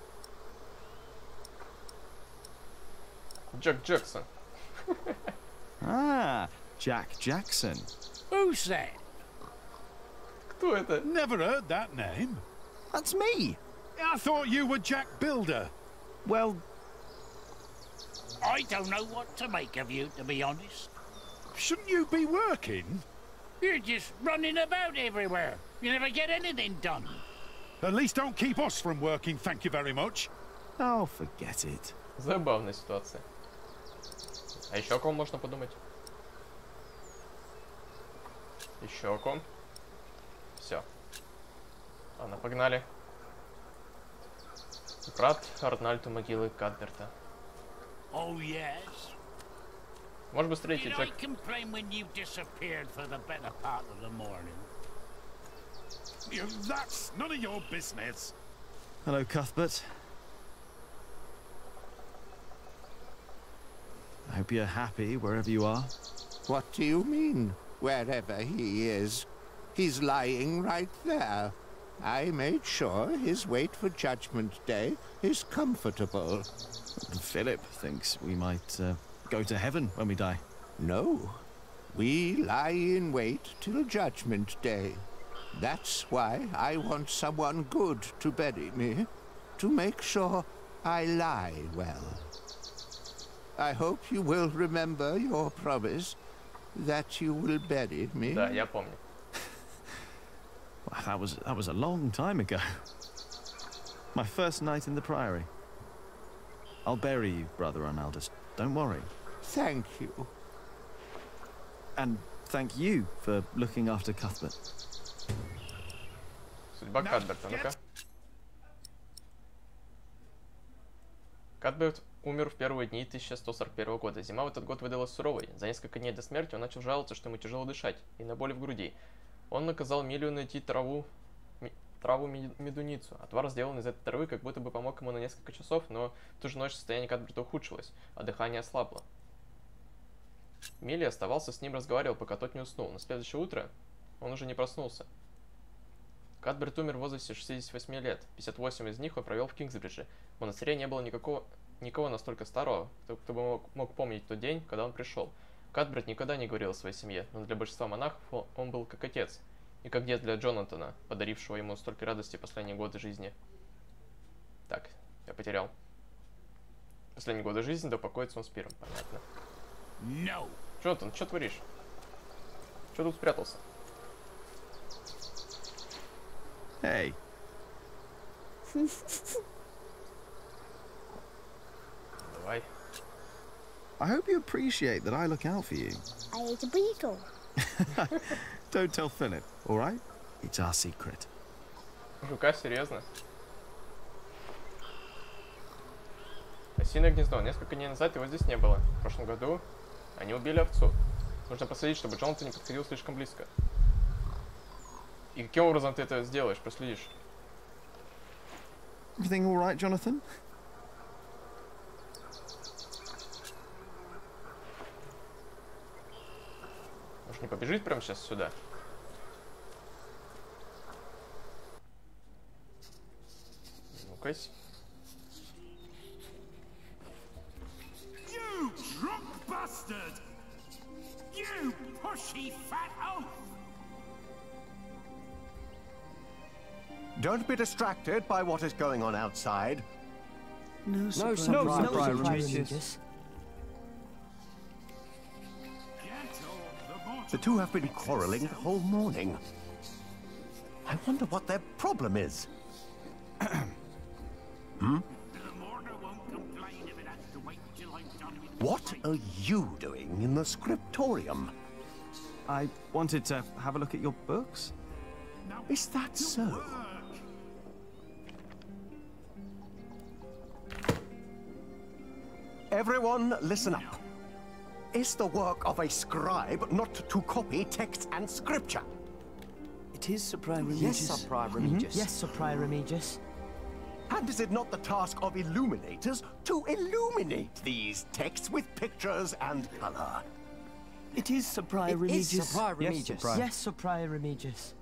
Джек Джексон. Ah, Jack Jackson. Who's that? Кто это? Never heard that name. That's me. I thought you were Jack Builder. Well, I don't know what to make of you, to be honest. Shouldn't you be working? You're just running about everywhere. You never get anything done. At least don't keep us from working, thank you very much. Oh, forget it. Забавная ситуация. А еще о ком можно подумать? Еще о ком? Все. Ладно, погнали. Брат Арнольд у могилы Кадберта. Oh, yes. Может быстрее идти, Did I Джек. complain when you disappeared for the better part of the morning? That's none of your business. Hello, Cuthbert. I hope you're happy wherever you are. What do you mean, wherever he is? He's lying right there. I made sure his wait for Judgment Day is comfortable. Philip thinks we might go to heaven when we die. No. We lie in wait till Judgment Day. That's why I want someone good to bury me, to make sure I lie well. I hope you will remember your promise that you will bury me. Да, я помню. That was a long time ago. My first night in the Priory. I'll bury you, Brother Arnaldus. Don't worry. Thank you. And thank you for looking after Cuthbert. Судьба Кадберта, ну-ка. Кадберт умер в первые дни 1141 года. Зима в этот год выдалась суровой. За несколько дней до смерти он начал жаловаться, что ему тяжело дышать и на боли в груди. Он наказал Милию найти траву медуницу. Отвар, сделанный из этой травы, как будто бы помог ему на несколько часов, но в ту же ночь состояние Кадберта ухудшилось, а дыхание ослабло. Милли оставался с ним, разговаривал, пока тот не уснул. На следующее утро он уже не проснулся. Кадберт умер в возрасте 68 лет. 58 из них он провел в Кингсбридже. В монастыре не было никого настолько старого, кто бы мог помнить тот день, когда он пришел. Кадберт никогда не говорил о своей семье, но для большинства монахов он был как отец. И как дед для Джонатана, подарившего ему столько радости в последние годы жизни. Так, я потерял. Последние годы жизни, да упокоится он с пиром, понятно. No. Джонатан, что творишь? Что тут спрятался? Hey. Давай. I hope you appreciate that I look out for you. I ate a beetle. Don't tell Philip, all right? It's our secret. Жука, серьезно? Осиное гнездо. Несколько дней назад его здесь не было. В прошлом году они убили овцу. Нужно проследить, чтобы Джонатан не подходил слишком близко. И каким образом ты это сделаешь, проследишь? Everything all right, Jonathan? Может, не побежит прямо сейчас сюда? Ну-кась. You drunk bastard! You pushy fat oaf! Don't be distracted by what is going on outside. No surprise, Regis. The two have been quarreling the whole morning. I wonder what their problem is. What are you doing in the scriptorium? I wanted to have a look at your books. Is that so? Everyone, listen up. Is the work of a scribe not to copy text and scripture? It is, Sir Prior Remigius. Yes, Sir Prior Remigius. Yes, Sir Prior Remigius. And is it not the task of illuminators to illuminate these texts with pictures and colour? It is, Sir Prior Remigius. Is Sir Prior Remigius. Yes, Sir Prior Remigius.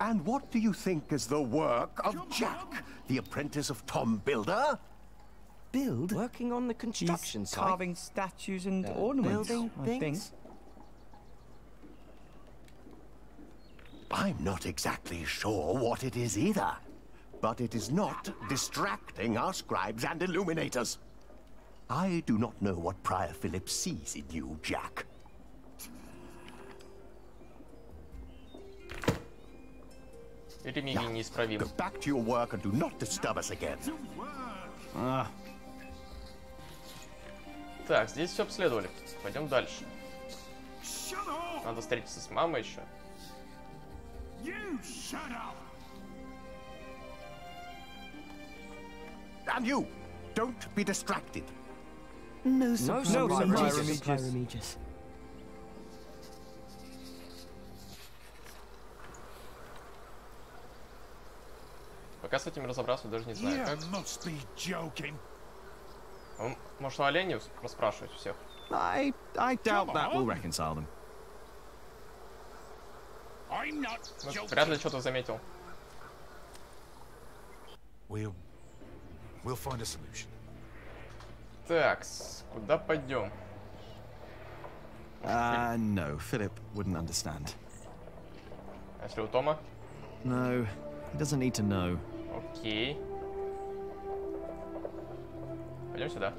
And what do you think is the work of Jack, the apprentice of Tom Builder? Build? Working on the construction He's site. carving statues and ornaments. Building things. I'm not exactly sure what it is either. But it is not distracting our scribes and illuminators. I do not know what Prior Philip sees in you, Jack. Go back to your work and do not disturb us again. Так, здесь все обследовали. Пойдем дальше. Надо встретиться с мамой еще. And you, don't be distracted. No, Sir Prior Remigius. Пока с этим разобраться, даже не знаю как. Может, у оленей расспрашивать всех? I doubt that will reconcile them. Ну, вряд ли что-то заметил. We'll find a solution. Так, куда пойдем? No, Philip wouldn't understand. А если у Тома? No, he doesn't need to know. Окей. Пойдем сюда.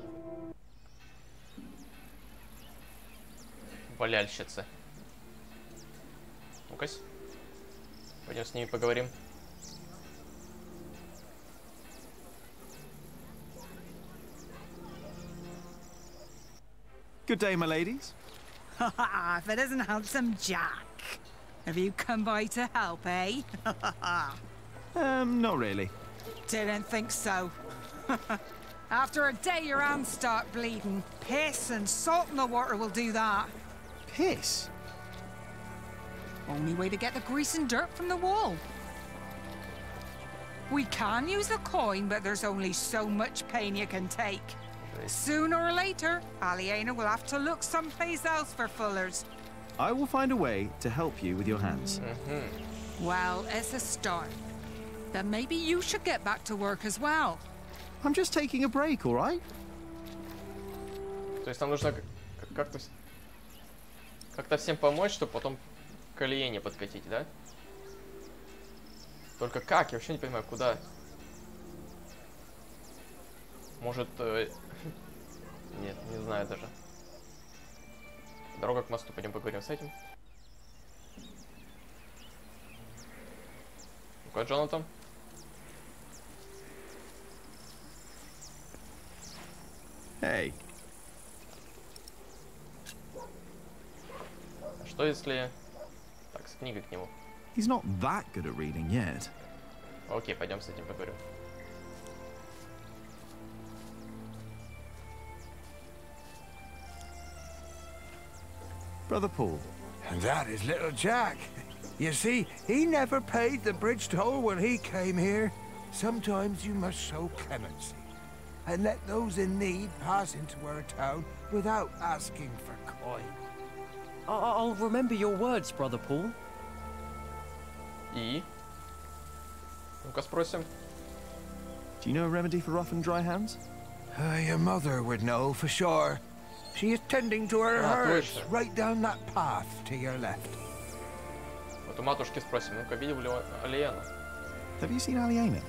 Валяльщицы. Ну-кась. Пойдем с ними поговорим. Good day, my ladies. If it isn't handsome Jack. Have you come by to help, eh? Not really. Didn't think so. After a day your hands start bleeding. Piss and salt in the water will do that. Piss? Only way to get the grease and dirt from the wall. We can use a coin, but there's only so much pain you can take. Sooner or later, Aliena will have to look someplace else for fullers. I will find a way to help you with your hands. Well, it's a start. Then maybe you should get back to work as well. I'm just taking a break, all right? То есть нам нужно как-то всем помочь, чтобы потом к Алиене подкатить, да? Только как? Я вообще не понимаю, куда. Может... Нет, не знаю даже. Дорога к мосту, пойдем поговорим с этим. Ну-ка, Джонатан. Hey. А что если... Так, с книгой к нему. He's not that good at reading yet. Окей, пойдем с этим поговорим. Brother Paul. And that is little Jack. You see, he never paid the bridge toll when he came here. Sometimes you must show clemency and let those in need pass into our town without asking for coin. I'll remember your words, Brother Paul. И? Ну-ка спросим. Do you know a remedy for rough and dry hands? Your mother would know for sure. She is tending to her herds right down that path to your left. Вот у матушки спросим. Ну-ка, видел ли Алиену? Have you seen Aliena?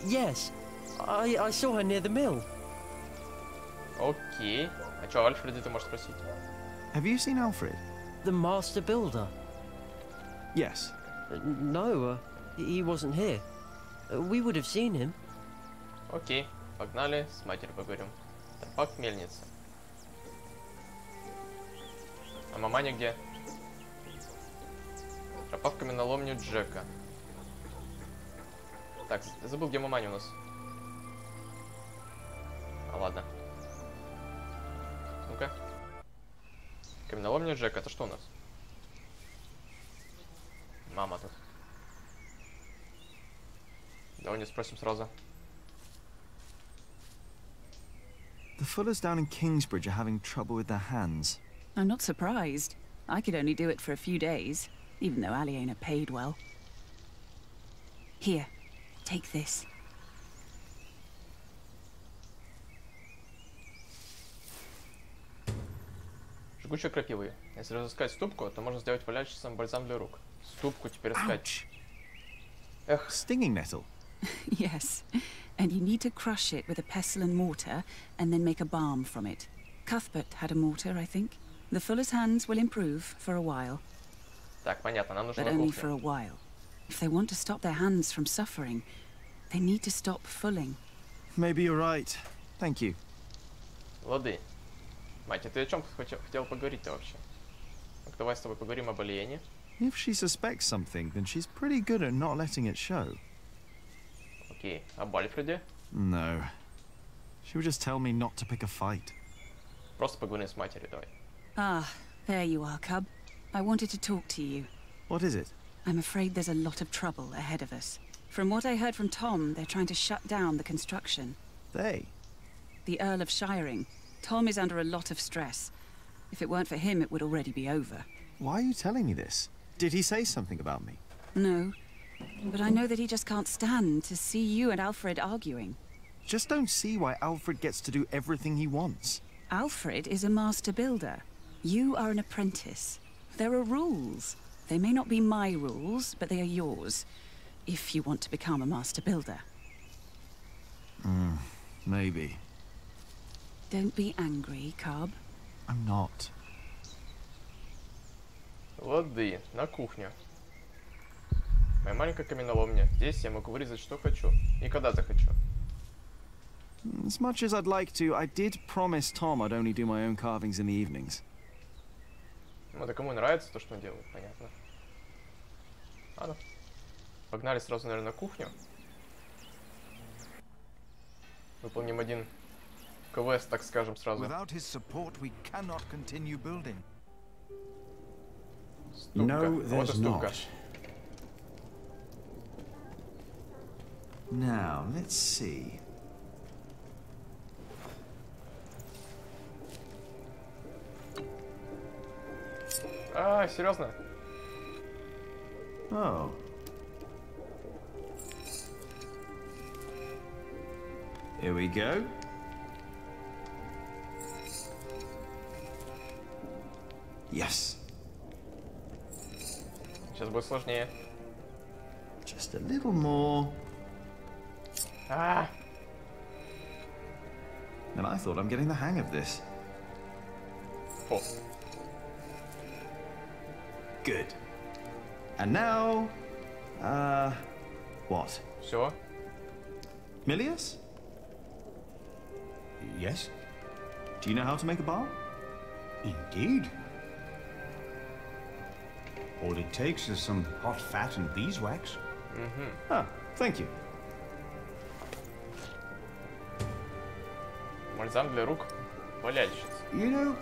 Yes. I saw her near the mill. Окей. А чё, Альфреда ты можешь спросить? Have you seen Alfred? The master builder? Yes. No, he wasn't here. We would have seen him. Окей, погнали, с матерью поговорим. Тропак мельницы. А маманя где? Тропа в каменоломню Джека. Так, забыл, где маманя у нас. А ладно. Ну-ка. Каменоломня Джека, это что у нас? Мама тут. Давай не спросим сразу. The Fullers down in Kingsbridge are having trouble with their hands. I'm not surprised. I could only do it for a few days, even though Aliena paid well. Here, take this. Жгучая крапива. Если разыскать ступку, то можно сделать валяющийся бальзам для рук. Ступку теперь искать. Эх. Stinging nettle. Yes, and you need to crush it with a pestle and mortar, and then make a balm from it. Cuthbert had a mortar, I think. The fuller's hands will improve for a while. Так, понятно, нам нужно But only for a while. If they want to stop their hands from suffering, they need to stop fulling. Maybe you're right. Thank you. Лады. Мать, ты о чем хотел поговорить-то вообще? Так, давай с тобой поговорим об Алиене. If she suspects something, then she's pretty good at not letting it show. Окей, об Альфреде? No. She would just tell me not to pick a fight. Просто поговорим с матерью, давай. Ah, there you are, Cub. I wanted to talk to you. What is it? I'm afraid there's a lot of trouble ahead of us. From what I heard from Tom, they're trying to shut down the construction. They? The Earl of Shiring. Tom is under a lot of stress. If it weren't for him, it would already be over. Why are you telling me this? Did he say something about me? No. But I know that he just can't stand to see you and Alfred arguing. Just don't see why Alfred gets to do everything he wants. Alfred is a master builder. You are an apprentice. There are rules. They may not be my rules, but they are yours. If you want to become a master builder. Maybe. Don't be angry, Cub. I'm not. Лады, на кухню. Моя маленькая каменоломня. Здесь я могу вырезать, что хочу. И когда захочу. As much as I'd like to, I did promise Tom I'd only do my own carvings in the evenings. Ну, да кому нравится то, что он делает, понятно. Ладно. Погнали сразу, наверное, на кухню. Выполним один квест, так скажем, сразу. Without his support, we cannot continue building. No, there's not. Now, let's see. А, серьезно? Oh. Here we go. Yes. Сейчас будет сложнее. Just a little more. Ah. And I thought I'm getting the hang of this. Oh. Good. And now, what? Все. Milius? Yes? Do you know how to make a bar? Indeed. All it takes is some hot fat and beeswax. Ah, thank you. Бальзам для рук валяльщиц. You know,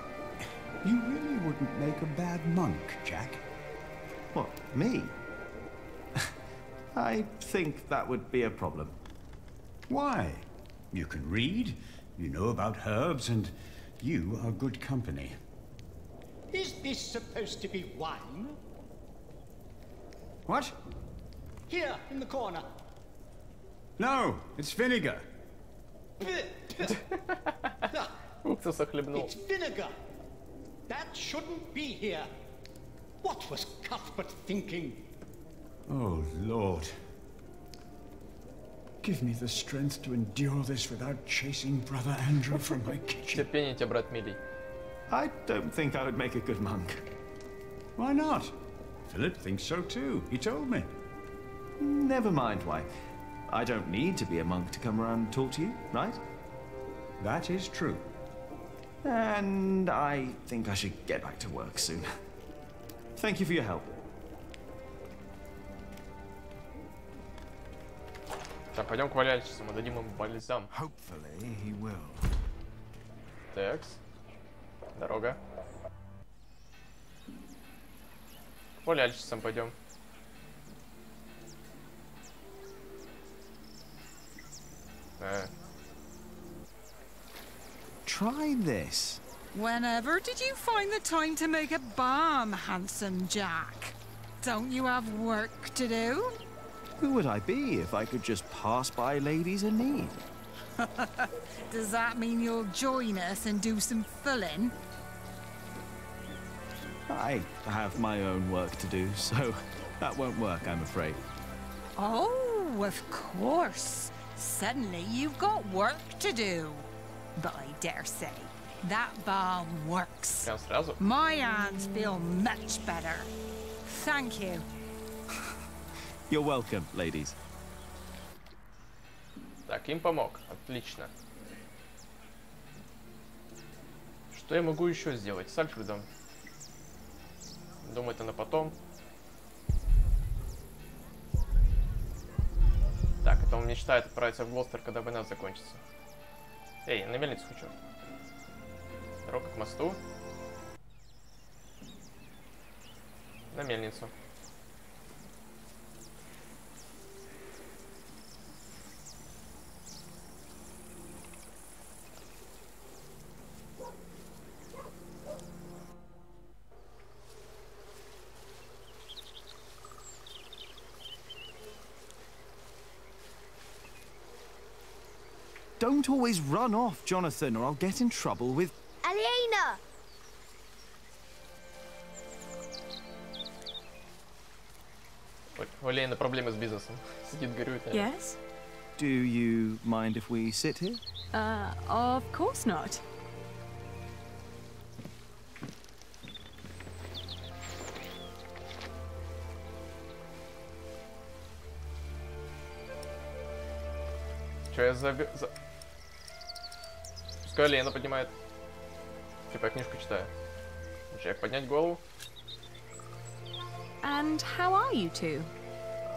you really wouldn't make a bad monk, Jack. What, me? I think that would be a problem. Why? You can read, you know about herbs, and you are good company. Is this supposed to be wine? What? Here, in the corner. No, it's vinegar. Уксуса хлебнул. It's vinegar. That shouldn't be here. What was Cuthbert thinking? Oh, Lord. Give me the strength to endure this without chasing Brother Andrew from my kitchen. Терпение тебе, брат милый. I don't think I would make a good monk. Why not? Philip thinks so too. He told me. Never mind why. I don't need to be a monk to come around and talk to you, right? That is true. And I think I should get back to work soon. Thank you for your help. Так, пойдем к валяльщицам, мы дадим им бальзам. Hopefully he will. Текс. Дорога. К валяльщицам пойдем. Try this. Whenever did you find the time to make a balm, handsome Jack? Don't you have work to do? Who would I be if I could just pass by ladies in need? Does that mean you'll join us and do some filling? I have my own work to do, so that won't work, I'm afraid. Oh, of course. Suddenly you've got work to do. But I dare say, that balm works. My hands feel much better. Thank you. You're welcome, ladies. Так, им помог. Отлично. Что я могу еще сделать с Альфредом? Думаю, это на потом. Так, это он мечтает отправиться в Глостер, когда война закончится. Эй, на мельницу хочу. Дорога к мосту. На мельницу. don't always run off, Jonathan, or I'll get in trouble with... Aliena! У Алиены проблемы с бизнесом. Сидит, горюет. Yes? Do you mind if we sit here? Of course not. Что я Пускай Алиена поднимает. Типа я книжку читаю. Джек, поднять голову. And how are you two?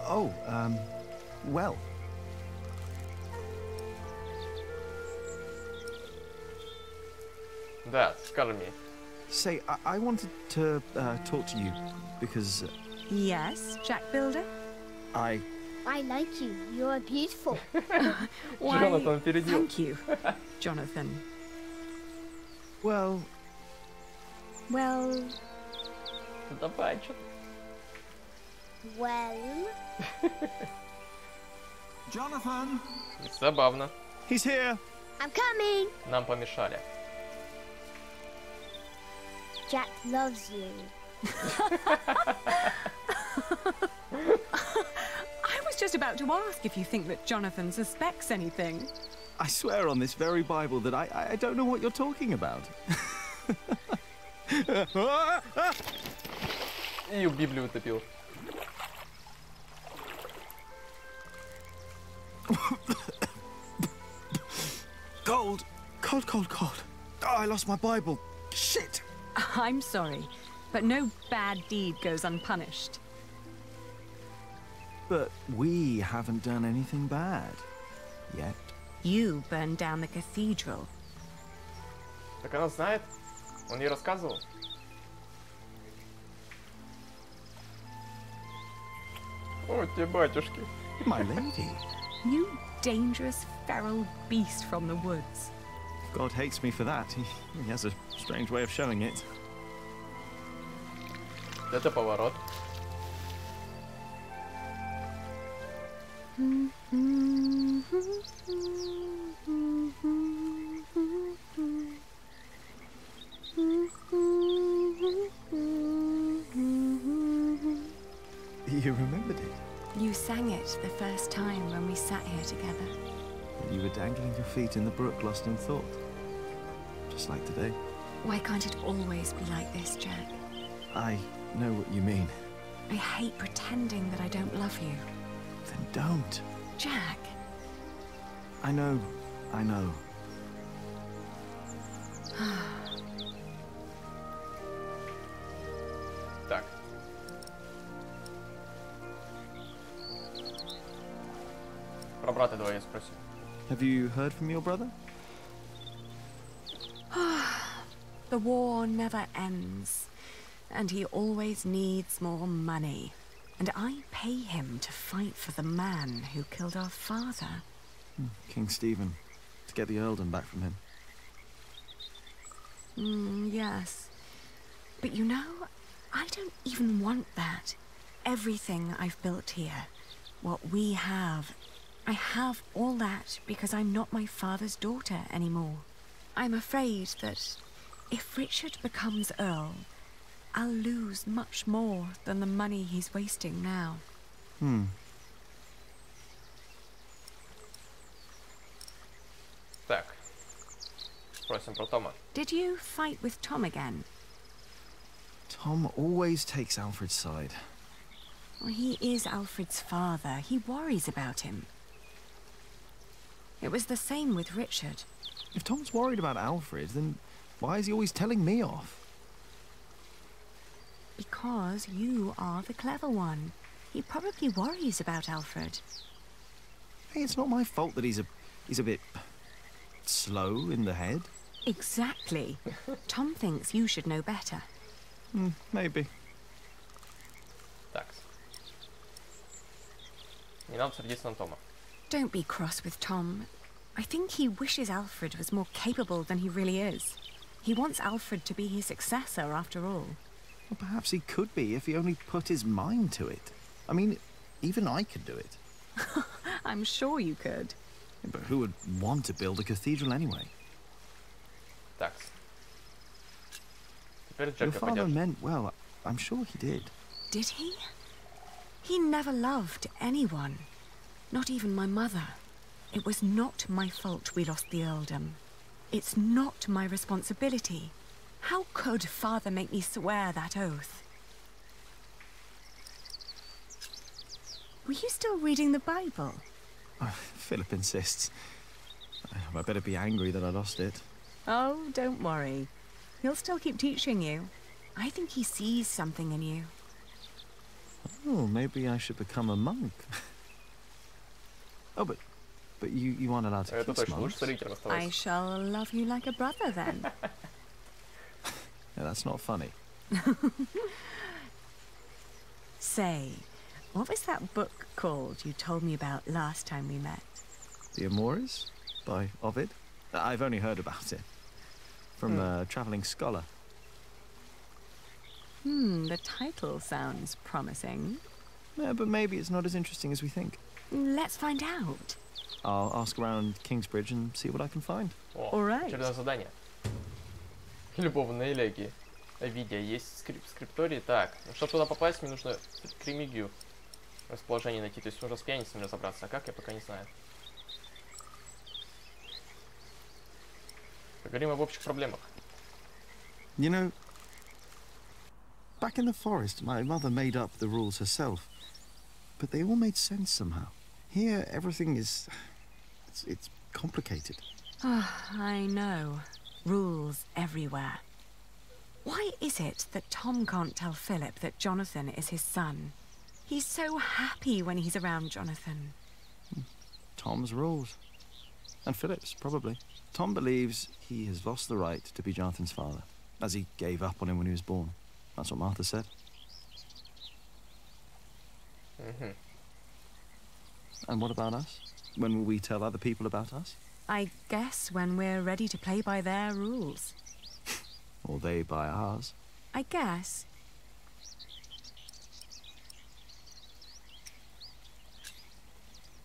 Oh, well. Да, скажи мне. Say, I wanted to talk to you because... Yes, Jack Builder? I like you. You're beautiful. Why, Jonathan передел. thank you, Jonathan. Well... Well... Давай, что? Well... Jonathan! Забавно. He's here. I'm coming. Нам помешали. Jack loves you. I was just about to ask if you think that Jonathan suspects anything. I swear on this very Bible that I don't know what you're talking about. И в Библию утопил. Cold. Cold, cold, cold. Oh, I lost my Bible. Shit. I'm sorry, but no bad deed goes unpunished. But we haven't done anything bad. Yet. You burned down the cathedral. Так она знает? Он ей рассказывал? О, те батюшки. My lady. You dangerous feral beast from the woods. God hates me for that. He has a strange way of showing it. Это поворот. You remembered it? You sang it the first time when we sat here together. You were dangling your feet in the brook, lost in thought. Just like today. Why can't it always be like this, Jack? I know what you mean. I hate pretending that I don't love you. Then don't. Jack. I know. I know. Так. Про брата давай я спросим. Have you heard from your brother? The war never ends, and he always needs more money. And I pay him to fight for the man who killed our father. King Stephen. To get the earldom back from him. Yes. But you know, I don't even want that. Everything I've built here, what we have, I have all that because I'm not my father's daughter anymore. I'm afraid that if Richard becomes Earl, I'll lose much more than the money he's wasting now. Так. Спросим про Тома. Did you fight with Tom again? Tom always takes Alfred's side. Well, he is Alfred's father. He worries about him. It was the same with Richard. If Tom's worried about Alfred, then why is he always telling me off? Because you are the clever one. He probably worries about Alfred. Hey, it's not my fault that he's a bit slow in the head. Exactly. Tom thinks you should know better. Maybe. Так. Не надо сердиться на Тома. Don't be cross with Tom. I think he wishes Alfred was more capable than he really is. He wants Alfred to be his successor, after all. Well, perhaps he could be if he only put his mind to it. I mean, even I could do it. I'm sure you could. But who would want to build a cathedral anyway? Так. Your father meant well. I'm sure he did. Did he? He never loved anyone. Not even my mother. It was not my fault we lost the earldom. It's not my responsibility. How could Father make me swear that oath? Were you still reading the Bible? Philip insists. I better be angry that I lost it. Oh, don't worry. He'll still keep teaching you. I think he sees something in you. Oh, maybe I should become a monk. Oh, but you aren't allowed to kiss monks. I shall love you like a brother then. Yeah, that's not funny. Say, what was that book called you told me about last time we met? The Amores by Ovid. I've only heard about it from a travelling scholar. The title sounds promising. Yeah, but maybe it's not as interesting as we think. Let's find out. I'll ask around Kingsbridge and see what I can find. All right. Очередное задание. Любовные элегии. Видео есть скрипторий. Так, чтобы туда попасть, мне нужно кремигию расположение найти. То есть нужно с пианистами разобраться. А как, я пока не знаю. Поговорим об общих проблемах. You know, back in the forest, my mother made up the rules herself. But they all made sense somehow. Here, everything is... It's complicated. I know. Rules everywhere. Why is it that Tom can't tell Philip that Jonathan is his son? He's so happy when he's around Jonathan. Tom's rules. And Philip's, probably. Tom believes he has lost the right to be Jonathan's father, as he gave up on him when he was born. That's what Martha said. And what about us? When will we tell other people about us? I guess when we're ready to play by their rules. Or they by ours. I guess.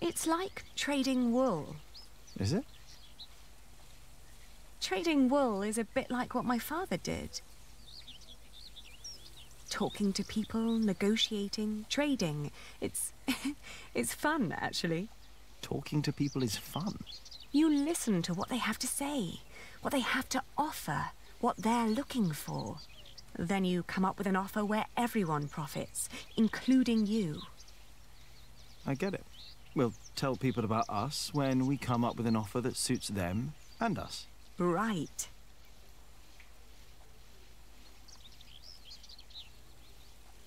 It's like trading wool. Is it? Trading wool is a bit like what my father did. Talking to people, negotiating, trading. It's fun, actually. Talking to people is fun. You listen to what they have to say, what they have to offer, what they're looking for. Then you come up with an offer where everyone profits, including you. I get it. We'll tell people about us when we come up with an offer that suits them and us. Right.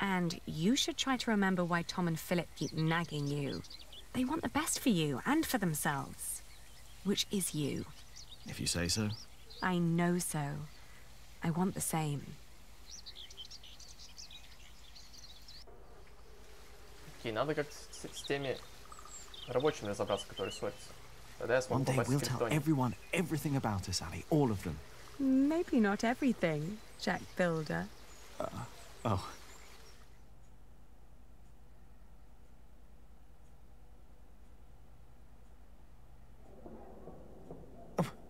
And you should try to remember why Tom and Philip keep nagging you. They want the best for you and for themselves. Which is you. If you say so. I know so. I want the same. Окей, надо как с теми рабочими разобраться, которые ссорятся. Тогда я смогу One day попасть we'll в tell Скриптонию. everyone everything about us, Ali. All of them. Maybe not everything, Jack Builder. Oh.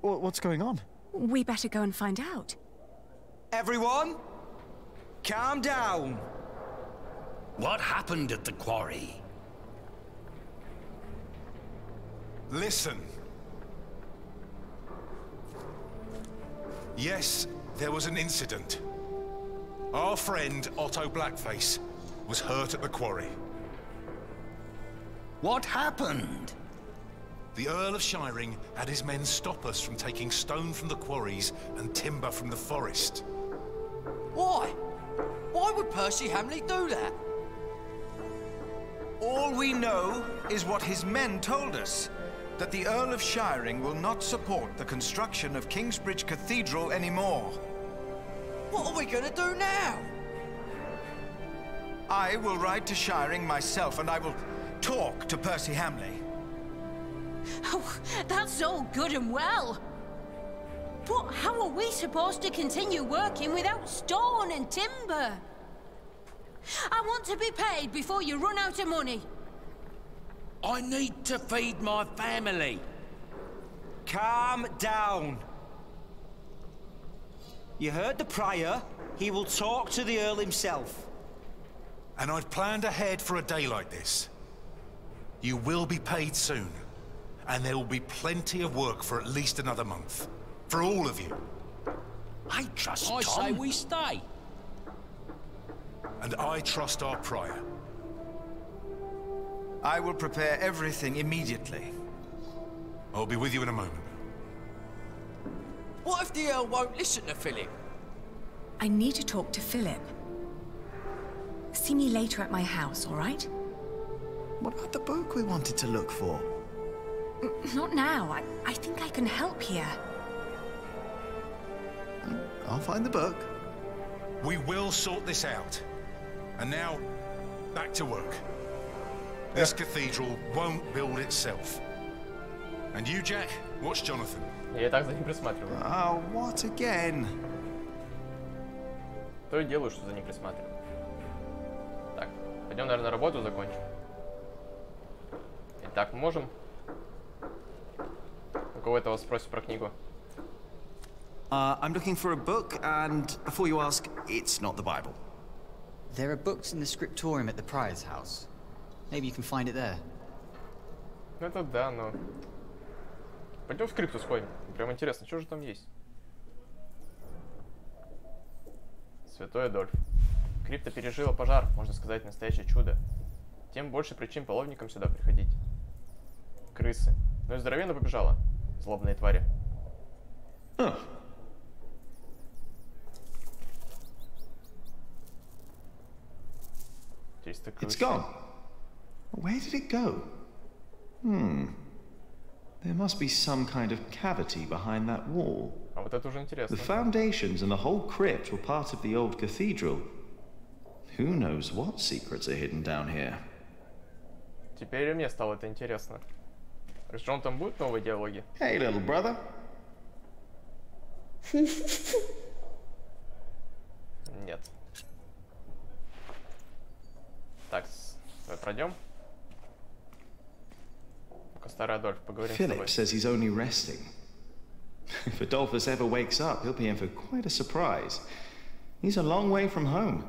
What's going on? We better go and find out. Everyone, calm down. What happened at the quarry? Listen. Yes, there was an incident. Our friend, Otto Blackface, was hurt at the quarry. What happened? The Earl of Shirring had his men stop us from taking stone from the quarries and timber from the forest. Why? Why would Percy Hamley do that? All we know is what his men told us. That the Earl of Shirring will not support the construction of Kingsbridge Cathedral anymore. What are we gonna do now? I will ride to Shirring myself and I will talk to Percy Hamley. Oh, that's all good and well. But how are we supposed to continue working without stone and timber? I want to be paid before you run out of money. I need to feed my family. calm down. You heard the prior. He will talk to the Earl himself. And I've planned ahead for a day like this. You will be paid soon. And there will be plenty of work for at least another month. For all of you. I trust I Tom. say we stay. And I trust our prior. I will prepare everything immediately. I'll be with you in a moment. What if the Earl won't listen to Philip? I need to talk to Philip. See me later at my house, all right? What about the book we wanted to look for? Not now. I think I can help here. I'll find the book. We will sort this out. And now, back to work. This cathedral won't build itself. And you, Jack, watch Jonathan. Я и так за ним присматриваю. Oh, what again? То и делаю, что за ним присматриваю. Так, пойдем, наверное, работу закончим. Итак, мы можем... У кого-то вас спросит про книгу. I'm looking for a book, and before you ask, it's not the Bible. There are books in the scriptorium at the prior's house. Maybe you can find it there. Это да, но... Пойдем в скрипту сходим. Прям интересно, что же там есть? Святой Адольф. Крипта пережила пожар, можно сказать, настоящее чудо. Тем больше причин половникам сюда приходить. Крысы. Ну и здоровенно побежала. Злобные твари. It's gone. Where did it go? There must be some kind of cavity behind that wall. А вот это уже интересно. The foundations and the whole crypt were part of the old cathedral. Who knows what secrets are hidden down here? Теперь и мне стало это интересно. Что он там будет новые диалоги? Hey, little brother. Нет. Так, давай пройдем. Ну-ка, старый Адольф, поговорим с тобой. Philip says he's only resting. If Adolphus ever wakes up, he'll be in for quite a surprise. He's a long way from home.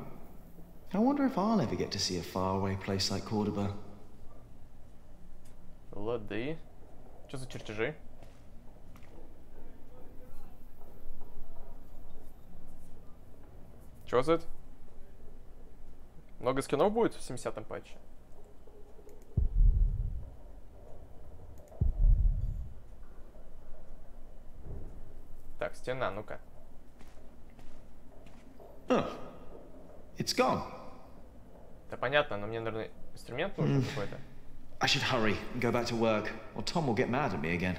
I wonder if I'll ever get to see a faraway place like Cordoba. Лады. Что за чертежи? Что за это? Много скинов будет в 70-м патче? Так, стена, ну-ка. It's gone. Да понятно, но мне, наверное, инструмент нужен какой-то. I should hurry and go back to work, or Tom will get mad at me again.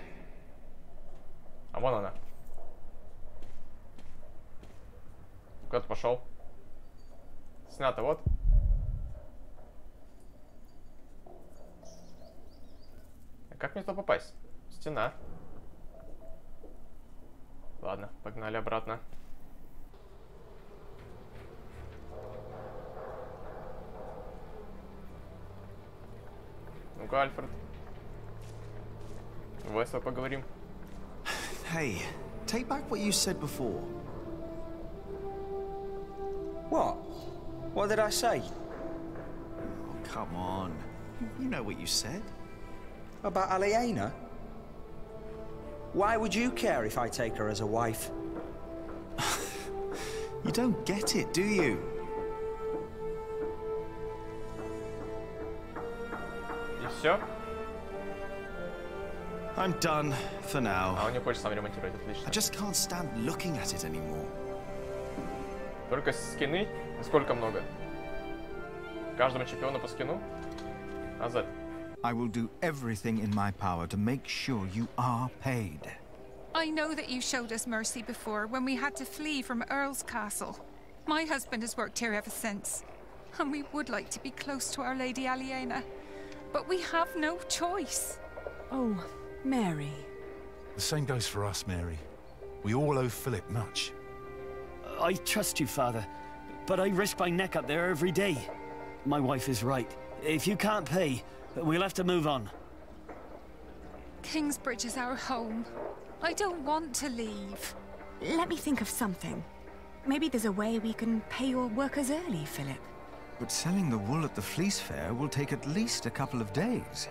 А вон она. Куда-то пошел. Стена-то вот. А как мне туда попасть? Стена. Ладно, погнали обратно. Ну-ка, Альфред. Весело поговорим. Hey, take back what you said before. What? What did I say? Oh, come on. You know what you said. About Aliena? Why would you care if I take her as a wife? You don't get it, do you? И все? I'm done for now. А он не хочет сам ремонтировать, отлично. I just can't stand looking at it anymore. Только скины? Сколько много? Каждому чемпиону по скину? Назад. I will do everything in my power to make sure you are paid. I know that you showed us mercy before when we had to flee from Earl's castle. My husband has worked here ever since. And we would like to be close to Our Lady Aliena. But we have no choice. Oh, Mary. The same goes for us, Mary. We all owe Philip much. I trust you, Father, but I risk my neck up there every day. My wife is right. If you can't pay, we'll have to move on. Kingsbridge is our home. I don't want to leave. Let me think of something. Maybe there's a way we can pay your workers early, Philip. But selling the wool at the fleece fair will take at least a couple of days.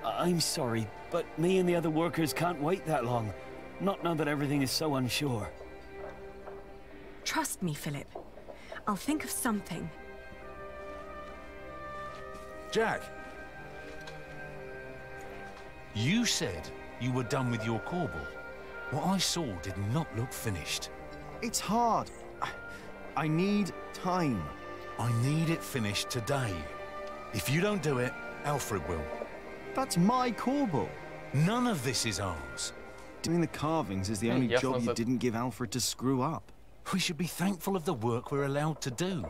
I'm sorry, but me and the other workers can't wait that long. Not now that everything is so unsure. Trust me, Philip. I'll think of something. Jack! You said you were done with your corbel. What I saw did not look finished. It's hard. I need time. I need it finished today. If you don't do it, Alfred will. That's my corbel. None of this is ours. Doing the carvings is the only job you didn't give Alfred to screw up. We should be thankful of the work we're allowed to do.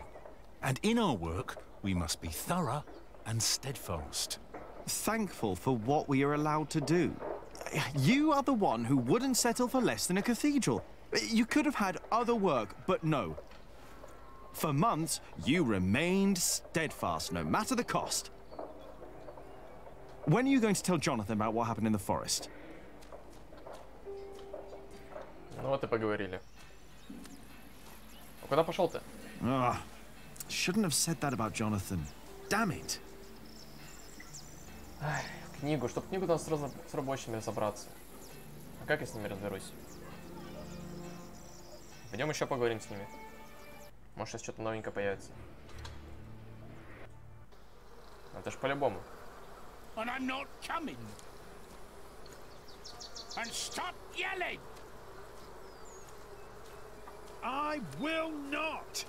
And in our work, we must be thorough and steadfast. Thankful for what we are allowed to do. You are the one who wouldn't settle for less than a cathedral. You could have had other work, but no. For months, you remained steadfast, no matter the cost. When are you going to tell Jonathan about what happened in the forest? Ну вот и поговорили. А куда пошел ты? Shouldn't have said that about Jonathan. Damn it. Книгу, чтобы книгу там с рабочими разобраться. А как я с ними разберусь? Пойдем еще поговорим с ними. Может, сейчас что-то новенькое появится. Это ж по-любому. And I'm not coming. And stop yelling. I will not.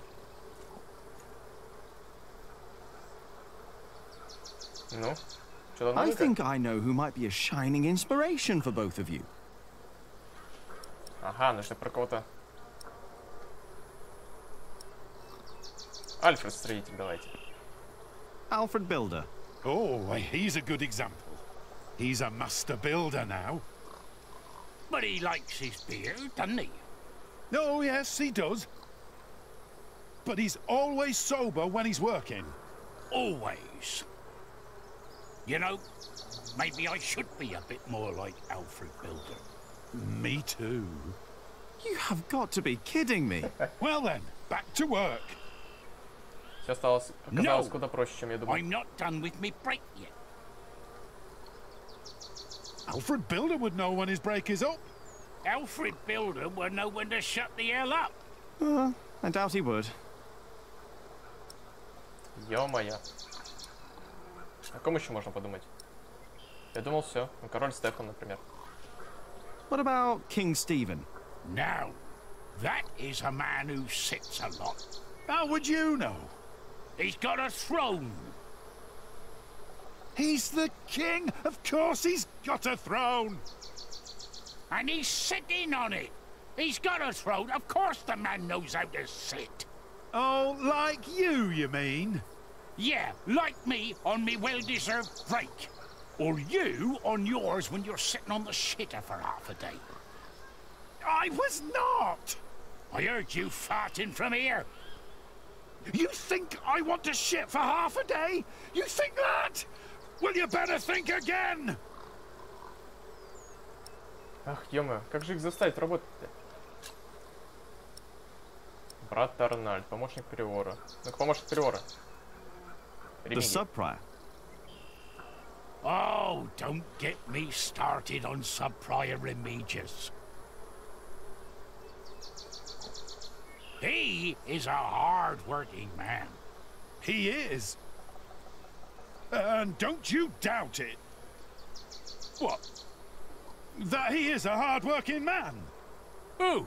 Ну, что-то новенькое? I think I know who might be a shining inspiration for both of you. Ага, ну что про кого-то. Альфред строитель, давайте. Alfred Builder. Oh, he's a good example. He's a master builder now. But he likes his beard, doesn't he? Oh, yes, he does. But he's always sober when he's working. Always. You know, maybe I should be a bit more like Alfred Builder. Me too. You have got to be kidding me. Well then, back to work. Все оказалось куда проще, чем я думал. I'm not done with me break yet. Alfred Builder would know when his break is up. Alfred Builder would know when to shut the hell up. I doubt he would. Ё-моё. О ком еще можно подумать? Я думал, все. Ну, король Стефан, например. What about King Stephen? Now, that is a man who sits a lot. How would you know? He's got a throne. He's the king. Of course he's got a throne. And he's sitting on it. He's got a throne. Of course the man knows how to sit. Oh, like you mean? Yeah, like me on me well-deserved break. Or you on yours when you're sitting on the shitter for half a day. I was not. I heard you farting from here. You think I want to shit for half a day? You think that? Well, you better think again. Ах, ё-моё, как же их заставить работать-то? Брат Арнольд, помощник приора. Ну-ка, помощник приора. The sub-prior. Oh, don't get me started on sub-prior Remigius. He is a hard-working man. He is. And don't you doubt it. What? That he is a hard-working man? Who?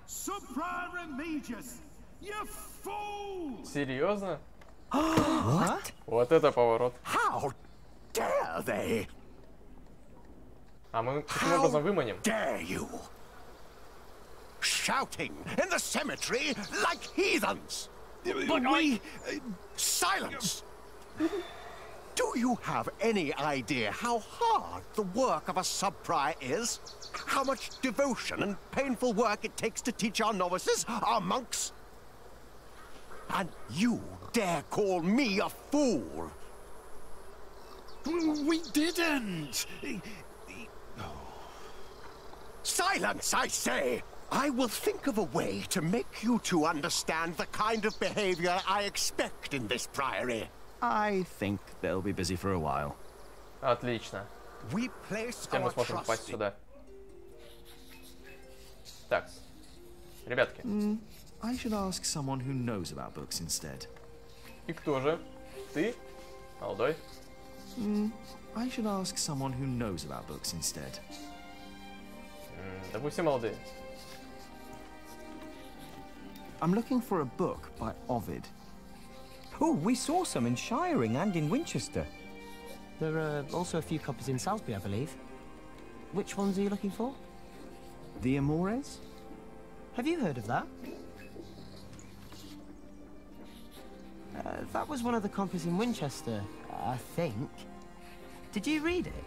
Sub-prior Remigius, you fool! Серьезно? What? Вот это поворот. How dare they? А мы каким образом выманим? Dare you? Shouting in the cemetery like heathens. But silence! Do you have any idea how hard the work of a sub-prior is? How much devotion and painful work it takes to teach our novices, our monks? And you dare call me a fool? We didn't! Silence, I say! I will think of a way to make you two understand the kind of behavior I expect in this priory. I think they'll be busy for a while. Отлично. We place Теперь мы сможем попасть сюда. Так, ребятки. I should ask someone who knows about books instead. И кто же? Ты? Молодой? I should ask someone who knows about books instead. Да вы все молодые. I'm looking for a book by Ovid. Oh, we saw some in Shiring and in Winchester. There are also a few copies in Salisbury, I believe. Which ones are you looking for? The Amores? Have you heard of that? That was one of the copies in Winchester, I think. Did you read it?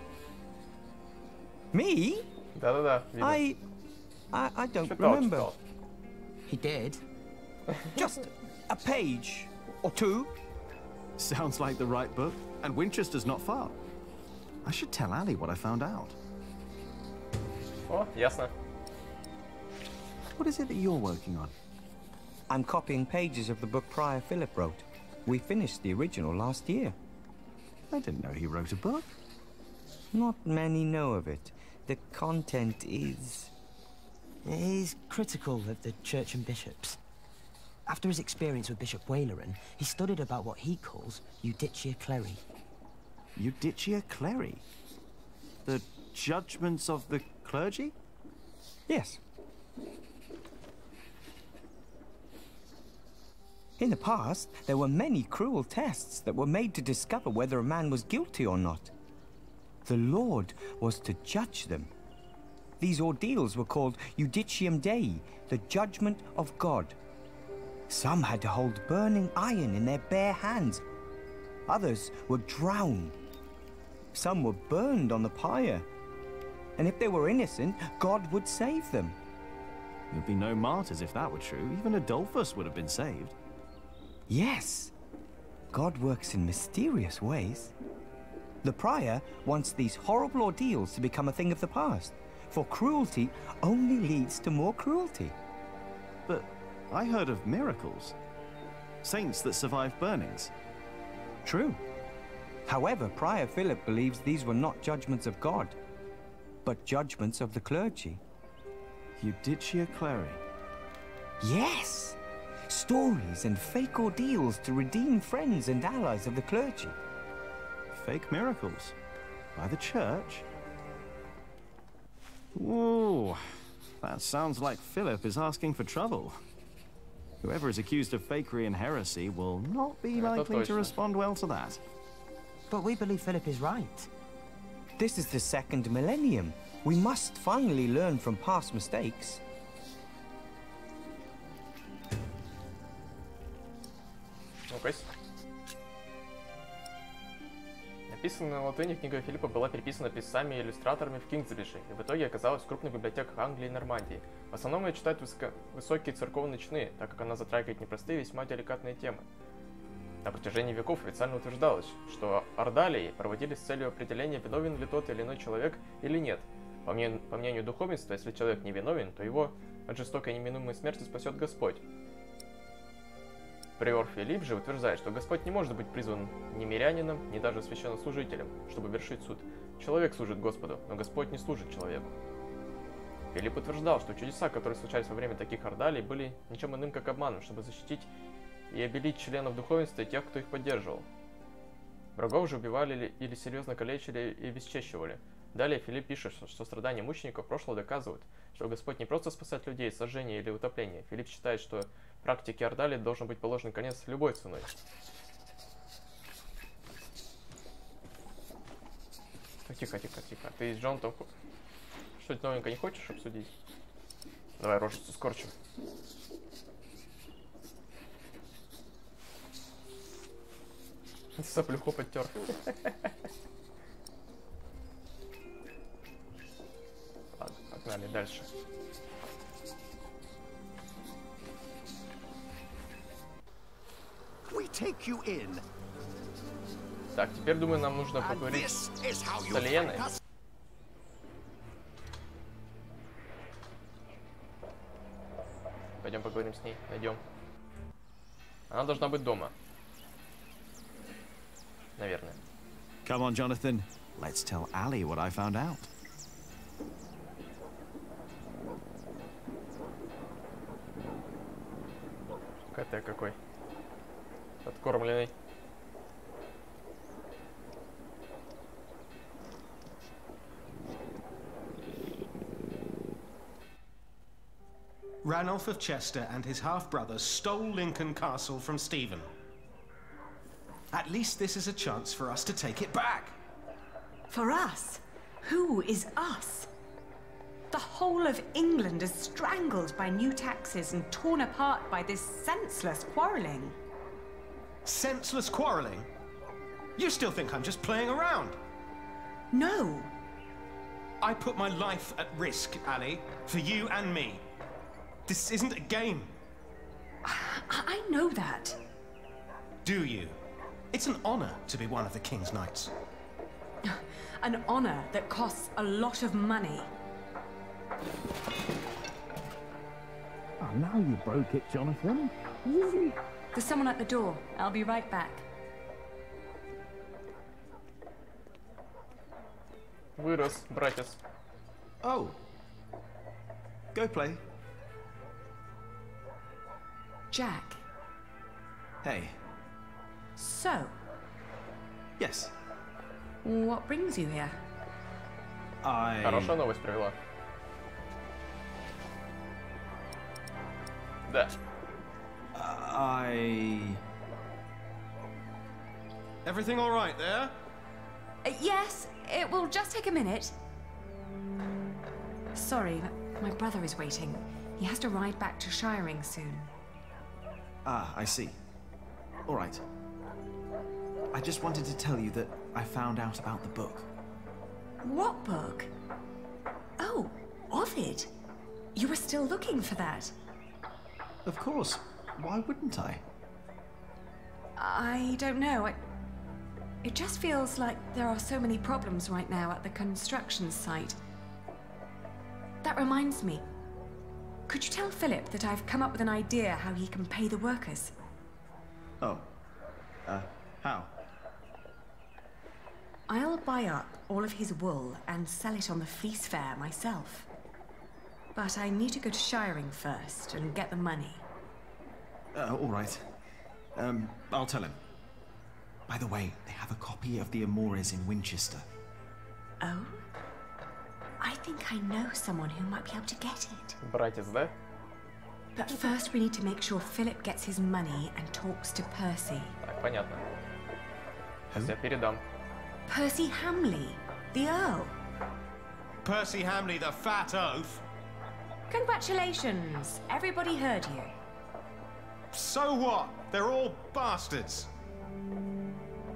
Me? Да-да-да. I don't remember. Читал. He did. Just a page or two. Sounds like the right book, and Winchester's not far. I should tell Ali what I found out. О, ясно. What is it that you're working on? I'm copying pages of the book Prior Philip wrote. We finished the original last year. I didn't know he wrote a book. Not many know of it. The content is... He's critical of the church and bishops. After his experience with Bishop Waleran, he studied about what he calls Judicia Cleri. Judicia Cleri? The judgments of the clergy? Yes. In the past, there were many cruel tests that were made to discover whether a man was guilty or not. The Lord was to judge them. These ordeals were called Judicium Dei, the judgment of God. Some had to hold burning iron in their bare hands. Others were drowned. Some were burned on the pyre. And if they were innocent, God would save them. There'd be no martyrs if that were true. Even Adolphus would have been saved. Yes. God works in mysterious ways. The prior wants these horrible ordeals to become a thing of the past, for cruelty only leads to more cruelty. But I heard of miracles. Saints that survived burnings. True. However, Prior Philip believes these were not judgments of God, but judgments of the clergy. Judicia Cleri? Yes! Stories and fake ordeals to redeem friends and allies of the clergy. Fake miracles? By the church? Ooh, that sounds like Philip is asking for trouble. Whoever is accused of fakery and heresy will not be likely to respond well to that. But we believe Philip is right. This is the second millennium. We must finally learn from past mistakes. Написанная на латыни книга Филиппа была переписана писцами и иллюстраторами в Кингсбридже и в итоге оказалась в крупных библиотеках Англии и Нормандии. В основном ее читают высокие церковные чины, так как она затрагивает непростые, весьма деликатные темы. На протяжении веков официально утверждалось, что ордалии проводились с целью определения, виновен ли тот или иной человек или нет. По мнению духовенства, если человек не виновен, то его от жестокой неминуемой смерти спасет Господь. Приор Филипп же утверждает, что Господь не может быть призван ни мирянином, ни даже священнослужителем, чтобы вершить суд. Человек служит Господу, но Господь не служит человеку. Филипп утверждал, что чудеса, которые случались во время таких ордалий, были ничем иным, как обманом, чтобы защитить и обелить членов духовенства и тех, кто их поддерживал. Врагов же убивали или серьезно калечили и обесчещивали. Далее Филипп пишет, что страдания мучеников прошлого доказывают, что Господь не просто спасает людей от сожжения или утопления. Филипп считает, что практике ордалии должен быть положен конец любой ценой. Тихо. Ты с Джоном что-то новенькое не хочешь обсудить? Давай рожицу скорчим. Соплюху подтер. Ладно, погнали дальше. We take you in. Так, теперь, думаю, нам нужно поговорить с Альеной. Пойдем поговорим с ней, найдем. Она должна быть дома. Наверное. Come on, Jonathan. Let's tell Ali what I found out. Коте какой. Откормленный. Ranulph of Chester and his half-brother stole Lincoln Castle from Stephen. At least this is a chance for us to take it back. For us? Who is us? The whole of England is strangled by new taxes and torn apart by this senseless quarrelling. Senseless quarrelling? You still think I'm just playing around? No. I put my life at risk, Ali, for you and me. This isn't a game. I know that. Do you? It's an honor to be one of the King's Knights. An honor that costs a lot of money. Oh, now you broke it, Jonathan. Easy. There's someone at the door. I'll be right back. Вырос, братец. Oh. Go play. Jack. Hey. So? Yes. What brings you here? Хорошая новость привела. Да. Everything all right there? Yes, it will just take a minute. Sorry, but my brother is waiting. He has to ride back to Shirring soon. Ah, I see. All right. I just wanted to tell you that I found out about the book. What book? Oh, Ovid. You were still looking for that. Of course. Why wouldn't I? I don't know. It just feels like there are so many problems right now at the construction site. That reminds me. Could you tell Philip that I've come up with an idea how he can pay the workers? Oh. How? I'll buy up all of his wool and sell it on the fleece fair myself. But I need to go to Shirring first and get the money. All right. I'll tell him. By the way, they have a copy of the Amores in Winchester. Oh? I think I know someone who might be able to get it. Братец, да? But first we need to make sure Philip gets his money and talks to Percy. Так, понятно. Сейчас я передам. Percy Hamley, the Earl. Percy Hamley, the fat oaf. Congratulations. Everybody heard you. So what? They're all bastards.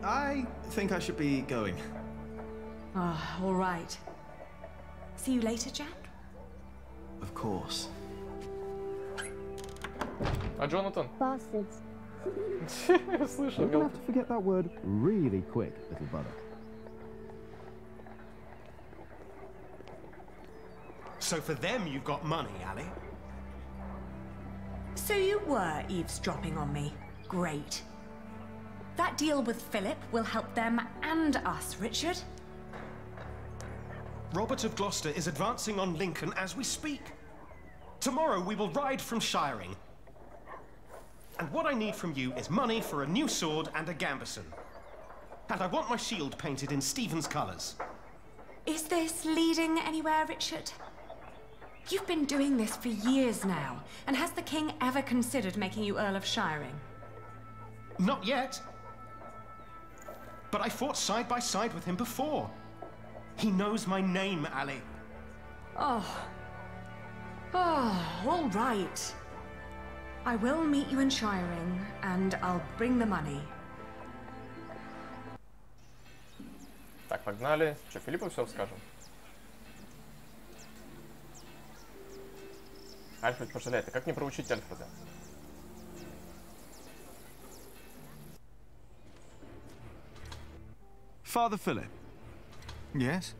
I think I should be going. Ah, all right. See you later, Jack? Of course. А Джонатан? Bastards. Слышал, You're gonna have to forget that word really quick, little brother. So for them you've got money, Ali? So you were eavesdropping on me. Great. That deal with Philip will help them and us, Richard. Robert of Gloucester is advancing on Lincoln as we speak. Tomorrow we will ride from Shirring. And what I need from you is money for a new sword and a gambeson. And I want my shield painted in Stephen's colours. Is this leading anywhere, Richard? You've been doing this for years now, and has the king ever considered making you Earl of Shirring? Not yet. But I fought side by side with him before. He knows my name, Ali. Oh, all right. I will meet you in Shirring, and I'll bring the money. Так, погнали. Что, Филиппу все скажем? Альфред пожалеет. А как не проучить Альфреда? Father Philip. Yes?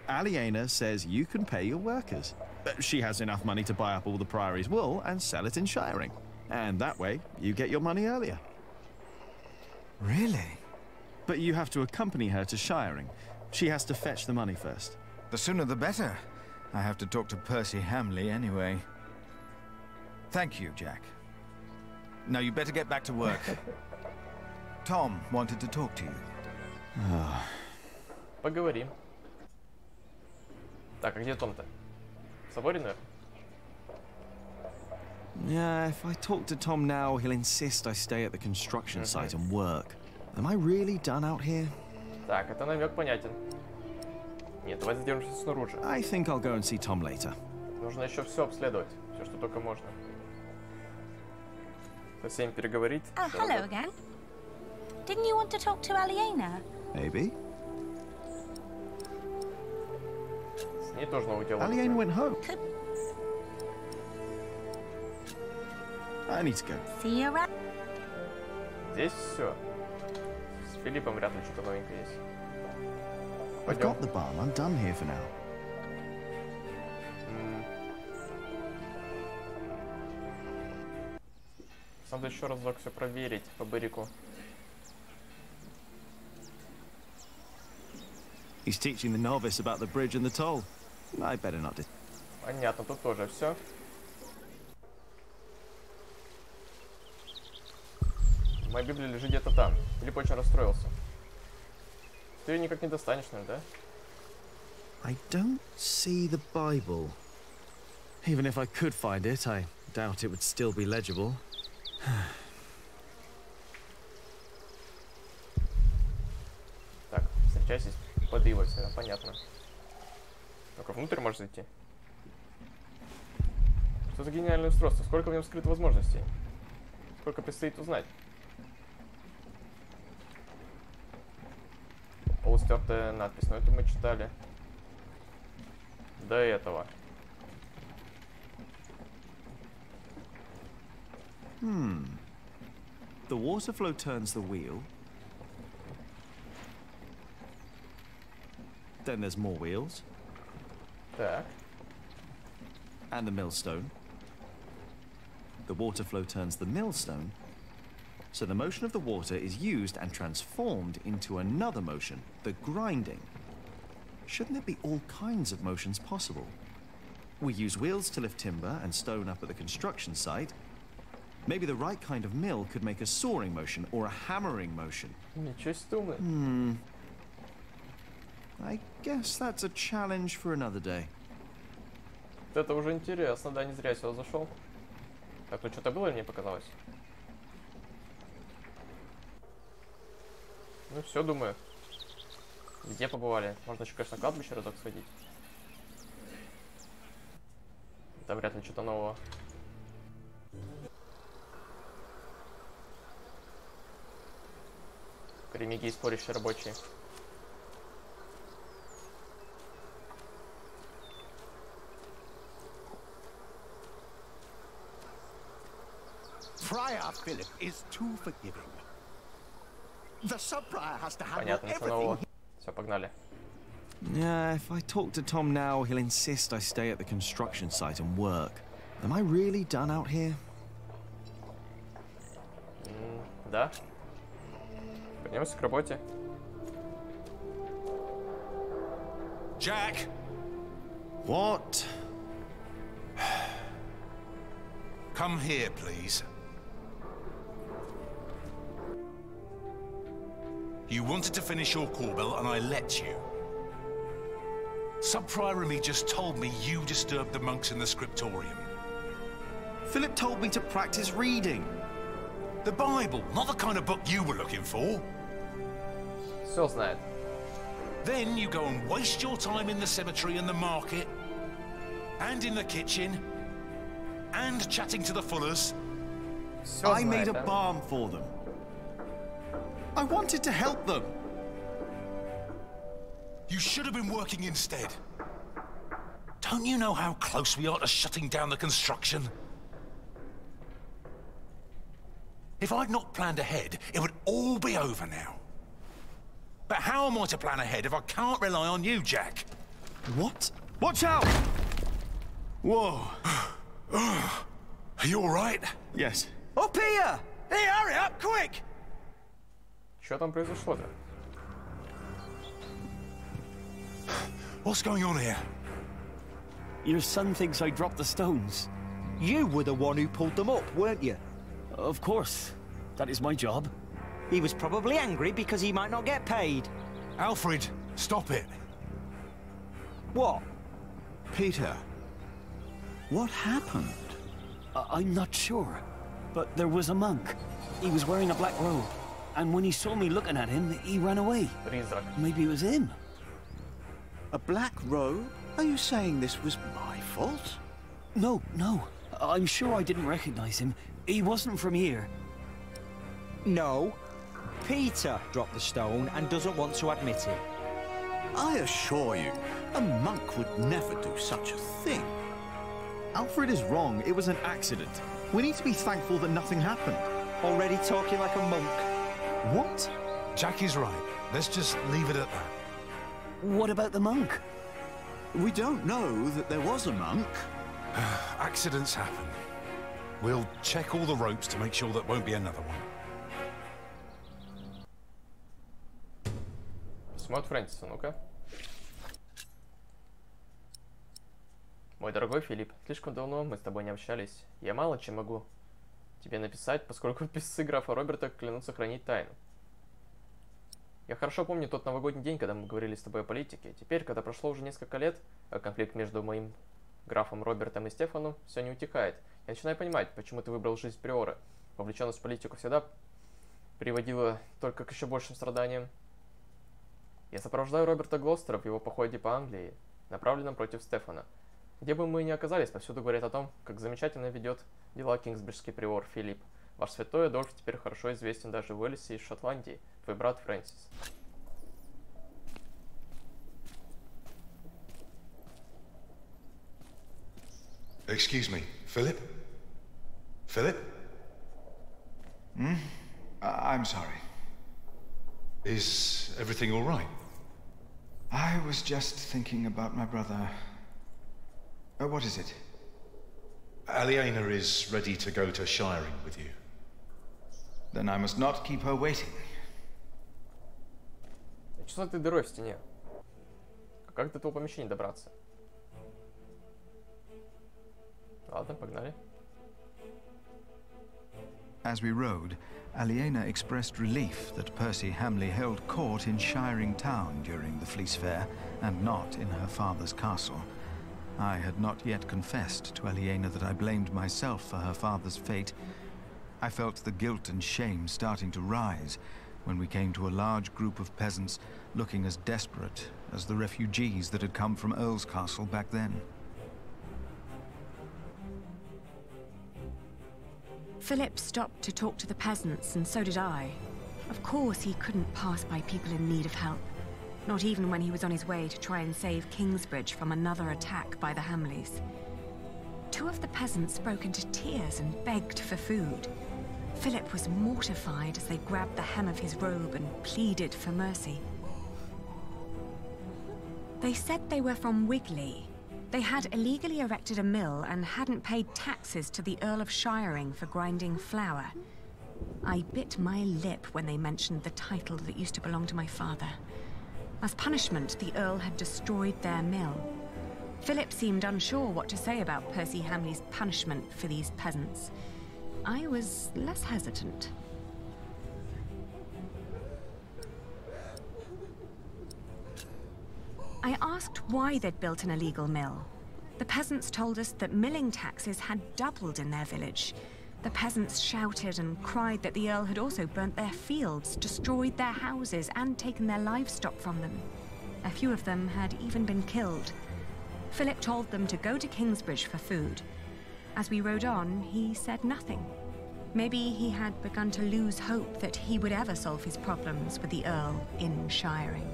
Aliena says you can pay your workers. She has enough money to buy up all the Priory's wool and sell it in Shiring. And that way, you get your money earlier. Really? But you have to accompany her to Shiring. She has to fetch the money first. The sooner the better. I have to talk to Percy Hamley anyway. Thank you, Jack. Now you better get back to work. Tom wanted to talk to you. Поговорим. Так, а где Том-то? В соборе, наверное? Yeah, if I talk to Tom now, he'll insist I stay at the construction site and work. Am I really done out here? Так, это намек понятен. Нет, давай задержимся снаружи. I think I'll go and see Tom later. Нужно еще все обследовать, все, что только можно. Со всеми переговорить. Oh, hello again. Didn't you want to talk to Aliena? Maybe. С ней тоже новый диалог. Aliena went home. I need to go. See you around. Здесь все. С Филиппом вряд ли что-то новенькое есть. I've got the barn. I'm done here for now. Надо еще разок все проверить по Берику. He's teaching the novice about the bridge and the toll. I better not do. Понятно, тут тоже все. Моя Библия лежит где-то там. Филипп очень расстроился. Ты ее никак не достанешь, наверное, да? I don't see the Bible. Even if I could find it, I doubt it would still be legible. Так, встречайся под Ивой, понятно. Только внутрь можешь зайти. Что за гениальное устройство? Сколько в нем скрыто возможностей? Сколько предстоит узнать? Полустертая надпись, но это мы читали до этого. The water flow turns the wheel. Then there's more wheels. Так. And the millstone. The water flow turns the millstone. So the motion of the water is used and transformed into another motion, the grinding. Shouldn't there be all kinds of motions possible? We use wheels to lift timber and stone up at the construction site. Maybe the right kind of mill could make a sawing motion or a hammering motion. Ничего себе умный. I guess that's a challenge for another day. Это уже интересно, да, не зря я сюда зашел. Так, тут что-то было или мне показалось? Ну все, думаю. Где побывали? Можно еще, конечно, на кладбище разок сходить. Это вряд ли что-то нового. Кремиги и спорящие рабочие. Friar Philip is too forgiving. The sub-prior has to handle Понятно, ничего нового. Все, погнали. Yeah, if I talk to Tom now, he'll insist I stay at the construction site and work. Am I really done out here? Да. Поднимемся к работе. Jack! What? Come here, please. You wanted to finish your Corbel, and I let you. Sub-Prior Remy just told me you disturbed the monks in the scriptorium. Philip told me to practice reading. The Bible, not the kind of book you were looking for. Все знает. Then you go and waste your time in the cemetery and the market, and in the kitchen, and chatting to the Fullers. I made a barn for them. I wanted to help them. You should have been working instead. Don't you know how close we are to shutting down the construction? If I'd not planned ahead, it would all be over now. But how am I to plan ahead if I can't rely on you, Jack? What? Watch out! Whoa. Are you all right? Yes. Up here! Hey, hurry up, quick! Что там произошло-то? What's going on here? Your son thinks I dropped the stones. You were the one who pulled them up, weren't you? Of course. That is my job. He was probably angry because he might not get paid. Alfred, stop it. What? Peter, what happened? I'm not sure, but there was a monk. He was wearing a black robe, and when he saw me looking at him, he ran away. Maybe it was him. A black robe? Are you saying this was my fault? No, no. I'm sure I didn't recognize him. He wasn't from here. No. Peter dropped the stone and doesn't want to admit it. I assure you, a monk would never do such a thing. Alfred is wrong. It was an accident. We need to be thankful that nothing happened. Already talking like a monk. What? Jack is right. Let's just leave it at that. What about the monk? We don't know that there was a monk. Accidents happen. We'll check all the ropes to make sure that won't be another one. Смотр Фрэнсиса, ну-ка. Мой дорогой Филипп, слишком давно мы с тобой не общались. Я мало чем могу тебе написать, поскольку писцы графа Роберта клянутся хранить тайну. Я хорошо помню тот новогодний день, когда мы говорили с тобой о политике. Теперь, когда прошло уже несколько лет, а конфликт между моим графом Робертом и Стефаном все не утихает. Я начинаю понимать, почему ты выбрал жизнь приора. Вовлеченность в политику всегда приводила только к еще большим страданиям. Я сопровождаю Роберта Глостера в его походе по Англии, направленном против Стефана. Где бы мы ни оказались, повсюду говорят о том, как замечательно ведет дела кингсбриджский приор Филипп. Ваш святой Адольф теперь хорошо известен даже в Уэльсе и Шотландии. Твой брат Фрэнсис. Excuse me, Philip? Philip? I'm sorry. Is everything all right? I was just thinking about my brother. What is it? Aliena is ready to go to Shiring with you. Then I must not keep her waiting. Что ты дырой в стене? Как до этого помещения добраться? Ладно, погнали. As we rode, Aliena expressed relief that Percy Hamley held court in Shiring Town during the Fleece Fair, and not in her father's castle. I had not yet confessed to Aliena that I blamed myself for her father's fate. I felt the guilt and shame starting to rise when we came to a large group of peasants looking as desperate as the refugees that had come from Earl's Castle back then. Philip stopped to talk to the peasants, and so did I. Of course, he couldn't pass by people in need of help. Not even when he was on his way to try and save Kingsbridge from another attack by the Hamleys. Two of the peasants broke into tears and begged for food. Philip was mortified as they grabbed the hem of his robe and pleaded for mercy. They said they were from Wigley. They had illegally erected a mill and hadn't paid taxes to the Earl of Shiring for grinding flour. I bit my lip when they mentioned the title that used to belong to my father. As punishment, the Earl had destroyed their mill. Philip seemed unsure what to say about Percy Hamley's punishment for these peasants. I was less hesitant. I asked why they'd built an illegal mill. The peasants told us that milling taxes had doubled in their village. The peasants shouted and cried that the Earl had also burnt their fields, destroyed their houses, and taken their livestock from them. A few of them had even been killed. Philip told them to go to Kingsbridge for food. As we rode on, he said nothing. Maybe he had begun to lose hope that he would ever solve his problems with the Earl in Shiring.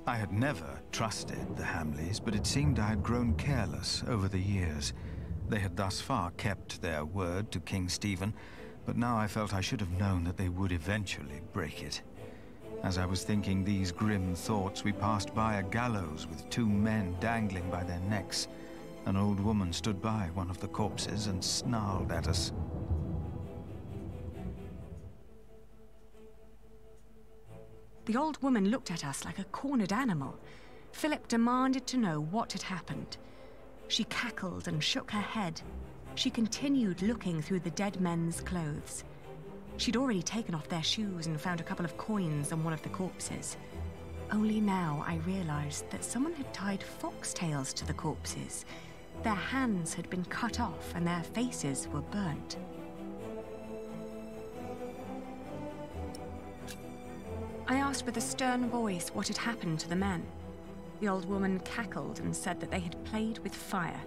I had never trusted the Hamleys, but it seemed I had grown careless over the years. They had thus far kept their word to King Stephen, but now I felt I should have known that they would eventually break it. As I was thinking these grim thoughts, we passed by a gallows with 2 men dangling by their necks. An old woman stood by one of the corpses and snarled at us. The old woman looked at us like a cornered animal. Philip demanded to know what had happened. She cackled and shook her head. She continued looking through the dead men's clothes. She'd already taken off their shoes and found a couple of coins on one of the corpses. Only now I realized that someone had tied foxtails to the corpses. Their hands had been cut off and their faces were burnt. I asked with a stern voice what had happened to the men. The old woman cackled and said that they had played with fire.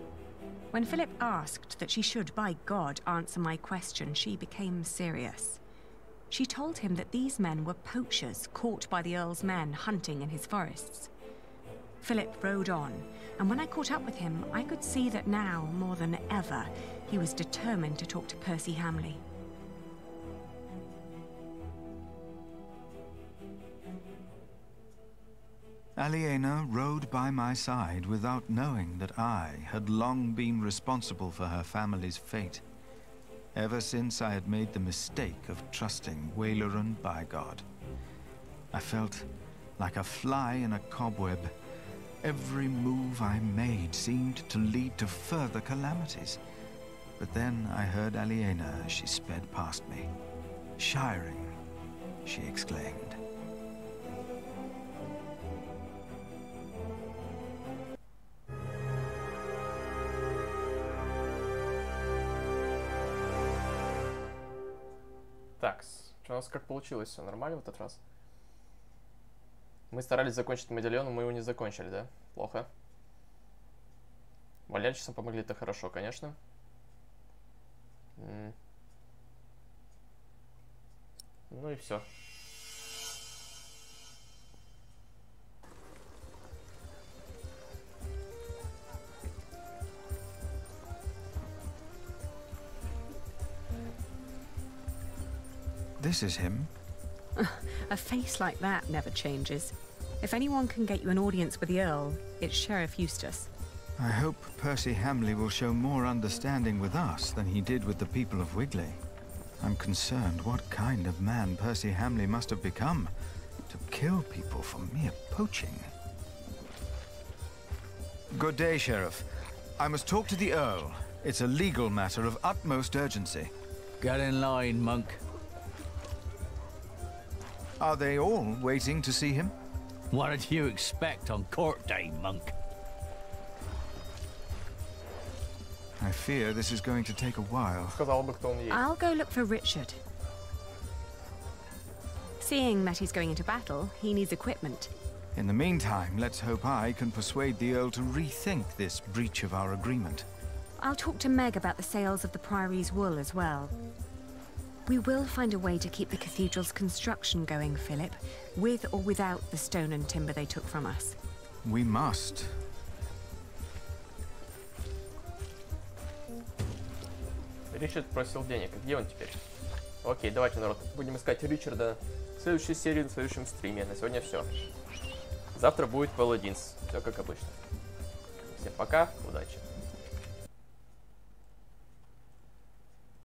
When Philip asked that she should, by God, answer my question, she became serious. She told him that these men were poachers caught by the Earl's men hunting in his forests. Philip rode on, and when I caught up with him, I could see that now, more than ever, he was determined to talk to Percy Hamley. Aliena rode by my side without knowing that I had long been responsible for her family's fate. Ever since I had made the mistake of trusting Waleran by God. I felt like a fly in a cobweb. Every move I made seemed to lead to further calamities. But then I heard Aliena as she sped past me. "Shiring," she exclaimed. Так, что у нас как получилось? Все нормально в этот раз? Мы старались закончить медальон, но мы его не закончили, да? Плохо. Валяльщицам помогли, это хорошо, конечно. Ну и все. This is him. A face like that never changes. If anyone can get you an audience with the Earl, it's Sheriff Eustace. I hope Percy Hamley will show more understanding with us than he did with the people of Wigley. I'm concerned what kind of man Percy Hamley must have become to kill people for mere poaching. Good day, Sheriff. I must talk to the Earl. It's a legal matter of utmost urgency. Get in line, monk. Are they all waiting to see him? What did you expect on court day, monk? I fear this is going to take a while. I'll go look for Richard. Seeing that he's going into battle, he needs equipment. In the meantime, let's hope I can persuade the Earl to rethink this breach of our agreement. I'll talk to Meg about the sales of the Priory's wool as well. We will find a way to keep the cathedral's construction going, Philip, with or without the stone and timber they took from us. We must. Ричард просил денег. Где он теперь? Окей, давайте, народ, будем искать Ричарда в следующей серии, в следующем стриме. На сегодня все. Завтра будет Paladins. Все как обычно. Всем пока, удачи.